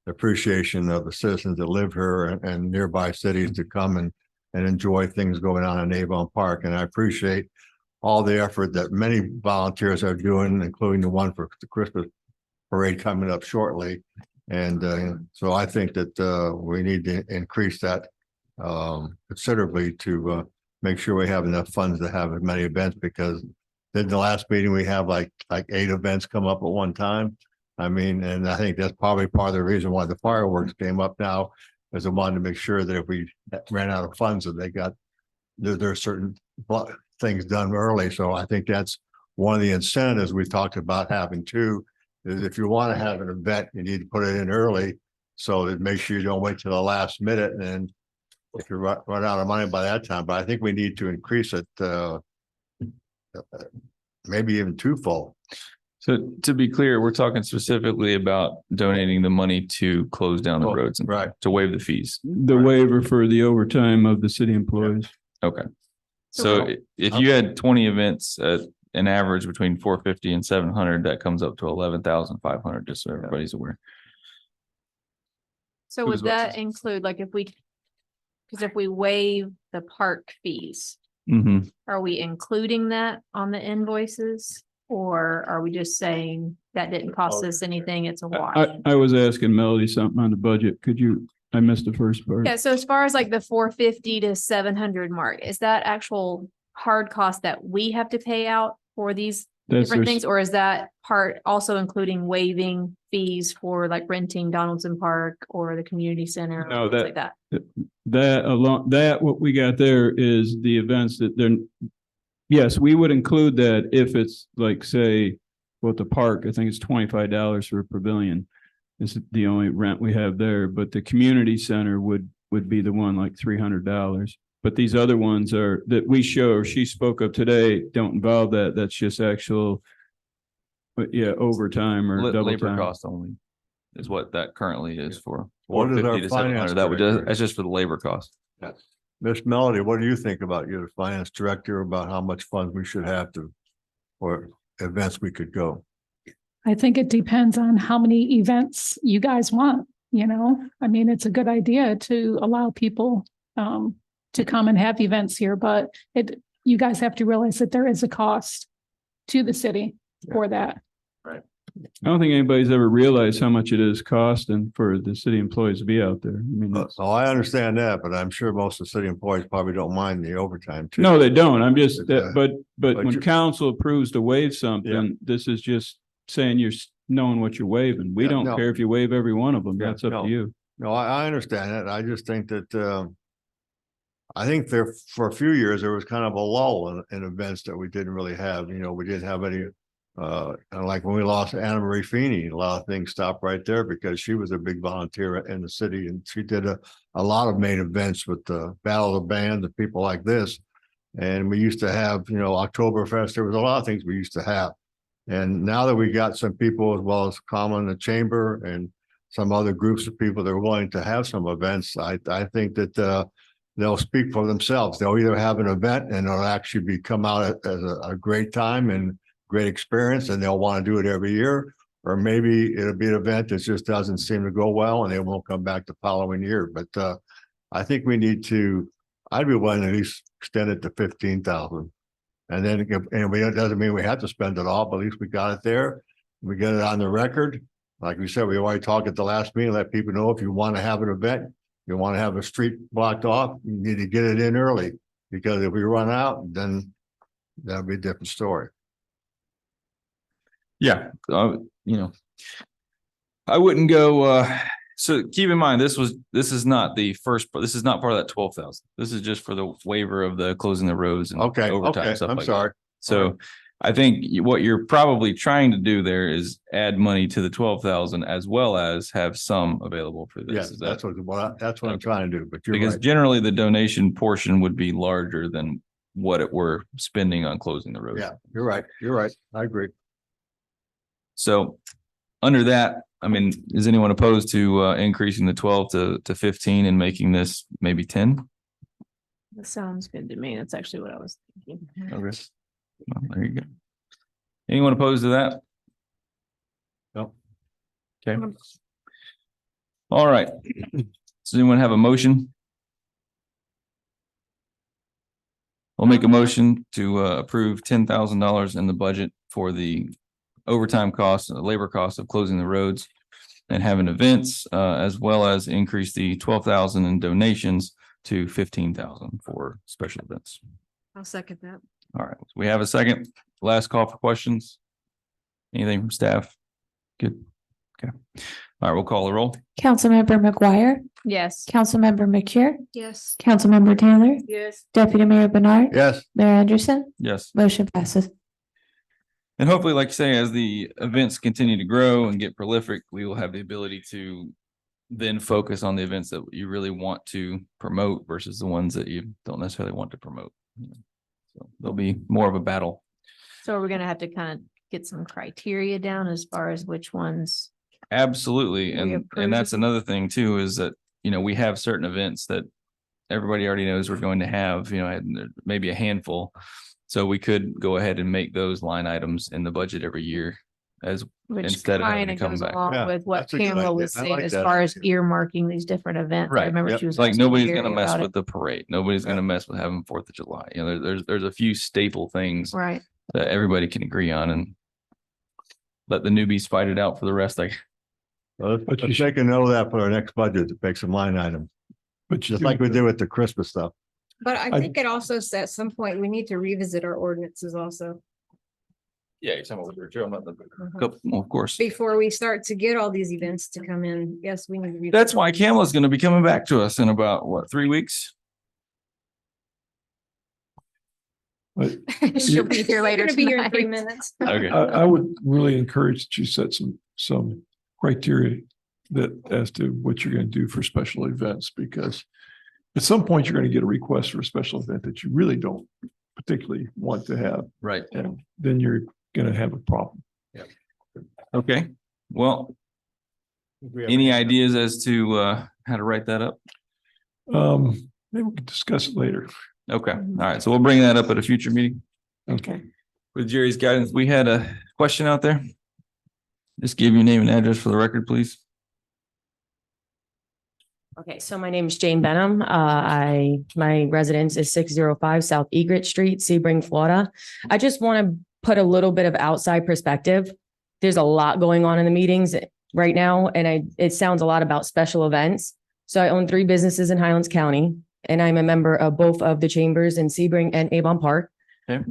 appreciation of the citizens that live here and nearby cities to come and enjoy things going on in Avon Park. And I appreciate all the effort that many volunteers are doing, including the one for the Christmas parade coming up shortly. And so I think that we need to increase that considerably to make sure we have enough funds to have as many events, because in the last meeting, we have like 8 events come up at one time. I mean, and I think that's probably part of the reason why the fireworks came up now, is I wanted to make sure that if we ran out of funds, that they got, there are certain things done early. So I think that's one of the incentives we talked about having too, is if you want to have an event, you need to put it in early, so that make sure you don't wait till the last minute, and then if you run out of money by that time. But I think we need to increase it, maybe even twofold. So to be clear, we're talking specifically about donating the money to close down the roads and right, to waive the fees. The waiver for the overtime of the city employees. Okay. So if you had 20 events at an average between 450 and 700, that comes up to 11,500, just so everybody's aware. So Who's would that what's- include, like, because if we waive the park fees, Mm-hmm. are we including that on the invoices? Or are we just saying that didn't cost us anything, it's a wash? I was asking Melody something on the budget. Could you, I missed the first part. Yeah, so as far as like the 450 to 700 mark, is that actual hard cost that we have to pay out for these That's different their- things? Or is that part also including waiving fees for like renting Donaldson Park or the community center? or No, things like that? That along, that what we got there is the events that they're, yes, we would include that if it's like, say, what the park, I think it's $25 for a pavilion. Is the only rent we have there, but the community center would be the one like $300. But these other ones are that we show, or she spoke of today, don't involve that. That's just actual, but yeah, overtime or double Labor time. cost only is what that currently is for. What is our 450 to 700. finance That would, director? that's just for the labor cost. Miss Melody, what do you think about, you're the finance director, about how much funds we should have to, or events we could go? I think it depends on how many events you guys want, you know? I mean, it's a good idea to allow people to come and have events here, but you guys have to realize that there is a cost to the city for that. I don't think anybody's ever realized how much it is costing for the city employees to be out there. I mean, So I understand that, but I'm sure most of the city employees probably don't mind the overtime too. no, they don't. I'm just, But, but but when you- council approves to waive something, this is just saying you're knowing what you're waiving. We Yeah, don't no. care if you waive every one of them. Yeah, That's up no. to you. No, I understand that. I just think that, I think there, for a few years, there was kind of a lull in events that we didn't really have, we didn't have any, like when we lost Anna Marie Feeney, a lot of things stopped right there because she was a big volunteer in the city and she did a lot of main events with the Battle of the Bands and people like this. And we used to have, Oktoberfest. There was a lot of things we used to have. And now that we got some people as well as Common, the Chamber, and some other groups of people that are willing to have some events, I think that they'll speak for themselves. They'll either have an event and it'll actually come out as a great time and great experience, and they'll want to do it every year, or maybe it'll be an event that just doesn't seem to go well and they won't come back the following year. But I think we need to, I'd be willing to at least extend it to 15,000. And then, it doesn't mean we have to spend it all, but at least we got it there. We get it on the record. Like we said, we already talked at the last meeting, let people know if you want to have an event, you want to have a street blocked off, you need to get it in early. Because if we run out, then that'll be a different story. Yeah, I wouldn't go, so keep in mind, this is not the first, this is not part of that 12,000. This is just for the waiver of the closing the roads and Okay, overtime stuff I'm like sorry. that. So I think what you're probably trying to do there is add money to the 12,000 as well as have some available for this. Yes, Is that's that- what I'm trying to do, but you're Because right. generally the donation portion would be larger than what we're spending on closing the roads. Yeah, you're right. You're right. I agree. So under that, I mean, is anyone opposed to increasing the 12 to 15 and making this maybe 10? That sounds good to me. That's actually what I was thinking. Okay. Well, there you go. Anyone opposed to that? No. Okay. All right. Does anyone have a motion? I'll make a motion to approve $10,000 in the budget for the overtime costs, labor costs of closing the roads and having events, as well as increase the 12,000 in donations to 15,000 for special events. I'll second that. All right, we have a second. Last call for questions. Anything from staff? Good. Okay. All right, we'll call the roll. Councilmember McGuire, Yes. Councilmember McCure, Yes. Councilmember Taylor, Yes. Deputy Mayor Bernard. Yes, Mayor Anderson, Yes. motion passes. And hopefully, like I say, as the events continue to grow and get prolific, we will have the ability to then focus on the events that you really want to promote versus the ones that you don't necessarily want to promote. So there'll be more of a battle. So we're gonna have to kind of get some criteria down as far as which ones. Absolutely. We And approve that's it. another thing too, is that, we have certain events that everybody already knows we're going to have, and there may be a handful. So we could go ahead and make those line items in the budget every year as Which instead of having kind to of come goes back. along Yeah, with what that's a good Pamela idea. was I saying like as that far as idea. earmarking these different events. I Right. remember Yep. she was. Like asking nobody's Jerry gonna mess about with the parade. Nobody's gonna mess with having 4th of July. There's a few staple things it. Right. that everybody can agree on and let the newbies fight it out for the rest. Like, let's But you let's make a note of that for our next budget to make some line items, But just like we did with the Christmas stuff. But I I- think it also says at some point we need to revisit our ordinances also yeah, you're talking about of course. before we start to get all these events to come in. Yes, we need to. That's why Kamala's gonna be coming back to us in about 3 weeks? But She'll be here later Gonna be here in tonight. 3 minutes. Okay. I would really encourage that you set some criteria that as to what you're going to do for special events, because at some point you're going to get a request for a special event that you really don't particularly want to have, Right. and then you're going to have a problem. Okay. Well, any ideas as to how to write that up? Maybe we can discuss it later. Okay. All right. So we'll bring that up at a future meeting. Okay. With Jerry's guidance, we had a question out there. Just give your name and address for the record, please. Okay, so my name is Jane Benham. My residence is 605 South Egret Street, Sebring, Florida. I just want to put a little bit of outside perspective. there's a lot going on in the meetings right now, and it sounds a lot about special events. So I own 3 businesses in Highlands County, and I'm a member of both of the chambers in Sebring and Avon Park. Okay.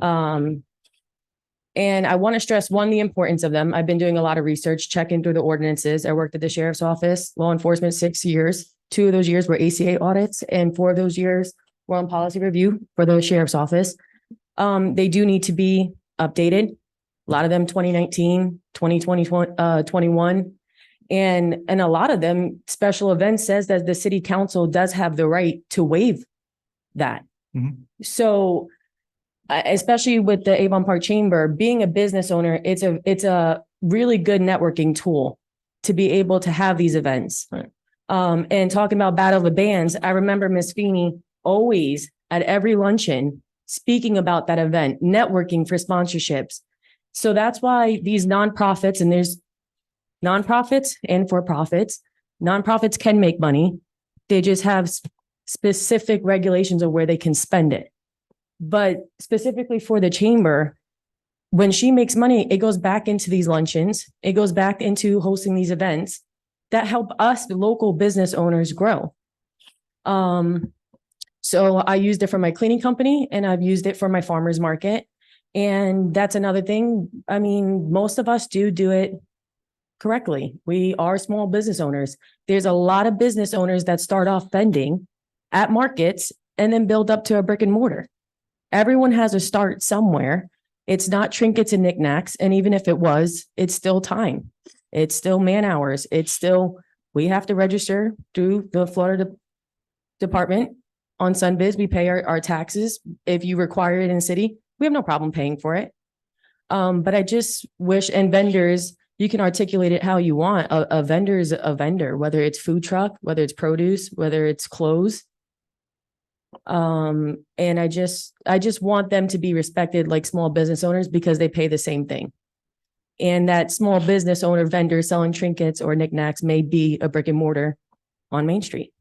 And I want to stress, one, the importance of them. I've been doing a lot of research, checking through the ordinances. I worked at the sheriff's office, law enforcement, 6 years. 2 of those years were ACA audits, and 4 of those years were on policy review for the sheriff's office. They do need to be updated. A lot of them 2019, 2020, 21. And a lot of them, special events says that the city council does have the right to waive that. So especially with the Avon Park Chamber, being a business owner, it's a really good networking tool to be able to have these events. Right. And talking about Battle of the Bands, I remember Miss Feeney always at every luncheon speaking about that event, networking for sponsorships. So that's why these nonprofits, and there's nonprofits and for-profits, nonprofits can make money. They just have specific regulations of where they can spend it. But specifically for the chamber, when she makes money, it goes back into these luncheons. It goes back into hosting these events that help us, the local business owners, grow. So I used it for my cleaning company, and I've used it for my farmer's market. And that's another thing. I mean, most of us do it correctly. We are small business owners. There's a lot of business owners that start off vending at markets and then build up to a brick and mortar. Everyone has a start somewhere. It's not trinkets and knickknacks. And even if it was, it's still time. It's still man hours. It's still, we have to register through the Florida Department on Sunbiz. We pay our taxes. If you require it in the city, we have no problem paying for it. But I just wish, and vendors, you can articulate it how you want. A vendor is a vendor, whether it's food truck, whether it's produce, whether it's clothes. And I just want them to be respected like small business owners because they pay the same thing. And that small business owner vendor selling trinkets or knickknacks may be a brick and mortar on Main Street.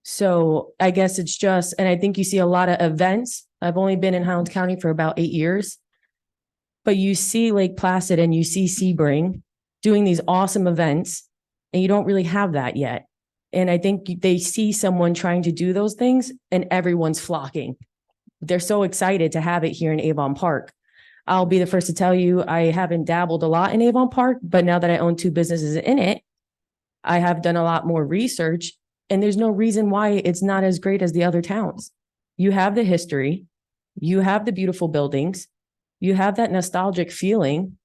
So I guess it's just, and I think you see a lot of events. I've only been in Highlands County for about 8 years, but you see Lake Placid and you see Sebring doing these awesome events, and you don't really have that yet. And I think they see someone trying to do those things and everyone's flocking. They're so excited to have it here in Avon Park. I'll be the first to tell you, I haven't dabbled a lot in Avon Park, but now that I own 2 businesses in it, I have done a lot more research, and there's no reason why it's not as great as the other towns. You have the history, you have the beautiful buildings, you have that nostalgic feeling.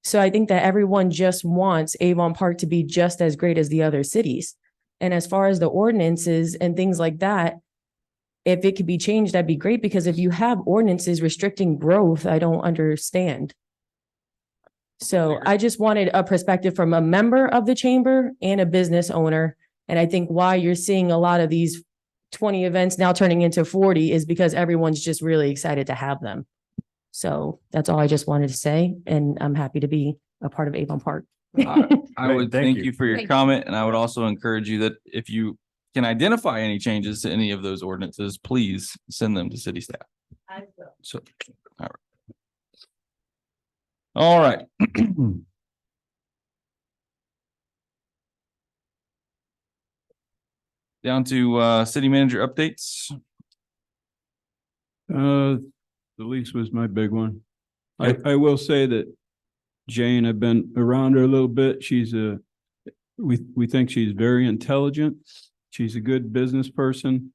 So I think that everyone just wants Avon Park to be just as great as the other cities. And as far as the ordinances and things like that, if it could be changed, that'd be great, because if you have ordinances restricting growth, I don't understand. So I just wanted a perspective from a member of the chamber and a business owner. And I think why you're seeing a lot of these 20 events now turning into 40 is because everyone's just really excited to have them. So that's all I just wanted to say. And I'm happy to be a part of Avon Park. I would thank you for your comment, and I would also encourage you that if you can identify any changes to any of those ordinances, please send them to city staff. I will. So, all right. Down to city manager updates. The lease was my big one. I will say that Jane, I've been around her a little bit. She's we think she's very intelligent. She's a good business person.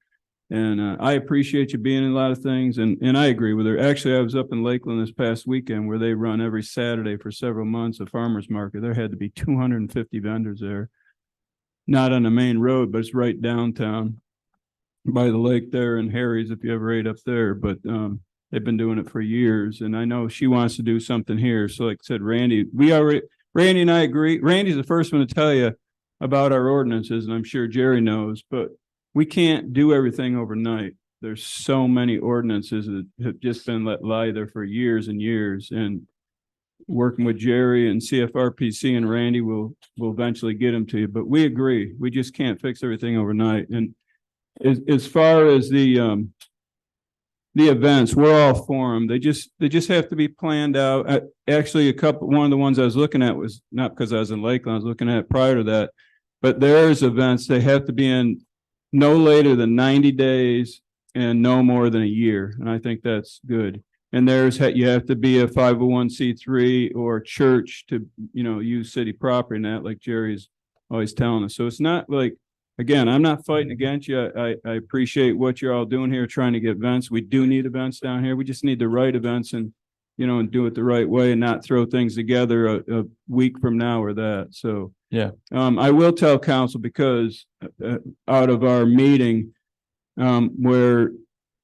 And I appreciate you being in a lot of things. And I agree with her. Actually, I was up in Lakeland this past weekend where they run every Saturday for several months a farmer's market. There had to be 250 vendors there. Not on the main road, but it's right downtown by the lake there in Harry's, if you ever ate up there. But they've been doing it for years. And I know she wants to do something here. So like I said, Randy and I agree. Randy's the first one to tell you about our ordinances, and I'm sure Jerry knows, but we can't do everything overnight. There's so many ordinances that have just been let lie there for years and years. And working with Jerry and CFRPC and Randy will eventually get them to you. But we agree, we just can't fix everything overnight. And as far as the the events, we're all for them. They just have to be planned out. Actually, one of the ones I was looking at was not because I was in Lakeland, I was looking at prior to that. But there's events, they have to be in no later than 90 days and no more than a year. And I think that's good. And you have to be a 501c3 or church to, use city property and that, like Jerry's always telling us. So it's not like, again, I'm not fighting against you. I appreciate what you're all doing here, trying to get events. We do need events down here. We just need the right events and, and do it the right way and not throw things together a week from now or that. So, yeah. I will tell council because out of our meeting, where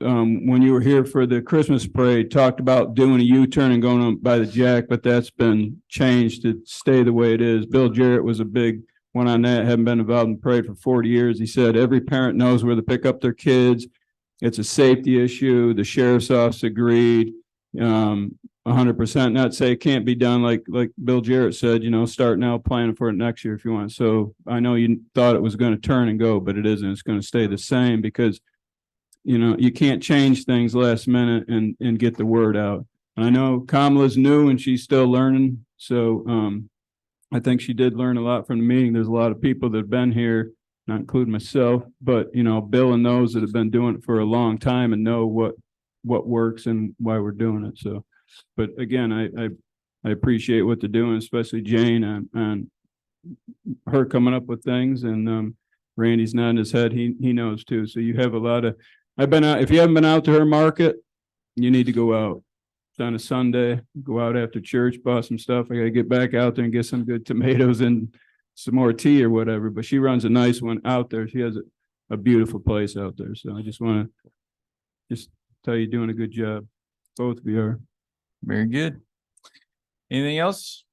when you were here for the Christmas parade, talked about doing a U-turn and going on by the Jack, but that's been changed to stay the way it is. Bill Jarrett was a big one on that, haven't been involved in the parade for 40 years. He said every parent knows where to pick up their kids. It's a safety issue. The sheriff's office agreed 100%. Not say it can't be done like Bill Jarrett said, start now planning for it next year if you want. So I know you thought it was going to turn and go, but it isn't. It's going to stay the same because you can't change things last minute and get the word out. And I know Kamala's new and she's still learning. So I think she did learn a lot from the meeting. There's a lot of people that have been here, not including myself, but Bill and those that have been doing it for a long time and know what works and why we're doing it. So, but again, I appreciate what they're doing, especially Jane and her coming up with things, and Randy's nodding his head. He knows too. So you have a lot of. I've been out. If you haven't been out to her market, you need to go out. It's on a Sunday. Go out after church, buy some stuff. I got to get back out there and get some good tomatoes and some more tea or whatever. But she runs a nice one out there. She has a beautiful place out there. So I just want to tell you, doing a good job. Both of you are. Very good. Anything else?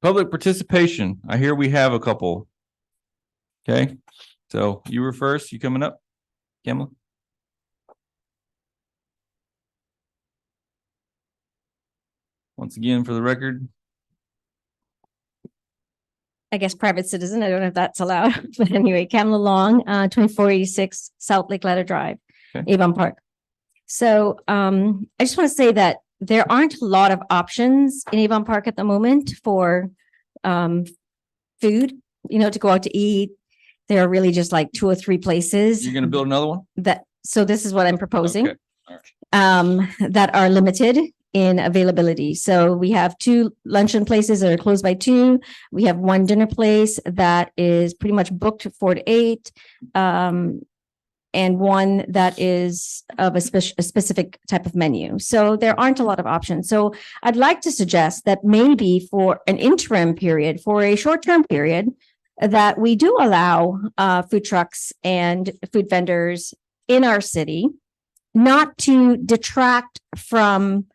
Public participation. I hear we have a couple. Okay, so you were first. You coming up, Kamala? Once again, for the record. I guess private citizen. I don't know if that's allowed, but anyway, Kamala Long, 2486 South Lake Ladder Drive, Avon Park. So I just want to say that there aren't a lot of options in Avon Park at the moment for food, to go out to eat. There are really just like 2 or 3 places. You're going to build another one? So this is what I'm proposing. Okay. All right. That are limited in availability. So we have 2 luncheon places that are closed by 2. We have 1 dinner place that is pretty much booked 4 to 8. And 1 that is of a specific type of menu. So there aren't a lot of options. So I'd like to suggest that maybe for an interim period, for a short-term period, that we do allow food trucks and food vendors in our city, not to detract from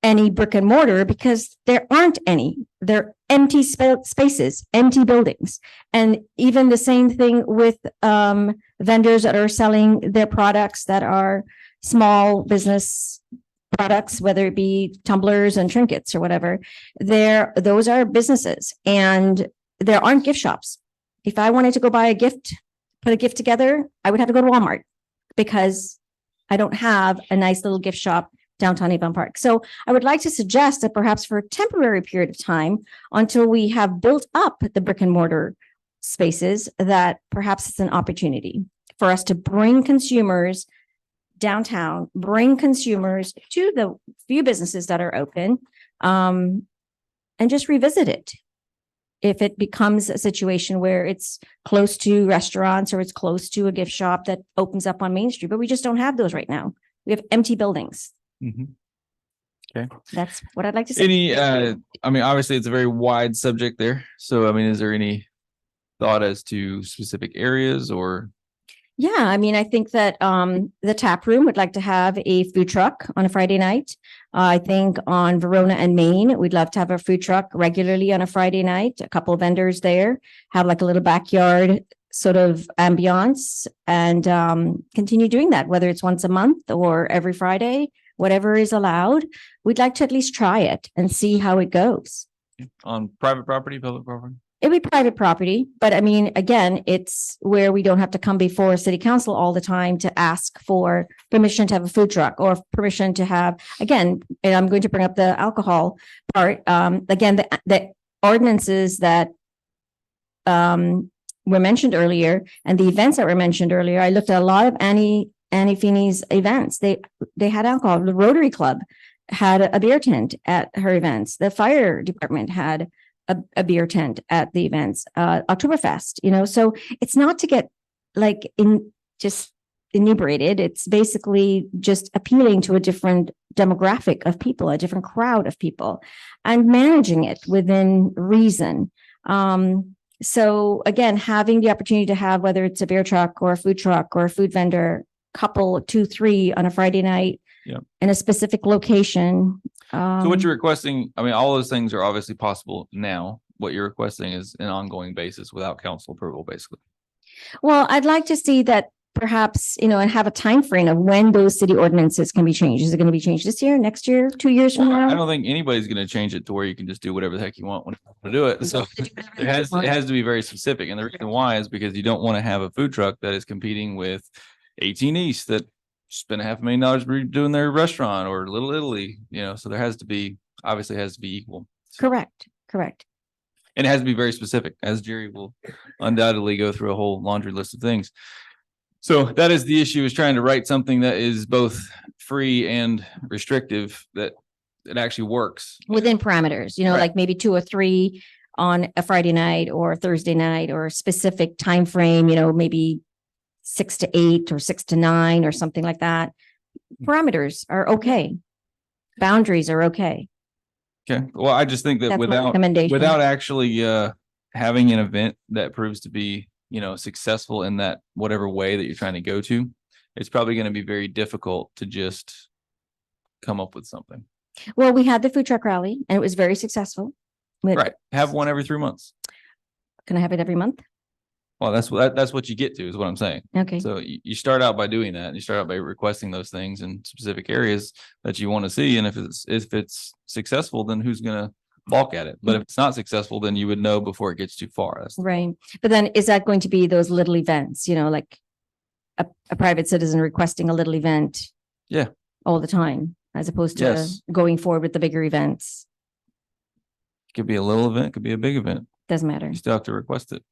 any brick and mortar, because there aren't any. They're empty spaces, empty buildings. And even the same thing with vendors that are selling their products that are small business products, whether it be tumblers and trinkets or whatever. Those are businesses, and there aren't gift shops. If I wanted to go buy a gift, put a gift together, I would have to go to Walmart because I don't have a nice little gift shop downtown Avon Park. So I would like to suggest that perhaps for a temporary period of time, until we have built up the brick and mortar spaces, that perhaps it's an opportunity for us to bring consumers downtown, bring consumers to the few businesses that are open, and just revisit it. If it becomes a situation where it's close to restaurants or it's close to a gift shop that opens up on Main Street, but we just don't have those right now. We have empty buildings. Okay. That's what I'd like to say. Obviously it's a very wide subject there. So, is there any thought as to specific areas or? Yeah, I think that the tap room would like to have a food truck on a Friday night. I think on Verona and Main, we'd love to have a food truck regularly on a Friday night, a couple of vendors there, have like a little backyard sort of ambiance, and continue doing that, whether it's once a month or every Friday, whatever is allowed. We'd like to at least try it and see how it goes. On private property, public property? It'd be private property, but I mean, again, it's where we don't have to come before city council all the time to ask for permission to have a food truck or permission to have, again, and I'm going to bring up the alcohol part. Again, the ordinances that were mentioned earlier and the events that were mentioned earlier, I looked at a lot of Annie Feeney's events. They had alcohol. The Rotary Club had a beer tent at her events. The fire department had a beer tent at the events, Oktoberfest, so it's not to get just inebriated. It's basically just appealing to a different demographic of people, a different crowd of people, and managing it within reason. So again, having the opportunity to have, whether it's a beer truck or a food truck or a food vendor, couple 2, 3 on a Friday night in a specific location. So what you're requesting, I mean, all those things are obviously possible now. What you're requesting is an ongoing basis without council approval, basically. Well, I'd like to see that perhaps, and have a time frame of when those city ordinances can be changed. Is it going to be changed this year, next year, 2 years from now? I don't think anybody's going to change it to where you can just do whatever the heck you want when you want to do it. So it has to be very specific. And the reason why is because you don't want to have a food truck that is competing with 18 East that spent $500,000 doing their restaurant or Little Italy, so there has to be equal. Correct. And it has to be very specific, as Jerry will undoubtedly go through a whole laundry list of things. So that is the issue, is trying to write something that is both free and restrictive, that it actually works. Within parameters, Right. like maybe 2 or 3 on a Friday night or Thursday night, or a specific time frame, maybe 6 to 8 or 6 to 9 or something like that. Parameters are okay. Boundaries are okay. Okay, well, I just think that That's my recommendation. without actually having an event that proves to be, successful in that whatever way that you're trying to go to, it's probably going to be very difficult to just come up with something. Well, we had the food truck rally and it was very successful. Right. Have one every 3 months. Can I have it every month? Well, that's what you get to, is what I'm saying. Okay. So you start out by doing that. You start out by requesting those things in specific areas that you want to see. And if it's successful, then who's going to balk at it? But if it's not successful, then you would know before it gets too far. Right. But then is that going to be those little events, like a private citizen requesting a little event? Yeah. All the time, as opposed to Yes. going forward with the bigger events? It could be a little event, could be a big event. Doesn't matter. You still have to request it.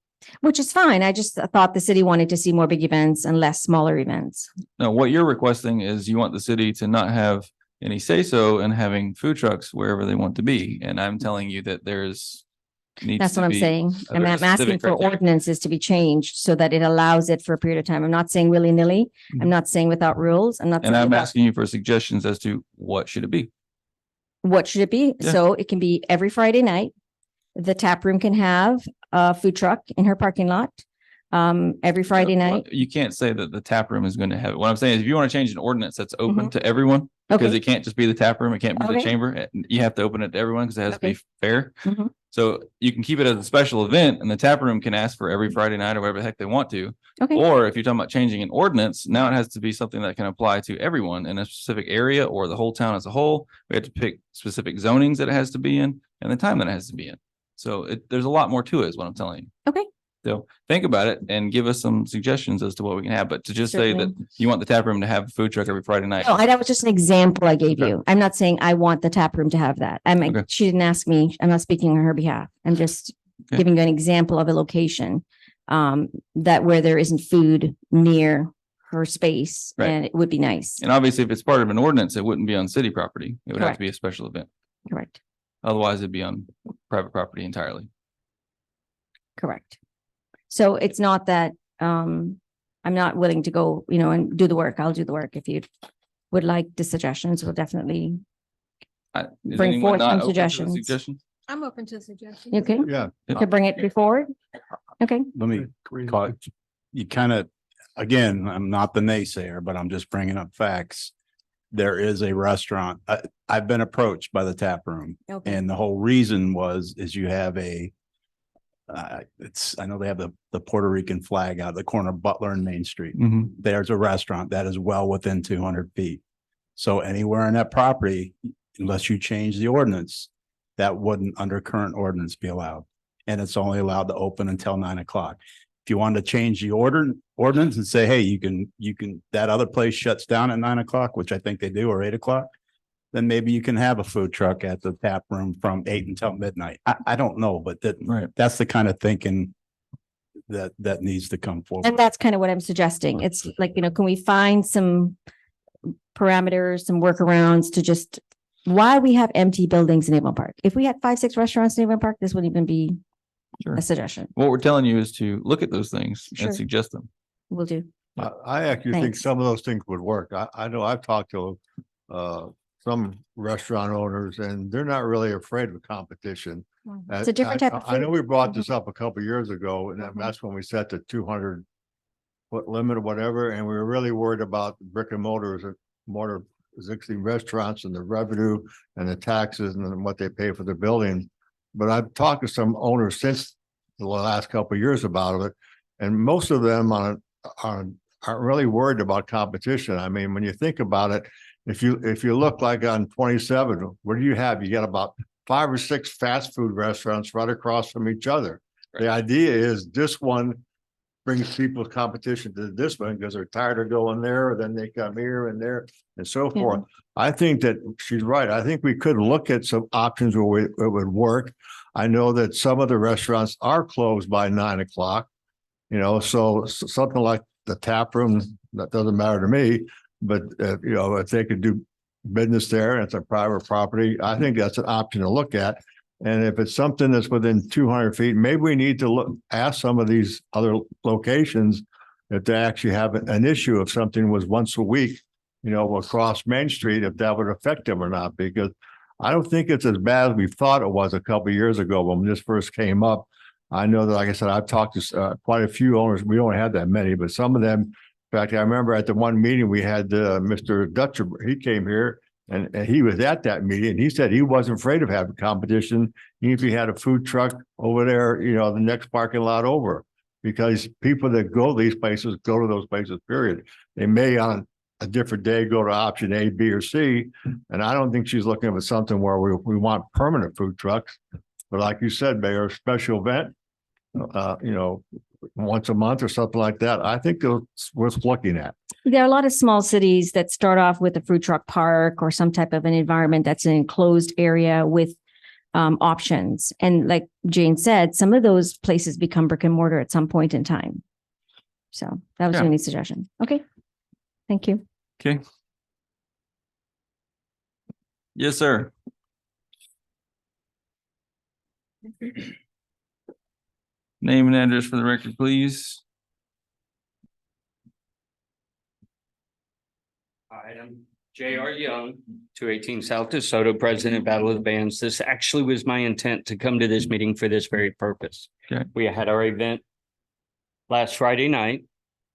Which is fine. I just thought the city wanted to see more big events and less smaller events. No, what you're requesting is you want the city to not have any say-so in having food trucks wherever they want to be. And I'm telling you that That's what I'm saying. I'm asking for ordinances to be changed so that it allows it for a period of time. I'm not saying willy-nilly. I'm not saying without rules. I'm not And saying I'm without- asking you for suggestions as to what should it be? What should it be? Yeah. So it can be every Friday night. The tap room can have a food truck in her parking lot. Every Friday night. You can't say that the tap room is going to have it. What I'm saying is if you want to change an ordinance that's open to everyone, because Okay. it can't just be the tap room, it can't be the Okay. chamber. You have to open it to everyone because it has to be Okay. fair. Mhm. So you can keep it as a special event and the tap room can ask for every Friday night or whatever the heck they want to. Okay. Or if you're talking about changing an ordinance, now it has to be something that can apply to everyone in a specific area or the whole town as a whole. We have to pick specific zonings that it has to be in and the time that it has to be in. So there's a lot more to it is what I'm telling you. Okay. So think about it and give us some suggestions as to what we can have, but to just say that Certainly. you want the tap room to have a food truck every Friday night. No, that was just an example I gave Okay. you. I'm not saying I want the tap room to have that. Okay. She didn't ask me. I'm not speaking on her behalf. I'm just Okay. giving you an example of a location that where there isn't food near her space, Right. and it would be nice. And obviously, if it's part of an ordinance, it wouldn't be on city property. It would have Correct. to be a special event. Correct. Otherwise, it'd be on private property entirely. Correct. So it's not that I'm not willing to go, and do the work. I'll do the work. If you would like the suggestions, we'll definitely Is bring anyone forth not some open to the suggestions. suggestions? I'm open to suggestions. Okay, Yeah. to bring it before? Okay, Let me call it, you kind of, again, I'm not the naysayer, but I'm just bringing up facts. There is a restaurant, I've been approached by the tap room. Okay. And the whole reason is you have I know they have the Puerto Rican flag out at the corner of Butler and Main Street. Mhm. There's a restaurant that is well within 200 feet. So anywhere on that property, unless you change the ordinance, that wouldn't under current ordinance be allowed. and it's only allowed to open until 9 o'clock. If you wanted to change the ordinance and say, hey, you can, that other place shuts down at 9 o'clock, which I think they do, or 8 o'clock, then maybe you can have a food truck at the tap room from 8 until midnight. I don't know, but that's the kind of thinking that needs to come forward. And that's kind of what I'm suggesting. It's like, can we find some parameters, some workarounds to just why we have empty buildings in Avon Park? If we had 5, 6 restaurants in Avon Park, this wouldn't even be a suggestion. What we're telling you is to look at those things Sure. and suggest them. We'll do. I actually think Thanks. some of those things would work. I know I've talked to some restaurant owners and they're not really afraid of competition. It's a different type of I know food. we brought this up a couple years ago and that's when we set the 200-foot limit or whatever, and we were really worried about brick and mortar existing restaurants and the revenue and the taxes and then what they pay for the building. But I've talked to some owners since the last couple of years about it, and most of them aren't really worried about competition. I mean, when you think about it, if you look like on 27, what do you have? You got about 5 or 6 fast food restaurants right across from each other. The idea is this one brings people's competition to this one because they're tired of going there, then they come here and there and so Yeah. forth. I think that she's right. I think we could look at some options where it would work. I know that some of the restaurants are closed by 9 o'clock, so something like the tap room, that doesn't matter to me, but if they could do business there and it's a private property, I think that's an option to look at. And if it's something that's within 200 feet, maybe we need to ask some of these other locations if they actually have an issue if something was once a week, across Main Street, if that would affect them or not, because I don't think it's as bad as we thought it was a couple of years ago when this first came up. I know that, like I said, I've talked to quite a few owners. We don't have that many, but some of them, in fact, I remember at the one meeting we had Mr. Dutcher, he came here and he was at that meeting and he said he wasn't afraid of having competition. Even if he had a food truck over there, the next parking lot over, because people that go to these places, go to those places, period. They may on a different day go to option A, B, or C. And I don't think she's looking for something where we want permanent food trucks. But like you said, Mayor, a special event, once a month or something like that, I think it's worth looking at. There are a lot of small cities that start off with a food truck park or some type of an environment that's an enclosed area with options. And like Jane said, some of those places become brick and mortar at some point in time. So that was the only suggestion. Okay. Thank you. Okay. Yes, sir. Name and address for the record, please. I'm J.R. Young, 218 South DeSoto, President, Battle of the Bands. This actually was my intent to come to this meeting for this very purpose. Okay. We had our event last Friday night,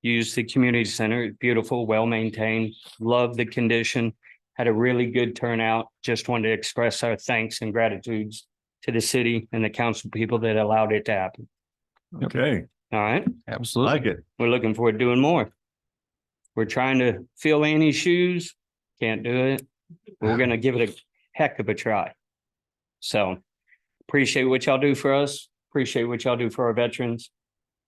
used the community center, beautiful, well-maintained, loved the condition, had a really good turnout. Just wanted to express our thanks and gratitudes to the city and the council people that allowed it to happen. Okay. All right. Absolutely. Like it. We're looking forward to doing more. We're trying to fill Annie's shoes. Can't do it. We're going to give it a heck of a try. So appreciate what y'all do for us. Appreciate what y'all do for our veterans.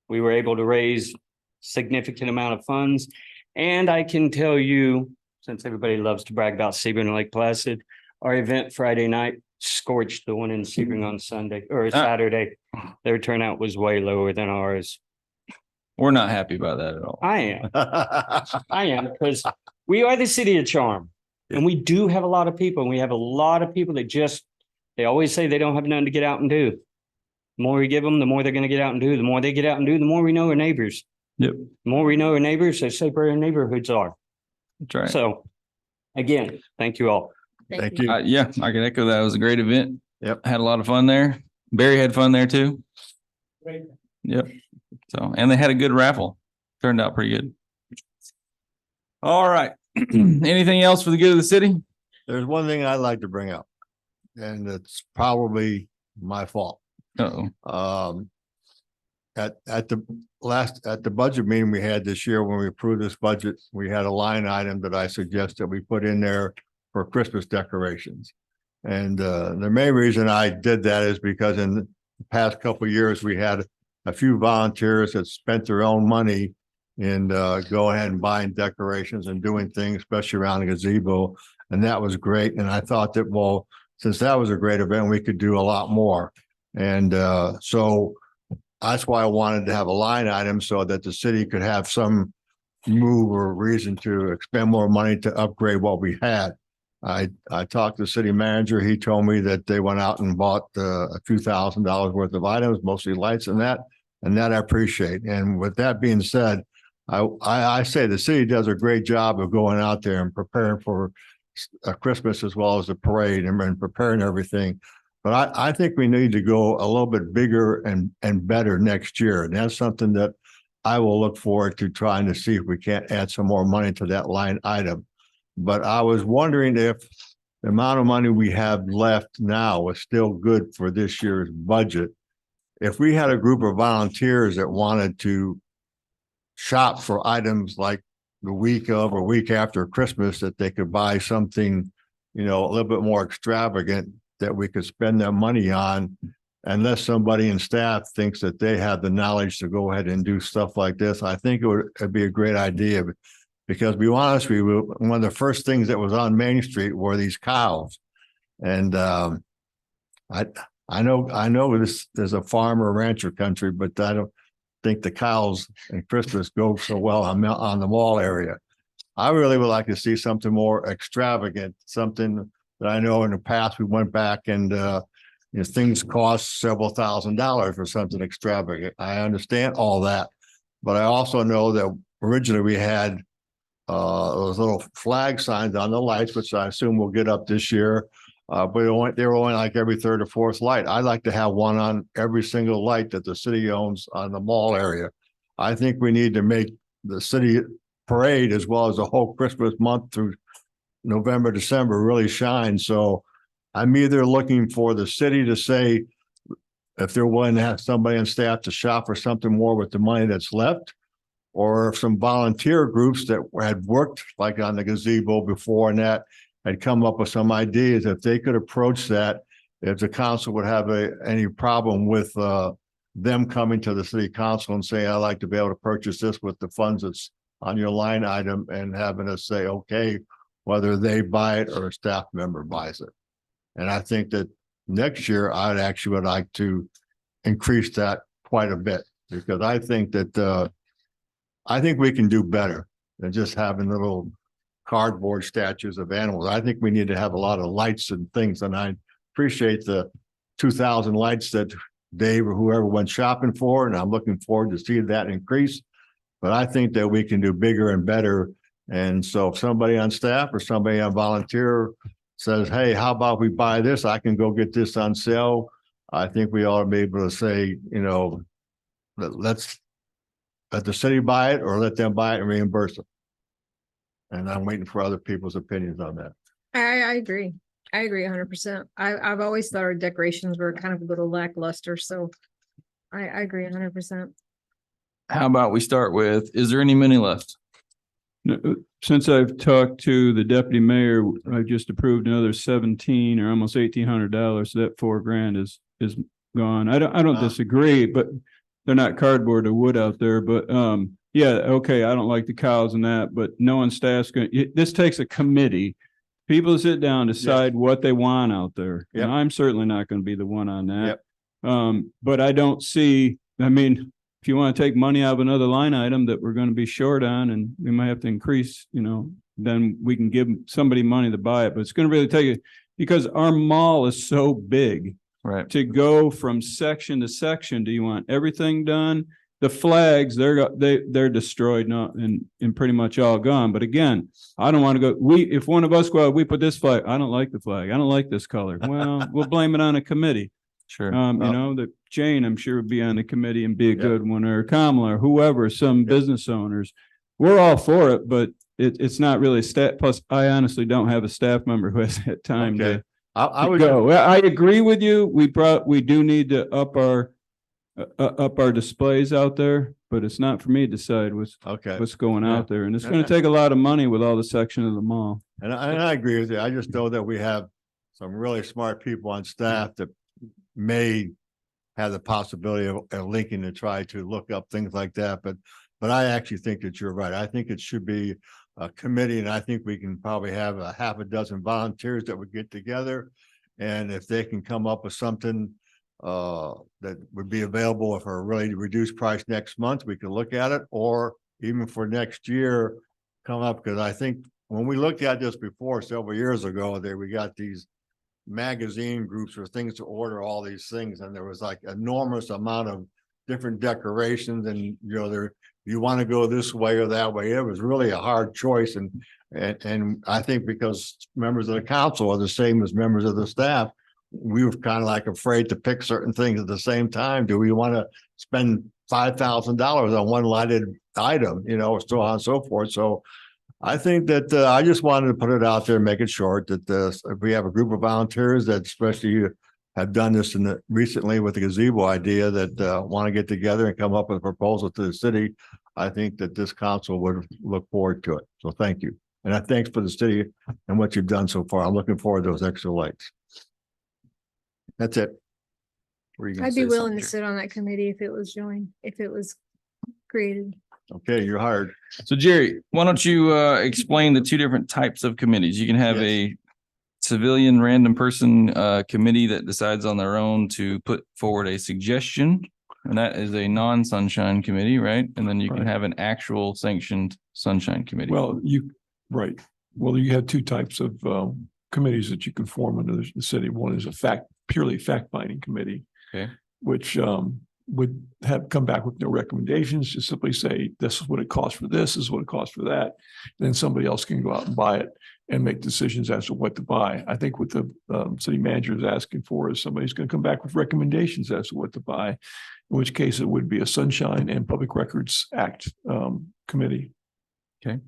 We were able to raise significant amount of funds. And I can tell you, since everybody loves to brag about Sebring and Lake Placid, our event Friday night scorched the one in Sebring on Sunday or Saturday. Their turnout was way lower than ours. We're not happy about that at all. I am because we are the city of charm and we do have a lot of people and we have a lot of people that they always say they don't have nothing to get out and do. The more we give them, the more they're going to get out and do. The more they get out and do, the more we know our neighbors. Yep. The more we know our neighbors, the safer our neighborhoods are. That's right. So again, thank you all. Thank you. Yeah, I can echo that. It was a great event. Yep. Had a lot of fun there. Barry had fun there too. Yep. So, and they had a good raffle. Turned out pretty good. All right. Anything else for the good of the city? There's one thing I'd like to bring up, and it's probably my fault. Uh-oh. At the budget meeting we had this year, when we approved this budget, we had a line item that I suggested we put in there for Christmas decorations. And the main reason I did that is because in the past couple of years, we had a few volunteers that spent their own money and go ahead and buying decorations and doing things, especially around the gazebo. And that was great. And I thought that, well, since that was a great event, we could do a lot more. And so that's why I wanted to have a line item so that the city could have some move or reason to expend more money to upgrade what we had. I talked to the city manager. He told me that they went out and bought a few $1,000s worth of items, mostly lights and that I appreciate. And with that being said, I say the city does a great job of going out there and preparing for Christmas as well as the parade and preparing everything. But I think we need to go a little bit bigger and better next year. And that's something that I will look forward to trying to see if we can't add some more money to that line item. But I was wondering if the amount of money we have left now was still good for this year's budget. If we had a group of volunteers that wanted to shop for items like the week of or week after Christmas, that they could buy something, a little bit more extravagant that we could spend their money on, unless somebody in staff thinks that they have the knowledge to go ahead and do stuff like this. I think it'd be a great idea, because to be honest with you, one of the first things that was on Main Street were these cows. And I know this there's a farmer rancher country, but I don't think the cows and Christmas go so well on the mall area. I really would like to see something more extravagant, something that I know in the past we went back and things cost several $1,000s for something extravagant. I understand all that, but I also know that originally we had those little flag signs on the lights, which I assume we'll get up this year. But they were only like every third or fourth light. I'd like to have one on every single light that the city owns on the mall area. I think we need to make the city parade as well as the whole Christmas month through November, December really shine. So I'm either looking for the city to say if they're willing to have somebody on staff to shop for something more with the money that's left, or if some volunteer groups that had worked like on the gazebo before and that had come up with some ideas, if they could approach that, if the council would have any problem with them coming to the city council and saying, I'd like to be able to purchase this with the funds that's on your line item, and having us say, okay, whether they buy it or a staff member buys it. And I think that next year, I'd actually would like to increase that quite a bit, because I think that I think we can do better than just having little cardboard statues of animals. I think we need to have a lot of lights and things. And I appreciate the 2,000 lights that Dave or whoever went shopping for, and I'm looking forward to seeing that increase. But I think that we can do bigger and better. And so if somebody on staff or somebody on volunteer says, hey, how about we buy this? I can go get this on sale. I think we ought to be able to say, let's let the city buy it or let them buy it and reimburse it. And I'm waiting for other people's opinions on that. I agree. I agree 100%. I've always thought our decorations were kind of a little lackluster, so I agree 100%. How about we start with, is there any money left? Since I've talked to the deputy mayor, I just approved another 17 or almost $1,800. So that $4,000 is gone. I don't disagree, but they're not cardboard or wood out there. But yeah, okay, I don't like the cows and that, but no one staff's this takes a committee. People sit down, decide what they want out there. Yep. And I'm certainly not going to be the one on that. Yep. But I don't see, if you want to take money out of another line item that we're going to be short on and we might have to increase, then we can give somebody money to buy it. But it's going to really take it, because our mall is so big. Right. To go from section to section, do you want everything done? The flags, they're destroyed now and pretty much all gone. But again, I don't want to go. If one of us go out, we put this flag. I don't like the flag. I don't like this color. Well, we'll blame it on a committee. Sure. That Jane, I'm sure, would be on the committee and be a good one, or Kamala, or whoever, some business owners. We're all for it, but it's not really staff. Plus, I honestly don't have a staff member who has had time to go. I agree with you. We do need to up our displays out there, but it's not for me to decide what's going out there. And it's going to take a lot of money with all the section of the mall. And I agree with you. I just know that we have some really smart people on staff that may have the possibility of linking to try to look up things like that. But I actually think that you're right. I think it should be a committee, and I think we can probably have a half a dozen volunteers that would get together. And if they can come up with something that would be available for a really reduced price next month, we could look at it, or even for next year, come up, because I think when we looked at this before several years ago, there we got these magazine groups or things to order all these things, and there was like enormous amount of different decorations, and you know, there you want to go this way or that way. It was really a hard choice, and I think because members of the council are the same as members of the staff, we were kind of like afraid to pick certain things at the same time. Do we want to spend $5,000 on one lighted item, you know, or so on and so forth? So I think that I just wanted to put it out there and make it short that if we have a group of volunteers that especially have done this recently with the gazebo idea that want to get together and come up with a proposal to the city, I think that this council would look forward to it. So thank you. And I thanks for the city and what you've done so far. I'm looking forward to those extra lights. That's it. I'd be willing to sit on that committee if it was created. Okay, you're hired. So Jerry, why don't you explain the two different types of committees? You can have a civilian random person committee that decides on their own to put forward a suggestion, and that is a non-sunshine committee, right? And then you can have an actual sanctioned sunshine committee. Well, right. Well, you have two types of committees that you can form under the city. One is a purely fact-finding committee, okay, which would have come back with no recommendations, just simply say, this is what it costs for this is what it costs for that. Then somebody else can go out and buy it and make decisions as to what to buy. I think what the city manager is asking for is somebody's going to come back with recommendations as to what to buy, in which case it would be a Sunshine and Public Records Act committee. Okay.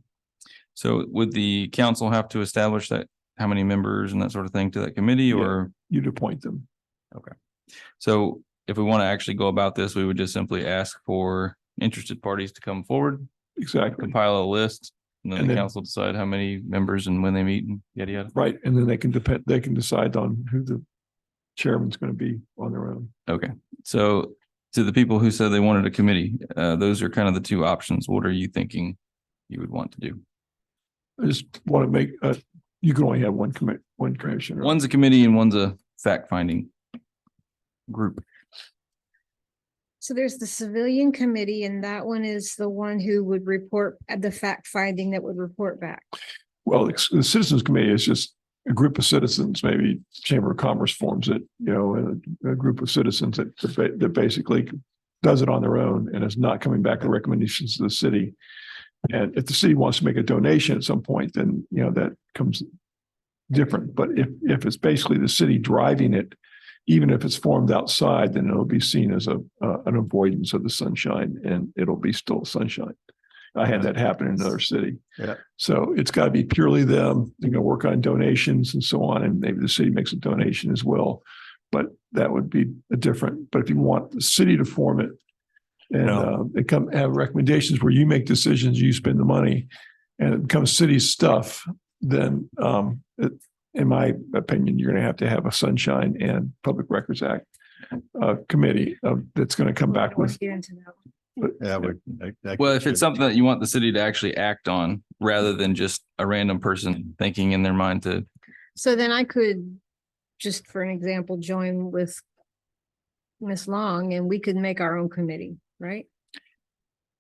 So would the council have to establish that, how many members and that sort of thing to that committee, or? You'd appoint them. Okay. So if we want to actually go about this, we would just simply ask for interested parties to come forward. Exactly. Compile a list, and then And the then- council decide how many members and when they meet and yada yada. Right. And then they can decide on who the chairman's going to be on their own. Okay. So to the people who said they wanted a committee, those are kind of the two options. What are you thinking you would want to do? I just want to make, you can only have one commissioner. One's a committee and one's a fact finding group. So there's the civilian committee, and that one is the one who would report the fact finding that would report back. Well, the Citizens Committee is just a group of citizens, maybe Chamber of Commerce forms it, you know, and a group of citizens that basically does it on their own and is not coming back with recommendations to the city. And if the city wants to make a donation at some point, then, you know, that comes different. But if it's basically the city driving it, even if it's formed outside, then it'll be seen as an avoidance of the sunshine, and it'll be still sunshine. I had that happen in another city. Yeah. So it's got to be purely them. They're going to work on donations and so on, and maybe the city makes a donation as well. But that would be a different. But if you want the city to form it, and they come have recommendations where you make decisions, you spend the money, and it becomes city stuff, then in my opinion, you're going to have a Sunshine and Public Records Act committee that's going to come back with. Yeah. Well, if it's something that you want the city to actually act on, rather than just a random person thinking in their mind to. So then I could, just for an example, join with Ms. Long, and we could make our own committee, right?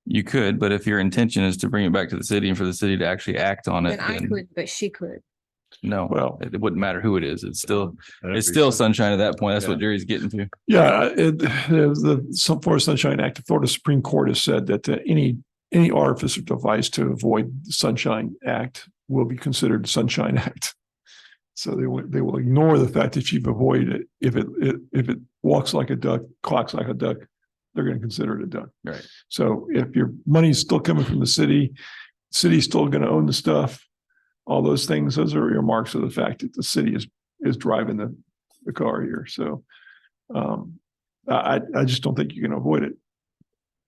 You could, but if your intention is to bring it back to the city and for the city to actually act on it, Then I then could, but she could. no, Well, it wouldn't matter who it is. It's still That'd be sunshine at that point. That's what Jerry's getting to. Yeah, the Florida Sunshine Act, the Florida Supreme Court has said that any artifice or device to avoid the Sunshine Act will be considered Sunshine Act. So they will ignore the fact that you've avoided it. If it walks like a duck, quacks like a duck, they're going to consider it a duck. Right. So if your money's still coming from the city's still going to own the stuff. All those things, those are earmarks of the fact that the city is driving the car here. So I just don't think you can avoid it.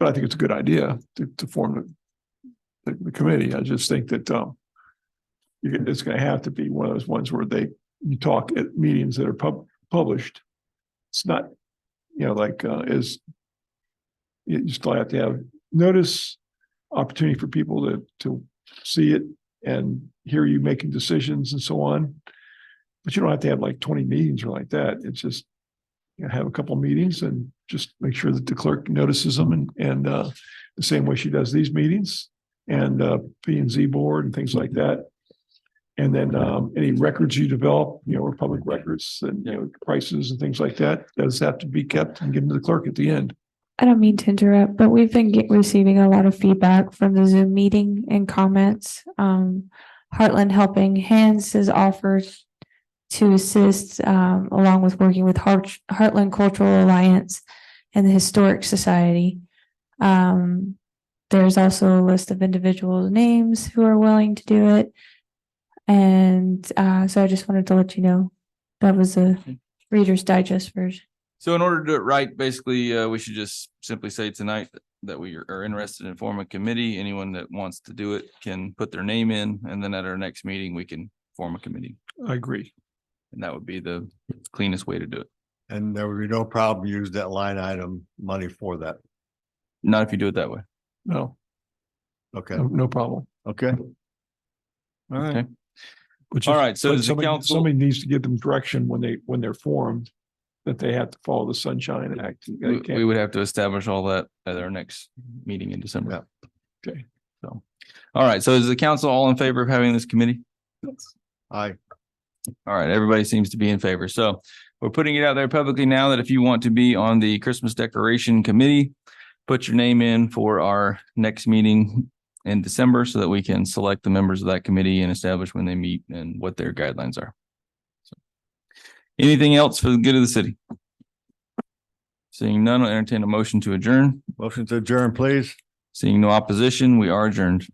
But I think it's a good idea to form the committee. I just think that it's going to have to be one of those ones where you talk at meetings that are published. It's not is you still have to have notice, opportunity for people to see it and hear you making decisions and so on. But you don't have to have like 20 meetings or like that. It's just, have a couple of meetings and just make sure that the clerk notices them and the same way she does these meetings and P and Z board and things like that. And then any records you develop, or public records and, prices and things like that, those have to be kept and given to the clerk at the end. I don't mean to interrupt, but we've been receiving a lot of feedback from the Zoom meeting and comments. Heartland Helping Hands has offered to assist along with working with Heartland Cultural Alliance and the Historic Society. There's also a list of individual names who are willing to do it. And so I just wanted to let you know that was a Reader's Digest version. So in order to do it right, basically, we should just simply say tonight that we are interested in forming a committee. Anyone that wants to do it can put their name in, and then at our next meeting, we can form a committee. I agree. And that would be the cleanest way to do it. And there would be no problem use that line item money for that. Not if you do it that way. No, Okay, no problem. okay. All right. Okay. Which All is- right, so but does the council- somebody needs to give them direction when they're formed, that they have to follow the Sunshine Act. They We can't- would have to establish all that at our next meeting in December. Okay. So, all right. So is the council all in favor of having this committee? Aye. All right. Everybody seems to be in favor. So we're putting it out there publicly now that if you want to be on the Christmas decoration committee, put your name in for our next meeting in December so that we can select the members of that committee and establish when they meet and what their guidelines are. So, anything else for the good of the city? Seeing none, I'll entertain a motion to adjourn. Motion to adjourn, please. Seeing no opposition, we are adjourned.